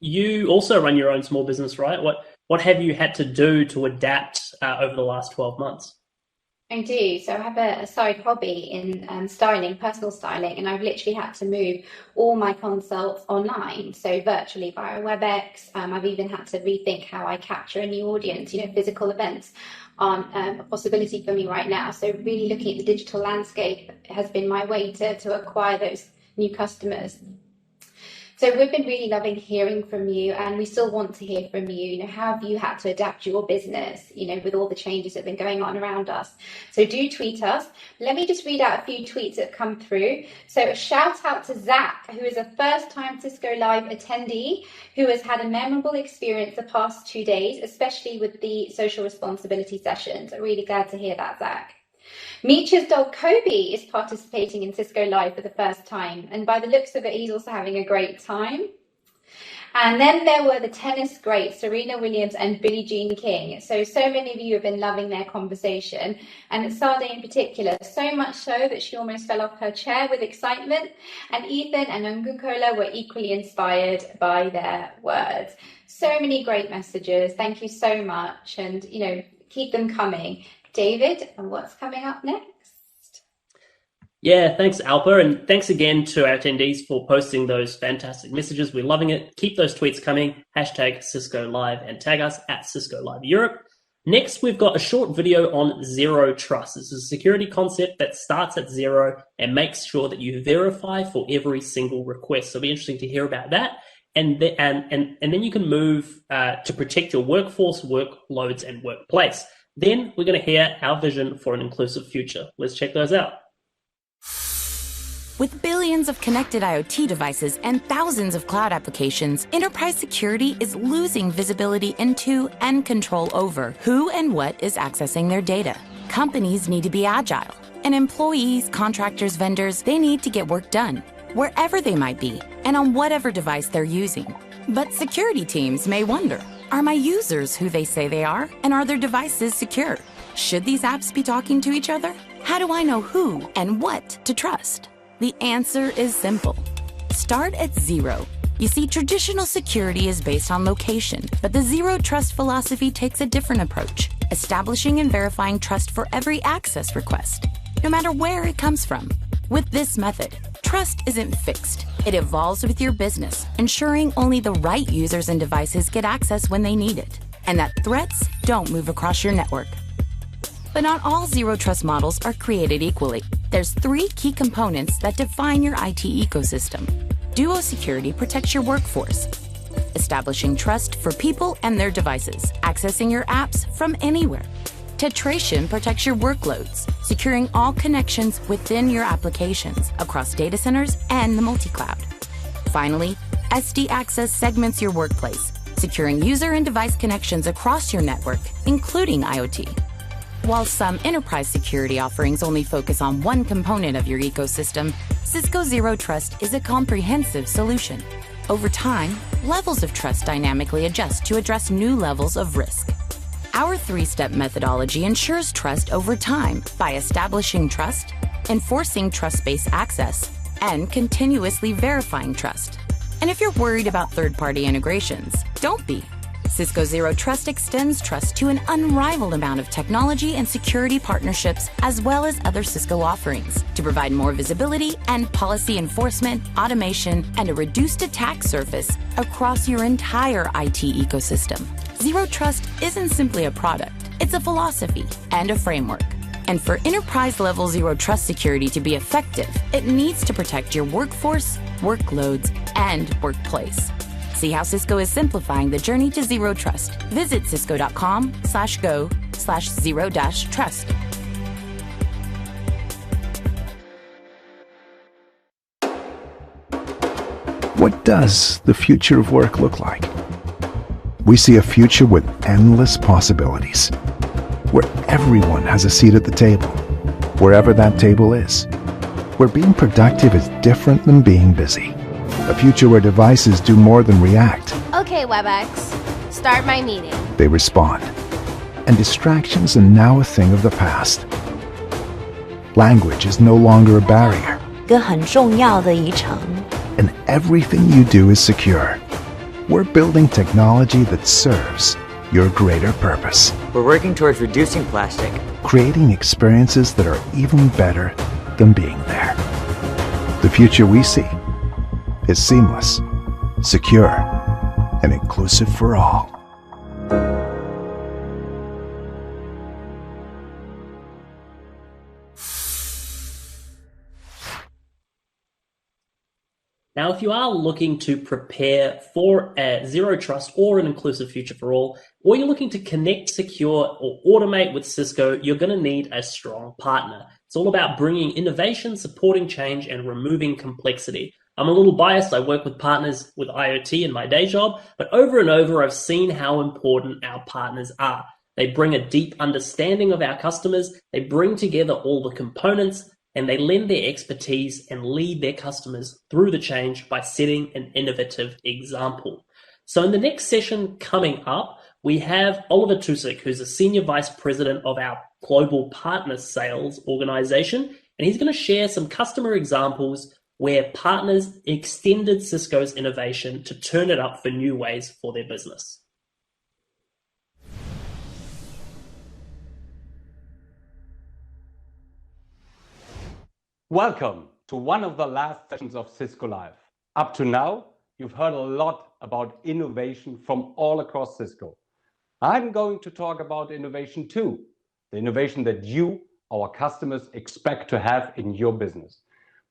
you also run your own small business, right? What have you had to do to adapt over the last 12 months? I do. So I have a side hobby in styling, personal styling, and I've literally had to move all my consults online, so virtually via WebEx. I've even had to rethink how I capture a new audience. Physical events aren't a possibility for me right now. So really looking at the digital landscape has been my way to acquire those new customers. So we've been really loving hearing from you, and we still want to hear from you. How have you had to adapt your business, with all the changes that have been going on around us? So do tweet us. Let me just read out a few tweets that have come through. So a shout out to Zach, who is a first-time Cisco Live attendee, who has had a memorable experience the past 2 days, especially with the social responsibility sessions. I'm really glad to hear that, Zach. Meech's dog Kobe is participating in Cisco Live for the first time, and by the looks of it, he's also having a great time. And then there were the tennis greats, Serena Williams and Billie Jean King. So many of you have been loving their conversation, and Sade in particular, so much so that she almost fell off her chair with excitement. And Ethan and Ngunkola were equally inspired by their words. So many great messages. Thank you so much, and keep them coming. David, and what's coming up next? Yeah, thanks, Alpa, and thanks again to our attendees for posting those fantastic messages. We're loving it. Keep those tweets coming. # Cisco Live and tag us at Cisco Live Europe. Next, we've got a short video on zero trust. This is a security concept that starts at zero and makes sure that you verify for every single request. So it'll be interesting to hear about that. And then you can move to protect your workforce, workloads, and workplace. Then we're going to hear our vision for an inclusive future. Let's check those out. With billions of connected IoT devices and thousands of cloud applications, enterprise security is losing visibility into and control over who and what is accessing their data. Companies need to be agile, and employees, contractors, vendors, they need to get work done, wherever they might be, and on whatever device they're using. But security teams may wonder, are my users who they say they are, and are their devices secure? Should these apps be talking to each other? How do I know who and what to trust? The answer is simple. Start at zero. You see, traditional security is based on location, but the zero trust philosophy takes a different approach, establishing and verifying trust for every access request, no matter where it comes from. With this method, trust isn't fixed. It evolves with your business, ensuring only the right users and devices get access when they need it, and that threats don't move across your network. But not all zero trust models are created equally. There's 3 key components that define your IT ecosystem. Duo security protects your workforce, establishing trust for people and their devices, accessing your apps from anywhere. Tetration protects your workloads, securing all connections within your applications across data centers and the multi-cloud. Finally, SD Access segments your workplace, securing user and device connections across your network, including IoT. While some enterprise security offerings only focus on one component of your ecosystem, Cisco Zero Trust is a comprehensive solution. Over time, levels of trust dynamically adjust to address new levels of risk. Our 3-step methodology ensures trust over time by establishing trust, enforcing trust-based access, and continuously verifying trust. And if you're worried about third-party integrations, don't be. Cisco Zero Trust extends trust to an unrivaled amount of technology and security partnerships, as well as other Cisco offerings, to provide more visibility and policy enforcement, automation, and a reduced attack surface across your entire IT ecosystem. Zero Trust isn't simply a product, it's a philosophy and a framework. And for enterprise-level Zero Trust security to be effective, it needs to protect your workforce, workloads, and workplace. See how Cisco is simplifying the journey to Zero Trust. Visit cisco.com/go/zero-trust. What does the future of work look like? We see a future with endless possibilities, where everyone has a seat at the table, wherever that table is, where being productive is different than being busy. A future where devices do more than react. Okay, WebEx, start my meeting. They respond. And distractions are now a thing of the past. Language is no longer a barrier. 个很重要的一程。 And everything you do is secure. We're building technology that serves your greater purpose. We're working towards reducing plastic. Creating experiences that are even better than being there. The future we see is seamless, secure, and inclusive for all. Now, if you are looking to prepare for a zero trust or an inclusive future for all, or you're looking to connect, secure, or automate with Cisco, you're going to need a strong partner. It's all about bringing innovation, supporting change, and removing complexity. I'm a little biased. I work with partners with IoT in my day job, but over and over, I've seen how important our partners are. They bring a deep understanding of our customers, they bring together all the components, and they lend their expertise and lead their customers through the change by setting an innovative example. So in the next session coming up, we have Oliver Tusik, who's a Senior Vice President of our Global Partner Sales organization, and he's going to share some customer examples where partners extended Cisco's innovation to turn it up for new ways for their business. Welcome to one of the last sessions of Cisco Live. Up to now, you've heard a lot about innovation from all across Cisco. I'm going to talk about innovation too, the innovation that you, our customers, expect to have in your business.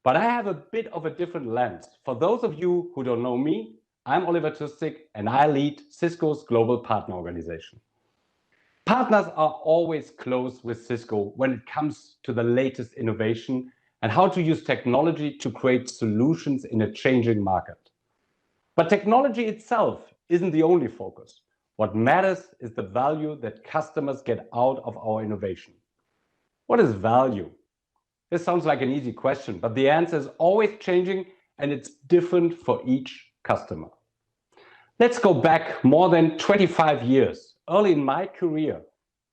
But I have a bit of a different lens. For those of you who don't know me, I'm Oliver Tusik and I lead Cisco's Global Partner Organization. Partners are always close with Cisco when it comes to the latest innovation and how to use technology to create solutions in a changing market. But technology itself isn't the only focus. What matters is the value that customers get out of our innovation. What is value? This sounds like an easy question, but the answer is always changing and it's different for each customer. Let's go back more than 25 years, early in my career,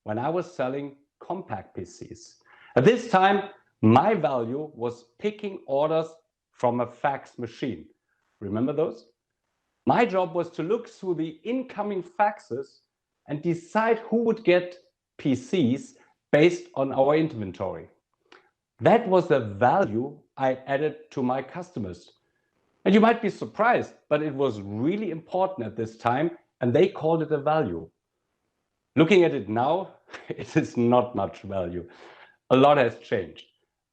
when I was selling compact PCs. At this time, my value was picking orders from a fax machine. Remember those? My job was to look through the incoming faxes and decide who would get PCs based on our inventory. That was the value I added to my customers. And you might be surprised, but it was really important at this time, and they called it a value. Looking at it now, it is not much value. A lot has changed.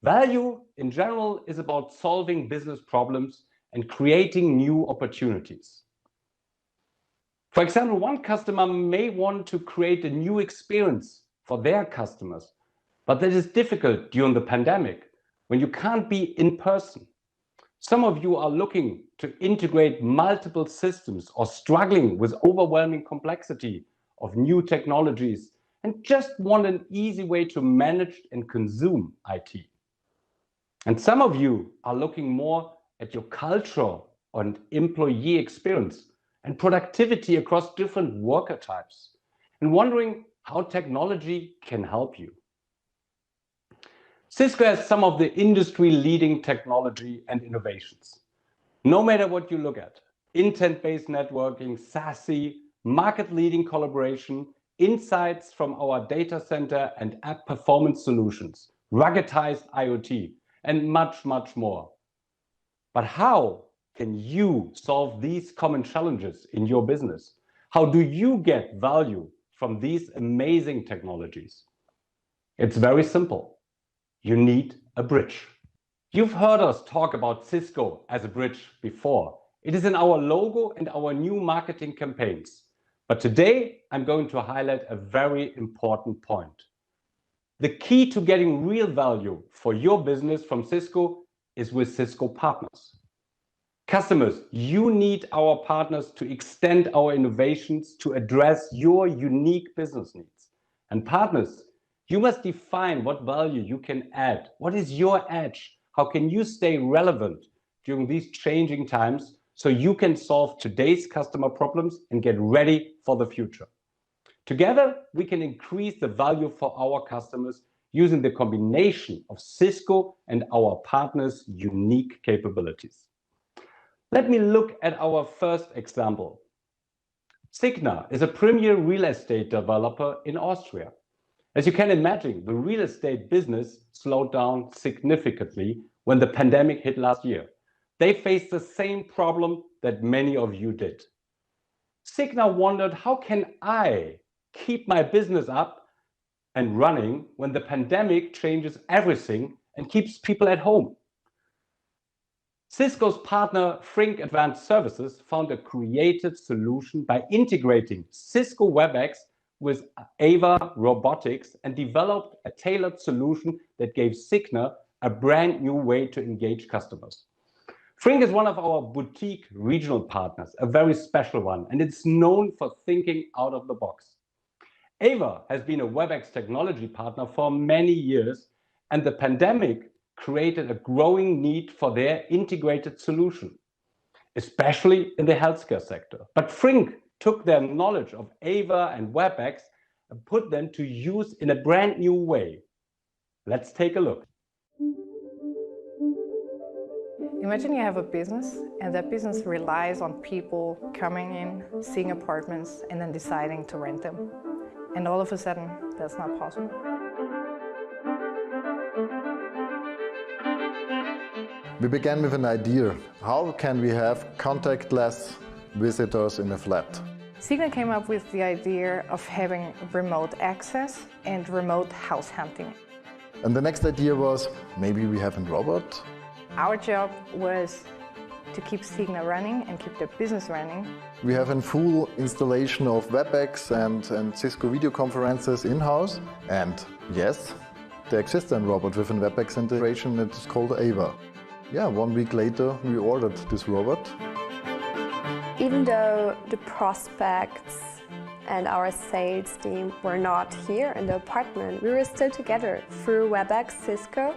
Value, in general, is about solving business problems and creating new opportunities. For example, one customer may want to create a new experience for their customers, but that is difficult during the pandemic when you can't be in person. Some of you are looking to integrate multiple systems or struggling with overwhelming complexity of new technologies and just want an easy way to manage and consume IT. And some of you are looking more at your culture and employee experience and productivity across different worker types and wondering how technology can help you. Cisco has some of the industry-leading technology and innovations. No matter what you look at, intent-based networking, SASE, market-leading collaboration, insights from our data center and app performance solutions, ruggedized IoT, and much, much more. But how can you solve these common challenges in your business? How do you get value from these amazing technologies? It's very simple. You need a bridge. You've heard us talk about Cisco as a bridge before. It is in our logo and our new marketing campaigns. But today, I'm going to highlight a very important point. The key to getting real value for your business from Cisco is with Cisco partners. Customers, you need our partners to extend our innovations to address your unique business needs. And partners, you must define what value you can add. What is your edge? How can you stay relevant during these changing times so you can solve today's customer problems and get ready for the future? Together, we can increase the value for our customers using the combination of Cisco and our partners' unique capabilities. Let me look at our first example. Signa is a premier real estate developer in Austria. As you can imagine, the real estate business slowed down significantly when the pandemic hit last year. They faced the same problem that many of you did. Signa wondered, how can I keep my business up and running when the pandemic changes everything and keeps people at home? Cisco's partner Frink Advanced Services found a creative solution by integrating Cisco WebEx with Ava Robotics and developed a tailored solution that gave Cigna a brand new way to engage customers. Frink is one of our boutique regional partners, a very special one, and it's known for thinking out of the box. Ava has been a WebEx technology partner for many years, and the pandemic created a growing need for their integrated solution, especially in the healthcare sector. But Frink took their knowledge of Ava and WebEx and put them to use in a brand new way. Let's take a look. Imagine you have a business, and that business relies on people coming in, seeing apartments, and then deciding to rent them. And all of a sudden, that's not possible. We began with an idea. How can we have contactless visitors in a flat? Cigna came up with the idea of having remote access and remote house hunting. And the next idea was, maybe we have a robot? Our job was to keep Cigna running and keep their business running. We have a full installation of WebEx and Cisco video conferences in-house. And yes, there exists a robot with a WebEx integration that is called Ava. Yeah, 1 week later we ordered this robot. Even though the prospects and our sales team were not here in the apartment, we were still together through WebEx, Cisco,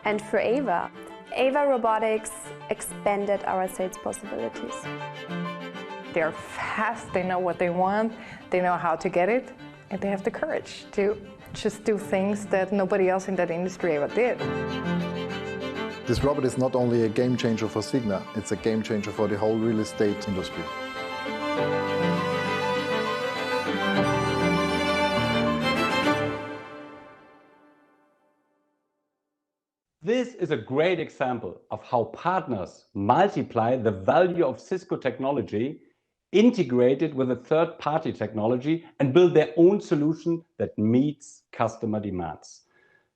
and through Ava. Ava Robotics expanded our sales possibilities. They're fast, they know what they want, they know how to get it, and they have the courage to just do things that nobody else in that industry ever did. This robot is not only a game changer for Cigna, it's a game changer for the whole real estate industry. This is a great example of how partners multiply the value of Cisco technology, integrate it with a third-party technology, and build their own solution that meets customer demands.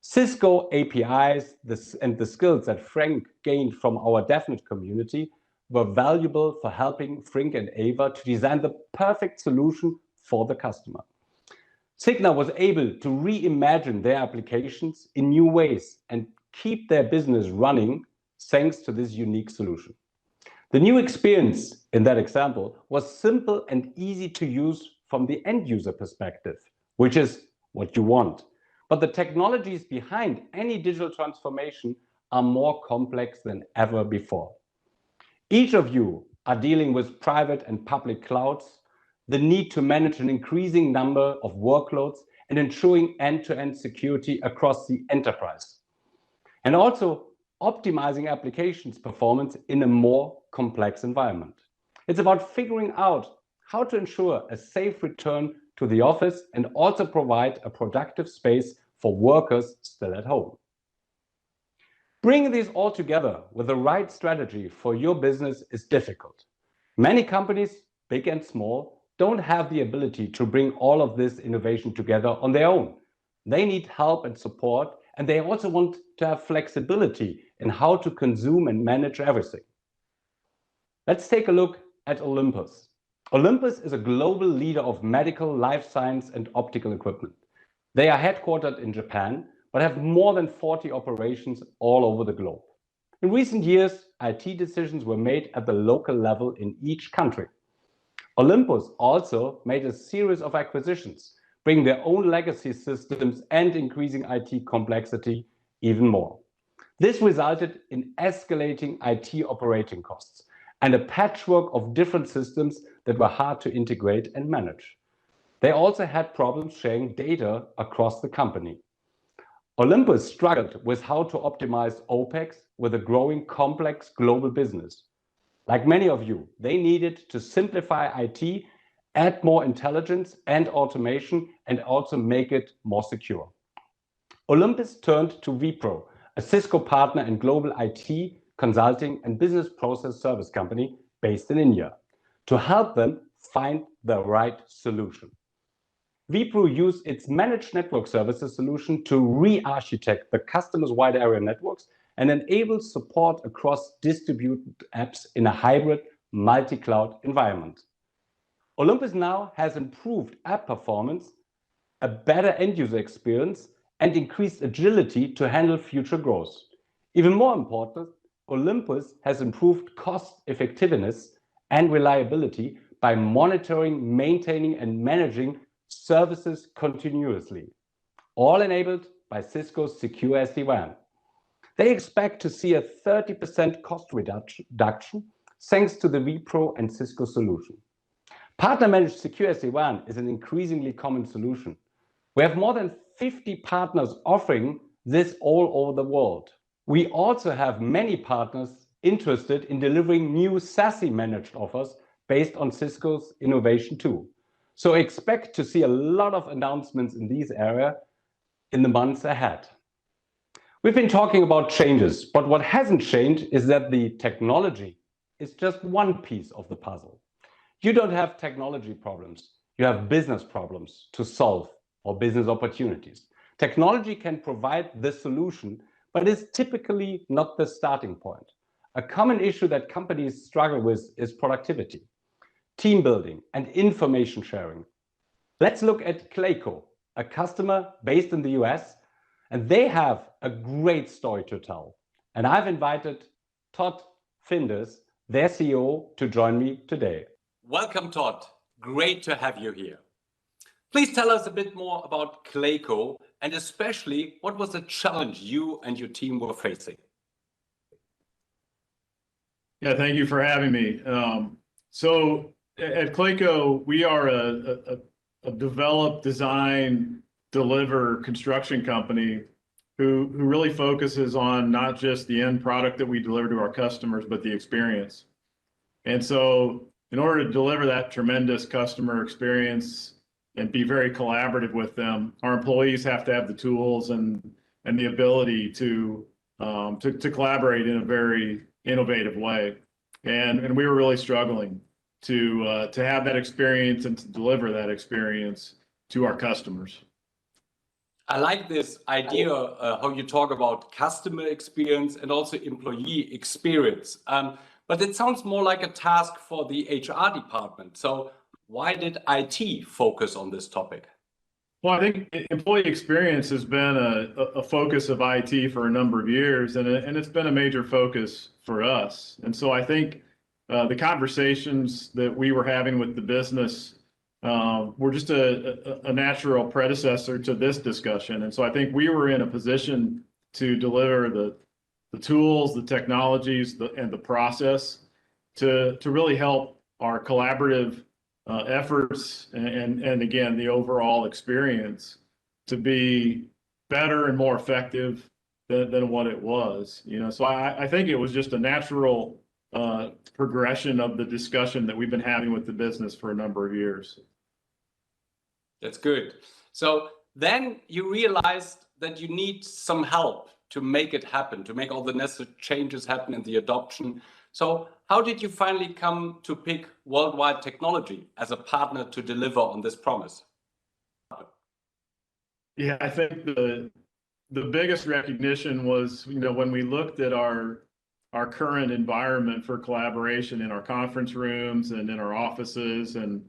Cisco APIs and the skills that Frink gained from our DevNet community were valuable for helping Frink and Ava to design the perfect solution for the customer. Cigna was able to reimagine their applications in new ways and keep their business running thanks to this unique solution. The new experience in that example was simple and easy to use from the end user perspective, which is what you want. But the technologies behind any digital transformation are more complex than ever before. Each of you are dealing with private and public clouds, the need to manage an increasing number of workloads, and ensuring end-to-end security across the enterprise. And also optimizing applications performance in a more complex environment. It's about figuring out how to ensure a safe return to the office and also provide a productive space for workers still at home. Bringing these all together with the right strategy for your business is difficult. Many companies, big and small, don't have the ability to bring all of this innovation together on their own. They need help and support, and they also want to have flexibility in how to consume and manage everything. Let's take a look at Olympus. Olympus is a global leader of medical, life science, and optical equipment. They are headquartered in Japan, but have more than 40 operations all over the globe. In recent years, IT decisions were made at the local level in each country. Olympus also made a series of acquisitions, bringing their own legacy systems and increasing IT complexity even more. This resulted in escalating IT operating costs and a patchwork of different systems that were hard to integrate and manage. They also had problems sharing data across the company. Olympus struggled with how to optimize OPEX with a growing complex global business. Like many of you, they needed to simplify IT, add more intelligence and automation, and also make it more secure. Olympus turned to Wipro, a Cisco partner and global IT consulting and business process service company based in India, to help them find the right solution. Wipro used its managed network services solution to re-architect the customer's wide area networks and enables support across distributed apps in a hybrid multi-cloud environment. Olympus now has improved app performance, a better end-user experience, and increased agility to handle future growth. Even more important, Olympus has improved cost effectiveness and reliability by monitoring, maintaining, and managing services continuously, all enabled by Cisco's secure SD-WAN. They expect to see a 30% cost reduction thanks to the vPro and Cisco solution. Partner-managed secure SD-WAN is an increasingly common solution. We have more than 50 partners offering this all over the world. We also have many partners interested in delivering new SASE managed offers based on Cisco's Innovation 2. So expect to see a lot of announcements in these areas in the months ahead. We've been talking about changes, but what hasn't changed is that the technology is just one piece of the puzzle. You don't have technology problems, you have business problems to solve or business opportunities. Technology can provide the solution, but is typically not the starting point. A common issue that companies struggle with is productivity, team building, and information sharing. Let's look at Clayco, a customer based in the US, and they have a great story to tell. And I've invited Todd Finders, their CEO, to join me today. Welcome, Todd. Great to have you here. Please tell us a bit more about Clayco and especially what was the challenge you and your team were facing. Yeah, thank you for having me. So at Clayco, we are a develop, design, deliver construction company who really focuses on not just the end product that we deliver to our customers, but the experience. And so in order to deliver that tremendous customer experience and be very collaborative with them, our employees have to have the tools and the ability to collaborate in a very innovative way. And we were really struggling to have that experience and to deliver that experience to our customers. I like this idea, how you talk about customer experience and also employee experience. But it sounds more like a task for the HR department. So why did IT focus on this topic? Well, I think employee experience has been a focus of IT for a number of years, and it's been a major focus for us. And so I think the conversations that we were having with the business were just a natural predecessor to this discussion. And so I think we were in a position to deliver the tools, the technologies, and the process to really help our collaborative efforts and again, the overall experience to be better and more effective than what it was. So I think it was just a natural progression of the discussion that we've been having with the business for a number of years. That's good. So then you realized that you need some help to make it happen, to make all the necessary changes happen in the adoption. So how did you finally come to pick Worldwide Technology as a partner to deliver on this promise? Yeah, I think the biggest recognition was, when we looked at our current environment for collaboration in our conference rooms and in our offices and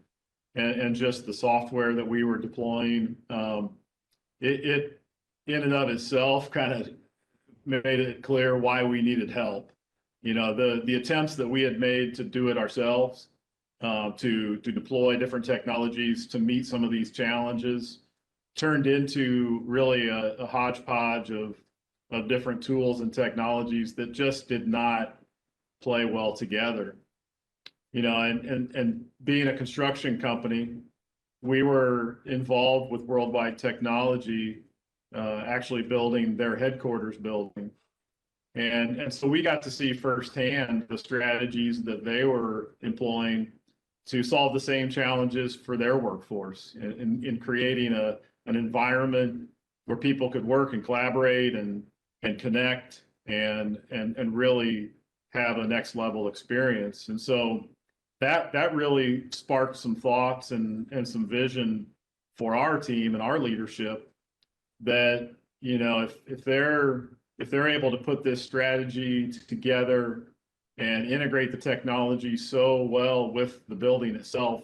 just the software that we were deploying, it in and of itself kind of made it clear why we needed help. The attempts that we had made to do it ourselves, to deploy different technologies to meet some of these challenges, turned into really a hodgepodge of different tools and technologies that just did not play well together. And being a construction company, we were involved with Worldwide Technology, actually building their headquarters building. And so we got to see firsthand the strategies that they were employing to solve the same challenges for their workforce in creating an environment where people could work and collaborate and connect and really have a next level experience. And so that really sparked some thoughts and some vision for our team and our leadership that, if they're if they're able to put this strategy together and integrate the technology so well with the building itself,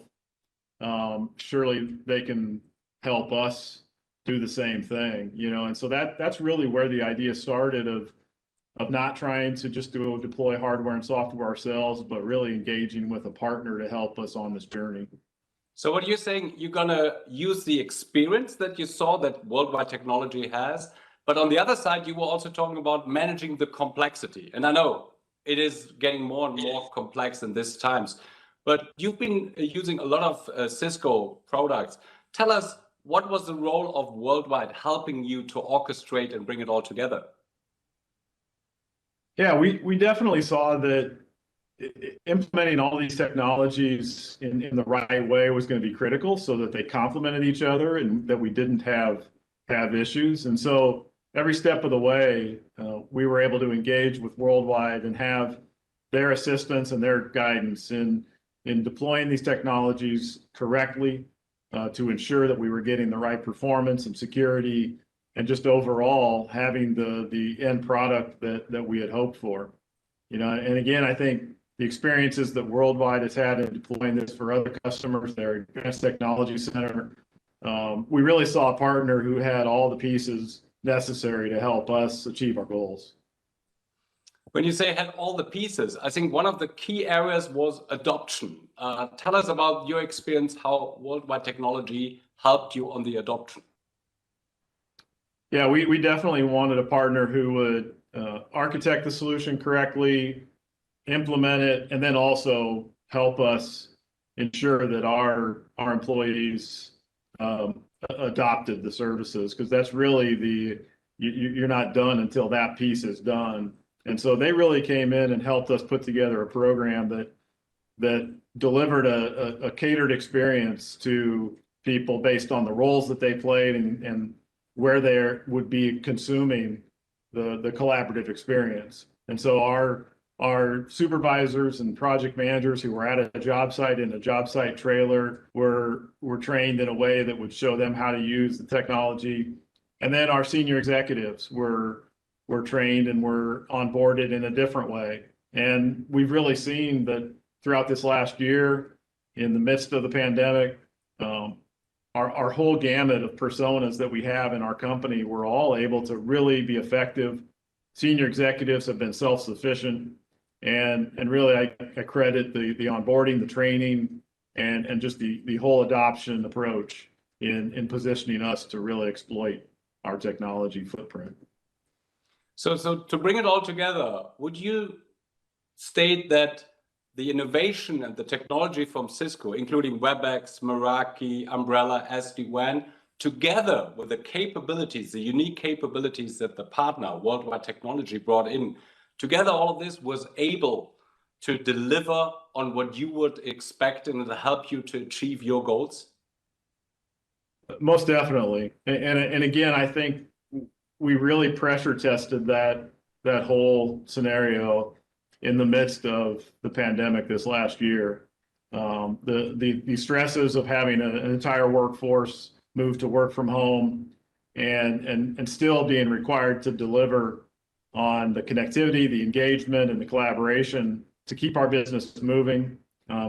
surely they can help us do the same thing, you know. And so that's really where the idea started of not trying to just deploy hardware and software ourselves, but really engaging with a partner to help us on this journey. So what you're saying, you're gonna use the experience that you saw that Worldwide Technology has, but on the other side, you were also talking about managing the complexity. And I know it is getting more and more complex in these times, but you've been using a lot of Cisco products. Tell us, what was the role of Worldwide helping you to orchestrate and bring it all together? Yeah, we definitely saw that implementing all these technologies in the right way was going to be critical, so that they complemented each other and that we didn't have issues. And so every step of the way, we were able to engage with Worldwide and have their assistance and their guidance in deploying these technologies correctly, to ensure that we were getting the right performance and security, and just overall having the end product that we had hoped for. You know, and again, I think the experiences that Worldwide has had in deploying this for other customers, their Advanced Technology Center, we really saw a partner who had all the pieces necessary to help us achieve our goals. When you say had all the pieces, I think one of the key areas was adoption. Tell us about your experience, how Worldwide Technology helped you on the adoption. Yeah, we definitely wanted a partner who would architect the solution correctly, implement it, and then also help us ensure that our employees adopted the services, because that's really you're not done until that piece is done. And so they really came in and helped us put together a program that delivered a catered experience to people based on the roles that they played and where they would be consuming the collaborative experience. And so our supervisors and project managers who were at a job site in a job site trailer were trained in a way that would show them how to use the technology. And then our senior executives were trained and were onboarded in a different way. And we've really seen that throughout this last year, in the midst of the pandemic, our whole gamut of personas that we have in our company were all able to really be effective. Senior executives have been self-sufficient, and really I credit the onboarding, the training, and just the whole adoption approach in positioning us to really exploit our technology footprint. So to bring it all together, would you state that the innovation and the technology from Cisco, including WebEx, Meraki, Umbrella, SD-WAN, together with the capabilities, the unique capabilities that the partner, Worldwide Technology, brought in, together all of this was able to deliver on what you would expect and to help you to achieve your goals? Most definitely. And again, I think we really pressure tested that whole scenario in the midst of the pandemic this last year. The stresses of having an entire workforce move to work from home and still being required to deliver on the connectivity, the engagement, and the collaboration to keep our business moving.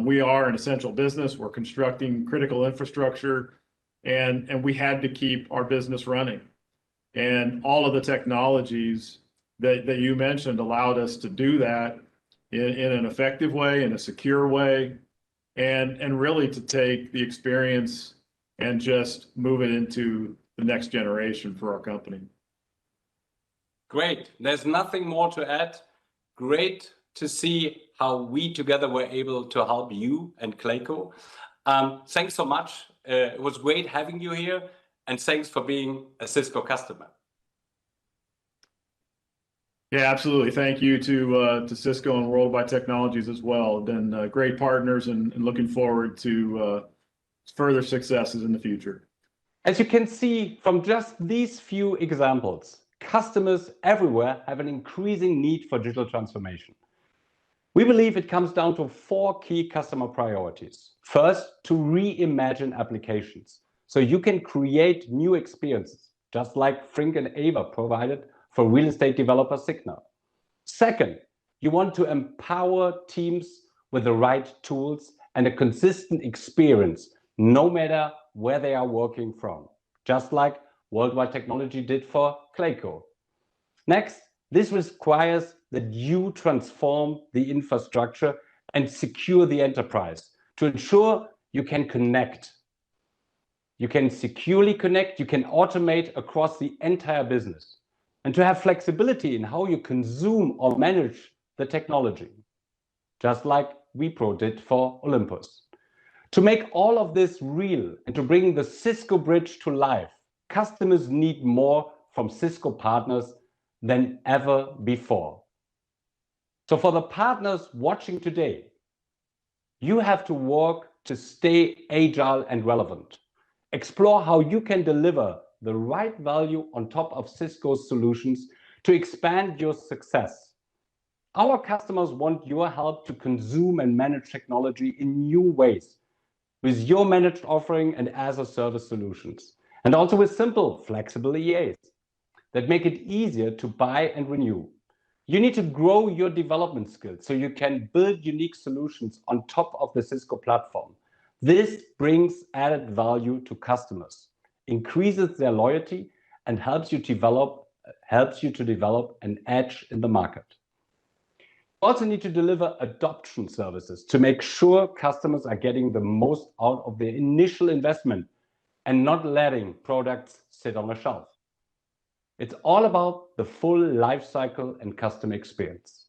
We are an essential business. We're constructing critical infrastructure, and we had to keep our business running. And all of the technologies that you mentioned allowed us to do that in an effective way, in a secure way, and really to take the experience and just move it into the next generation for our company. Great. There's nothing more to add. Great to see how we together were able to help you and Clayco. Thanks so much. It was great having you here, and thanks for being a Cisco customer. Yeah, absolutely. Thank you to Cisco and Worldwide Technologies as well. Been great partners, and looking forward to further successes in the future. As you can see from just these few examples, customers everywhere have an increasing need for digital transformation. We believe it comes down to 4 key customer priorities. First, to reimagine applications so you can create new experiences, just like Frink and Ava provided for real estate developer Signa. Second, you want to empower teams with the right tools and a consistent experience, no matter where they are working from, just like Worldwide Technology did for Clayco. Next, this requires that you transform the infrastructure and secure the enterprise to ensure you can connect. You can securely connect, you can automate across the entire business, and to have flexibility in how you consume or manage the technology, just like Wipro did for Olympus. To make all of this real and to bring the Cisco Bridge to life, customers need more from Cisco partners than ever before. So for the partners watching today, you have to work to stay agile and relevant. Explore how you can deliver the right value on top of Cisco's solutions to expand your success. Our customers want your help to consume and manage technology in new ways with your managed offering and as-a-service solutions, and also with simple, flexible EAs that make it easier to buy and renew. You need to grow your development skills so you can build unique solutions on top of the Cisco platform. This brings added value to customers, increases their loyalty, and helps you to develop an edge in the market. You also need to deliver adoption services to make sure customers are getting the most out of their initial investment and not letting products sit on a shelf. It's all about the full life cycle and customer experience.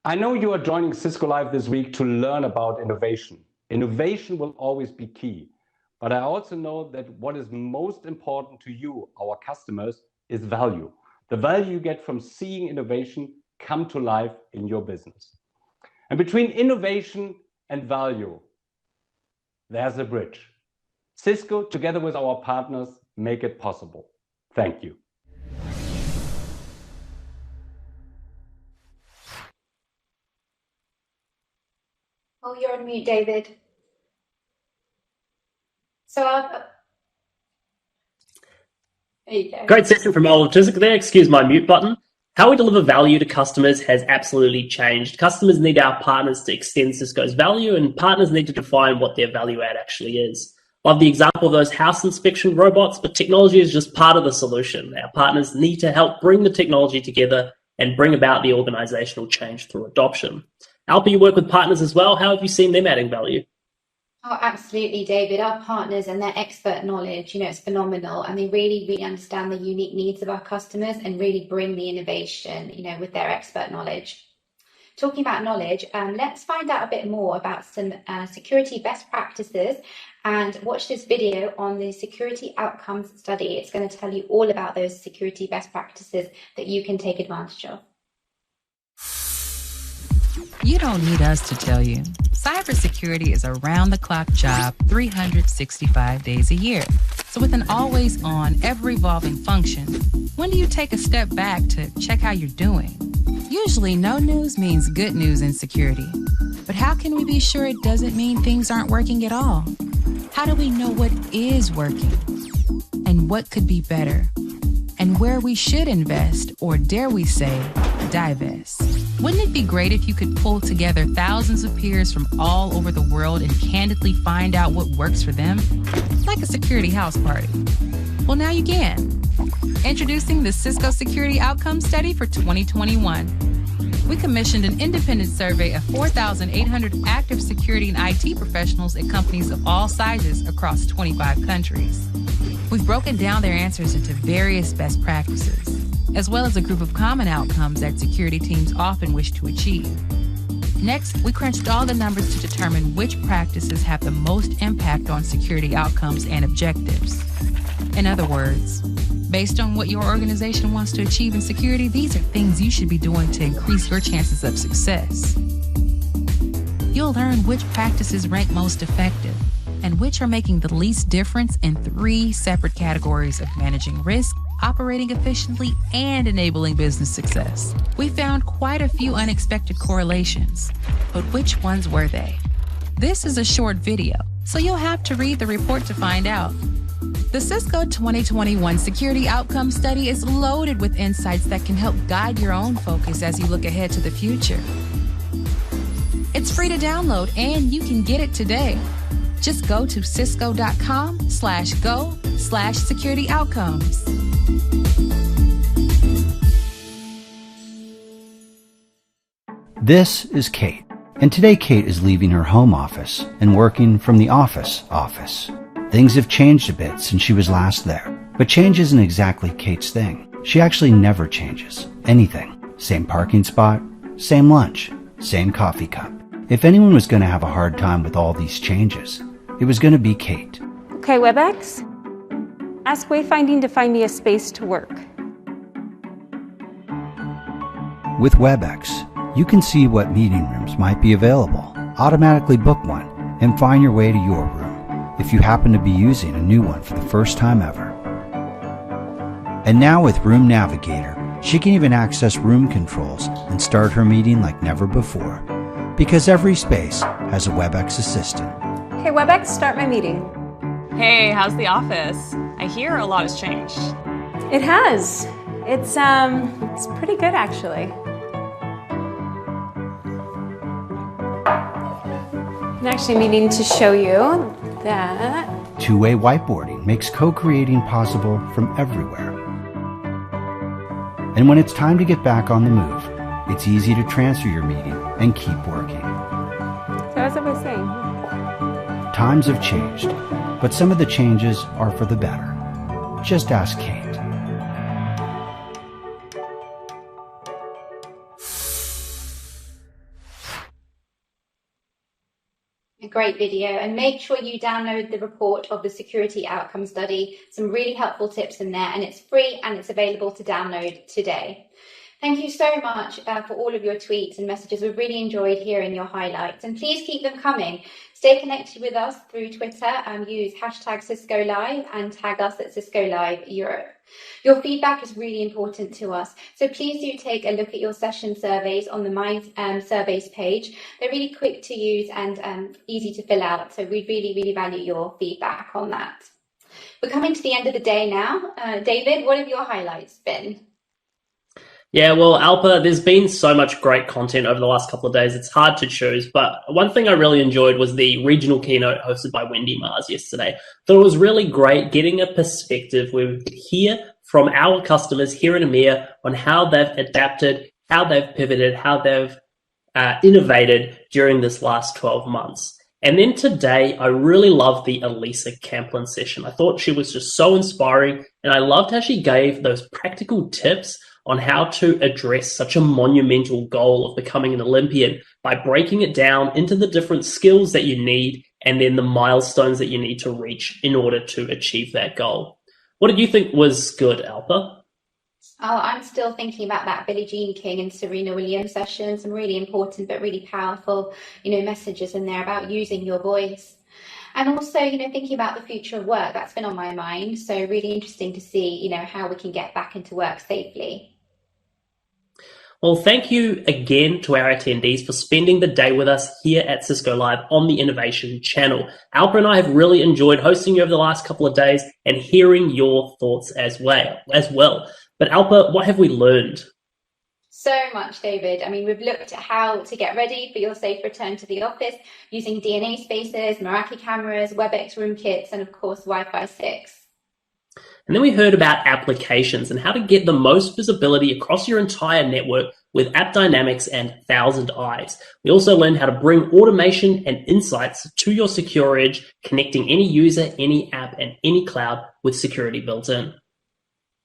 I know you are joining Cisco Live this week to learn about innovation. Innovation will always be key, but I also know that what is most important to you, our customers, is value. The value you get from seeing innovation come to life in your business. And between innovation and value, there's a bridge. Cisco, together with our partners, make it possible. Thank you. Oh, you're on mute, David. So there you go. Great session from Oliver Chiswick there. Excuse my mute button. How we deliver value to customers has absolutely changed. Customers need our partners to extend Cisco's value, and partners need to define what their value add actually is. Love the example of those house inspection robots, but technology is just part of the solution. Our partners need to help bring the technology together and bring about the organizational change through adoption. Alpa, you work with partners as well. How have you seen them adding value? Oh, absolutely, David. Our partners and their expert knowledge, it's phenomenal. And they really understand the unique needs of our customers and really bring the innovation, with their expert knowledge. Talking about knowledge, let's find out a bit more about some security best practices and watch this video on the security outcomes study. It's going to tell you all about those security best practices that you can take advantage of. You don't need us to tell you. Cybersecurity is a round-the-clock job 365 days a year. So with an always-on, ever-evolving function, when do you take a step back to check how you're doing? Usually, no news means good news in security. But how can we be sure it doesn't mean things aren't working at all? How do we know what is working? And what could be better? And where we should invest, or dare we say, divest? Wouldn't it be great if you could pull together thousands of peers from all over the world and candidly find out what works for them? Like a security house party. Well, now you can. Introducing the Cisco Security Outcomes Study for 2021. We commissioned an independent survey of 4,800 active security and IT professionals at companies of all sizes across 25 countries. We've broken down their answers into various best practices, as well as a group of common outcomes that security teams often wish to achieve. Next, we crunched all the numbers to determine which practices have the most impact on security outcomes and objectives. In other words, based on what your organization wants to achieve in security, these are things you should be doing to increase your chances of success. You'll learn which practices rank most effective and which are making the least difference in 3 separate categories of managing risk, operating efficiently, and enabling business success. We found quite a few unexpected correlations, but which ones were they? This is a short video, so you'll have to read the report to find out. The Cisco 2021 Security Outcome Study is loaded with insights that can help guide your own focus as you look ahead to the future. It's free to download and you can get it today. Just go to cisco.com/go/security outcomes. This is Kate, and today Kate is leaving her home office and working from the office. Things have changed a bit since she was last there, but change isn't exactly Kate's thing. She actually never changes anything. Same parking spot, same lunch, same coffee cup. If anyone was going to have a hard time with all these changes, it was going to be Kate. Okay, WebEx, ask Wayfinding to find me a space to work. With WebEx, you can see what meeting rooms might be available, automatically book one, and find your way to your room if you happen to be using a new one for the first time ever. And now with Room Navigator, she can even access room controls and start her meeting like never before, because every space has a WebEx assistant. Hey, WebEx, start my meeting. Hey, how's the office? I hear a lot has changed. It has. It's pretty good, actually. I'm actually meaning to show you that. Two-way whiteboarding makes co-creating possible from everywhere. And when it's time to get back on the move, it's easy to transfer your meeting and keep working. So as I was saying. Times have changed, but some of the changes are for the better. Just ask Kate. A great video, and make sure you download the report of the security outcome study. Some really helpful tips in there, and it's free and it's available to download today. Thank you so much for all of your tweets and messages. We've really enjoyed hearing your highlights, and please keep them coming. Stay connected with us through Twitter and use hashtag Cisco Live and tag us at Cisco Live Europe. Your feedback is really important to us, so please do take a look at your session surveys on the My Surveys page. They're really quick to use and easy to fill out, so we really value your feedback on that. We're coming to the end of the day now. David, what have your highlights been? Yeah, well, Alpa, there's been so much great content over the last couple of days. It's hard to choose, but one thing I really enjoyed was the regional keynote hosted by Wendy Mars yesterday. Thought it was really great getting a perspective. We hear from our customers here in EMEAR on how they've adapted, how they've pivoted, how they've innovated during this last 12 months. And then today, I really loved the Elisa Camplin session. I thought she was just so inspiring, and I loved how she gave those practical tips on how to address such a monumental goal of becoming an Olympian by breaking it down into the different skills that you need and then the milestones that you need to reach in order to achieve that goal. What did you think was good, Alpa? Oh, I'm still thinking about that Billie Jean King and Serena Williams session. Some really important but really powerful, messages in there about using your voice. And also, thinking about the future of work, that's been on my mind. So really interesting to see, how we can get back into work safely. Well, thank you again to our attendees for spending the day with us here at Cisco Live on the Innovation Channel. Alpa and I have really enjoyed hosting you over the last couple of days and hearing your thoughts as well. But Alpa, what have we learned? So much, David. I mean, we've looked at how to get ready for your safe return to the office using DNA spaces, Meraki cameras, WebEx room kits, and of course, Wi-Fi 6. And then we heard about applications and how to get the most visibility across your entire network with App Dynamics and 1000 Eyes. We also learned how to bring automation and insights to your Secure Edge, connecting any user, any app, and any cloud with security built in.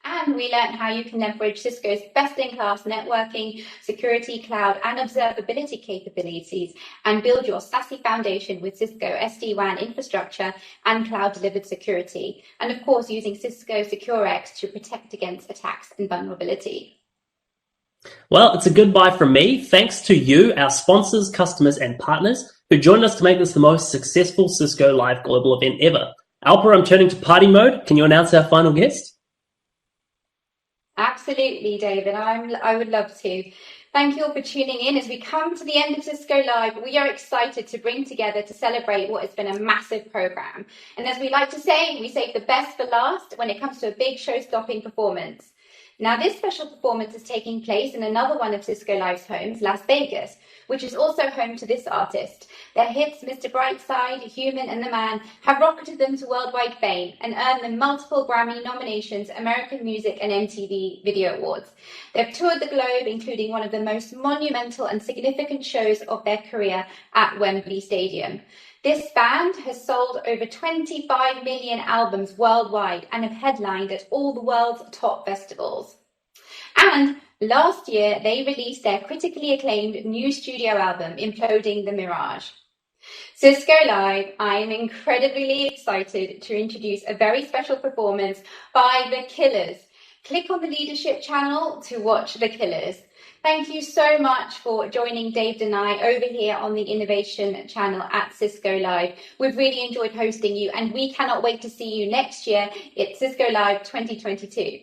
And we learned how you can leverage Cisco's best-in-class networking, security, cloud, and observability capabilities and build your SASE foundation with Cisco SD-WAN infrastructure and cloud-delivered security. And of course, using Cisco SecureX to protect against attacks and vulnerability. Well, it's a goodbye from me. Thanks to you, our sponsors, customers, and partners who joined us to make this the most successful Cisco Live global event ever. Alpa, I'm turning to party mode. Can you announce our final guest? Absolutely, David. I would love to. Thank you all for tuning in. As we come to the end of Cisco Live, we are excited to bring together to celebrate what has been a massive program. And as we like to say, we save the best for last when it comes to a big show-stopping performance. Now, this special performance is taking place in another one of Cisco Live's homes, Las Vegas, which is also home to this artist. Their hits, Mr. Brightside, Human and The Man, have rocketed them to worldwide fame and earned them multiple Grammy nominations, American Music and MTV Video Awards. They've toured the globe, including one of the most monumental and significant shows of their career at Wembley Stadium. This band has sold over 25 million albums worldwide and have headlined at all the world's top festivals. And last year, they released their critically acclaimed new studio album, Imploding the Mirage. Cisco Live, I am incredibly excited to introduce a very special performance by The Killers. Click on the Leadership channel to watch The Killers. Thank you so much for joining Dave and I over here on the Innovation channel at Cisco Live. We've really enjoyed hosting you, and we cannot wait to see you next year at Cisco Live 2022.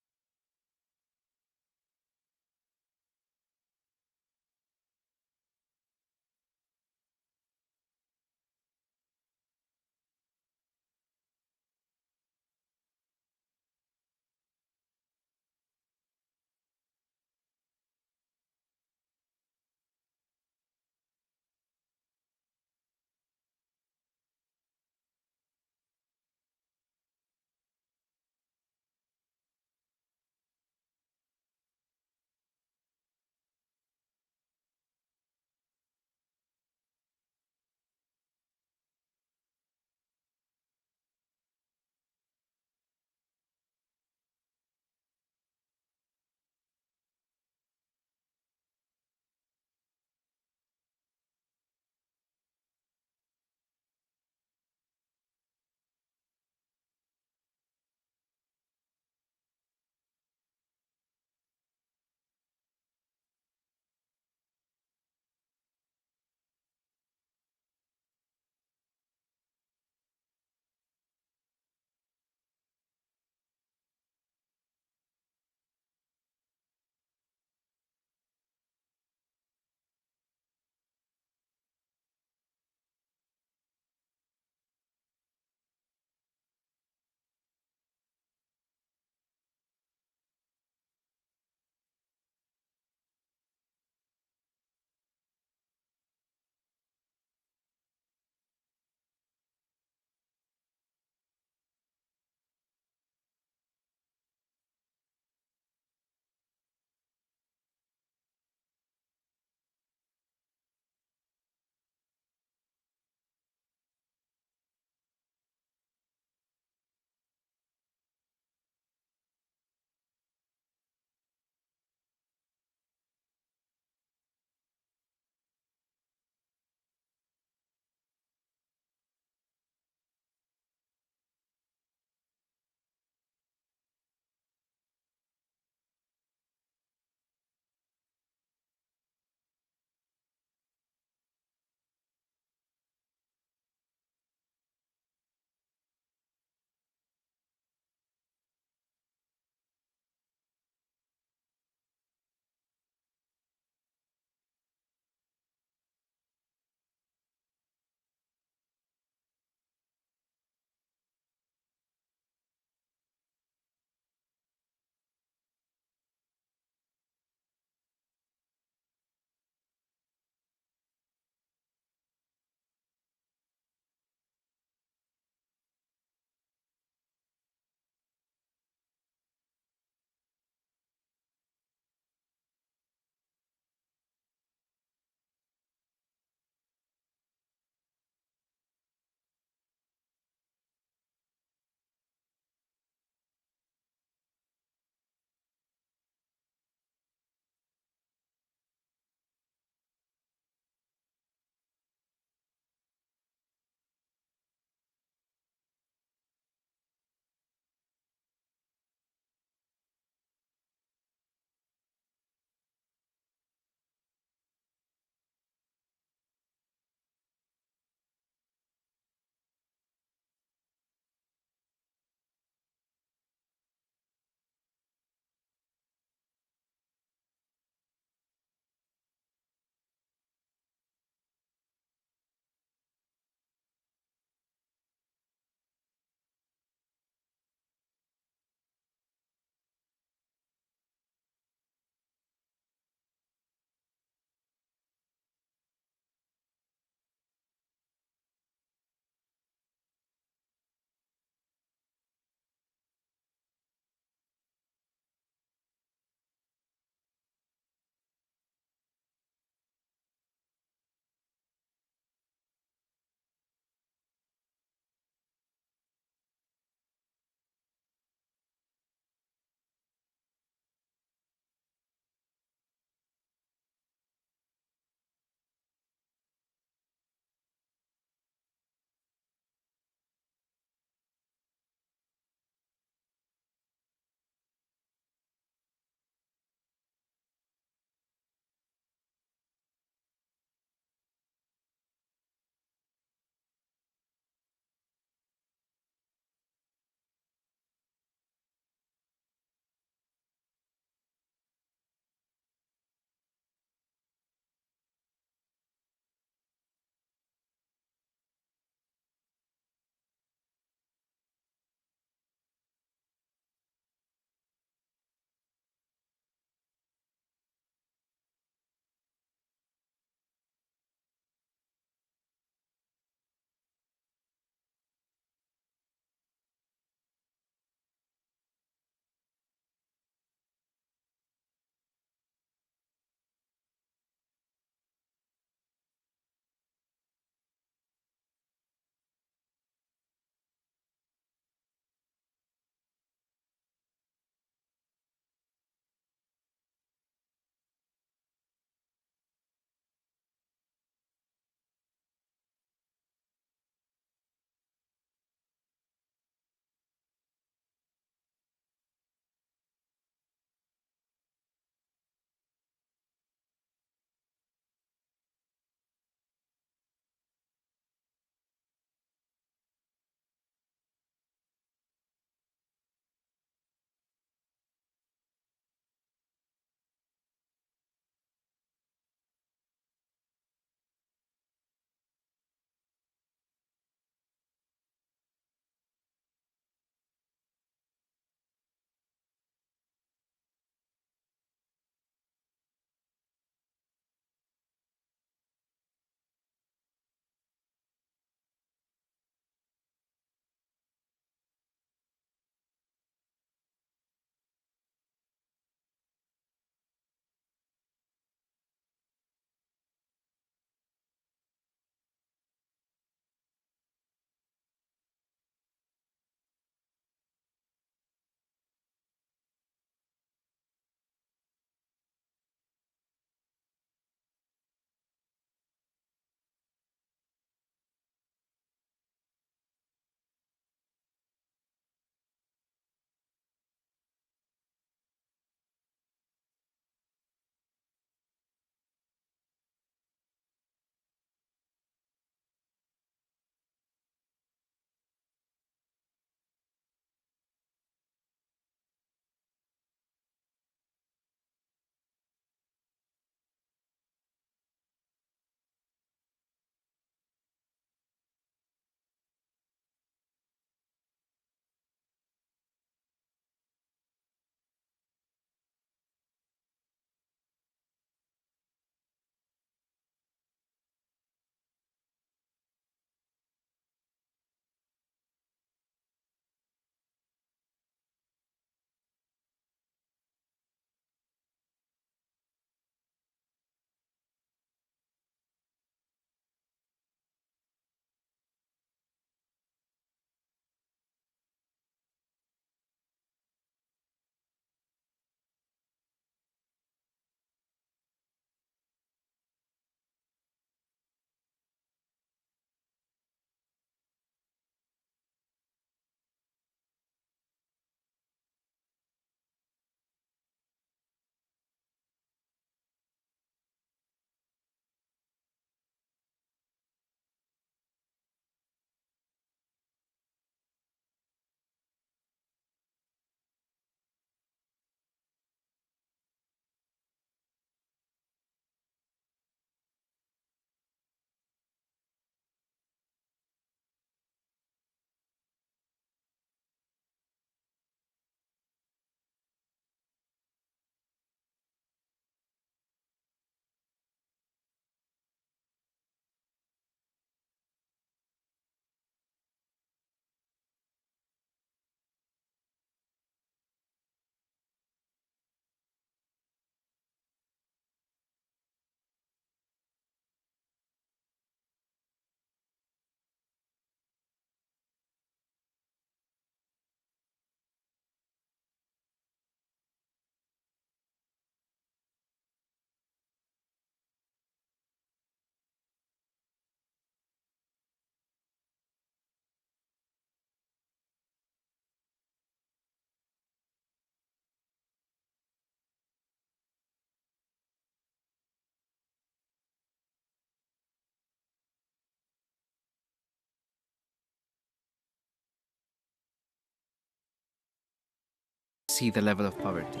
see the level of poverty.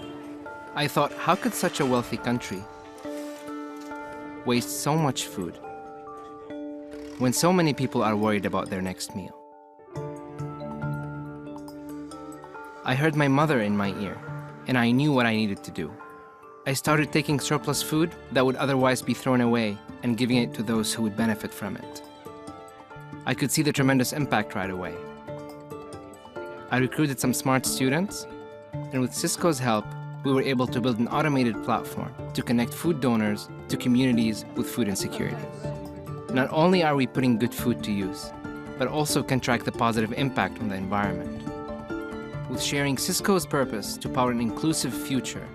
I thought, how could such a wealthy country waste so much food when so many people are worried about their next meal? I heard my mother in my ear, and I knew what I needed to do. I started taking surplus food that would otherwise be thrown away and giving it to those who would benefit from it. I could see the tremendous impact right away. I recruited some smart students, and with Cisco's help, we were able to build an automated platform to connect food donors to communities with food insecurity. Not only are we putting good food to use, but also can track the positive impact on the environment. With sharing Cisco's purpose to power an inclusive future,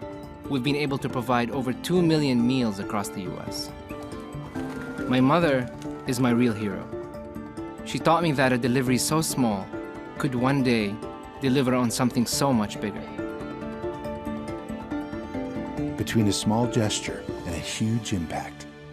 we've been able to provide over 2 million meals across the US. My mother is my real hero. She taught me that a delivery so small could one day deliver on something so much bigger. Between a small gesture and a huge impact,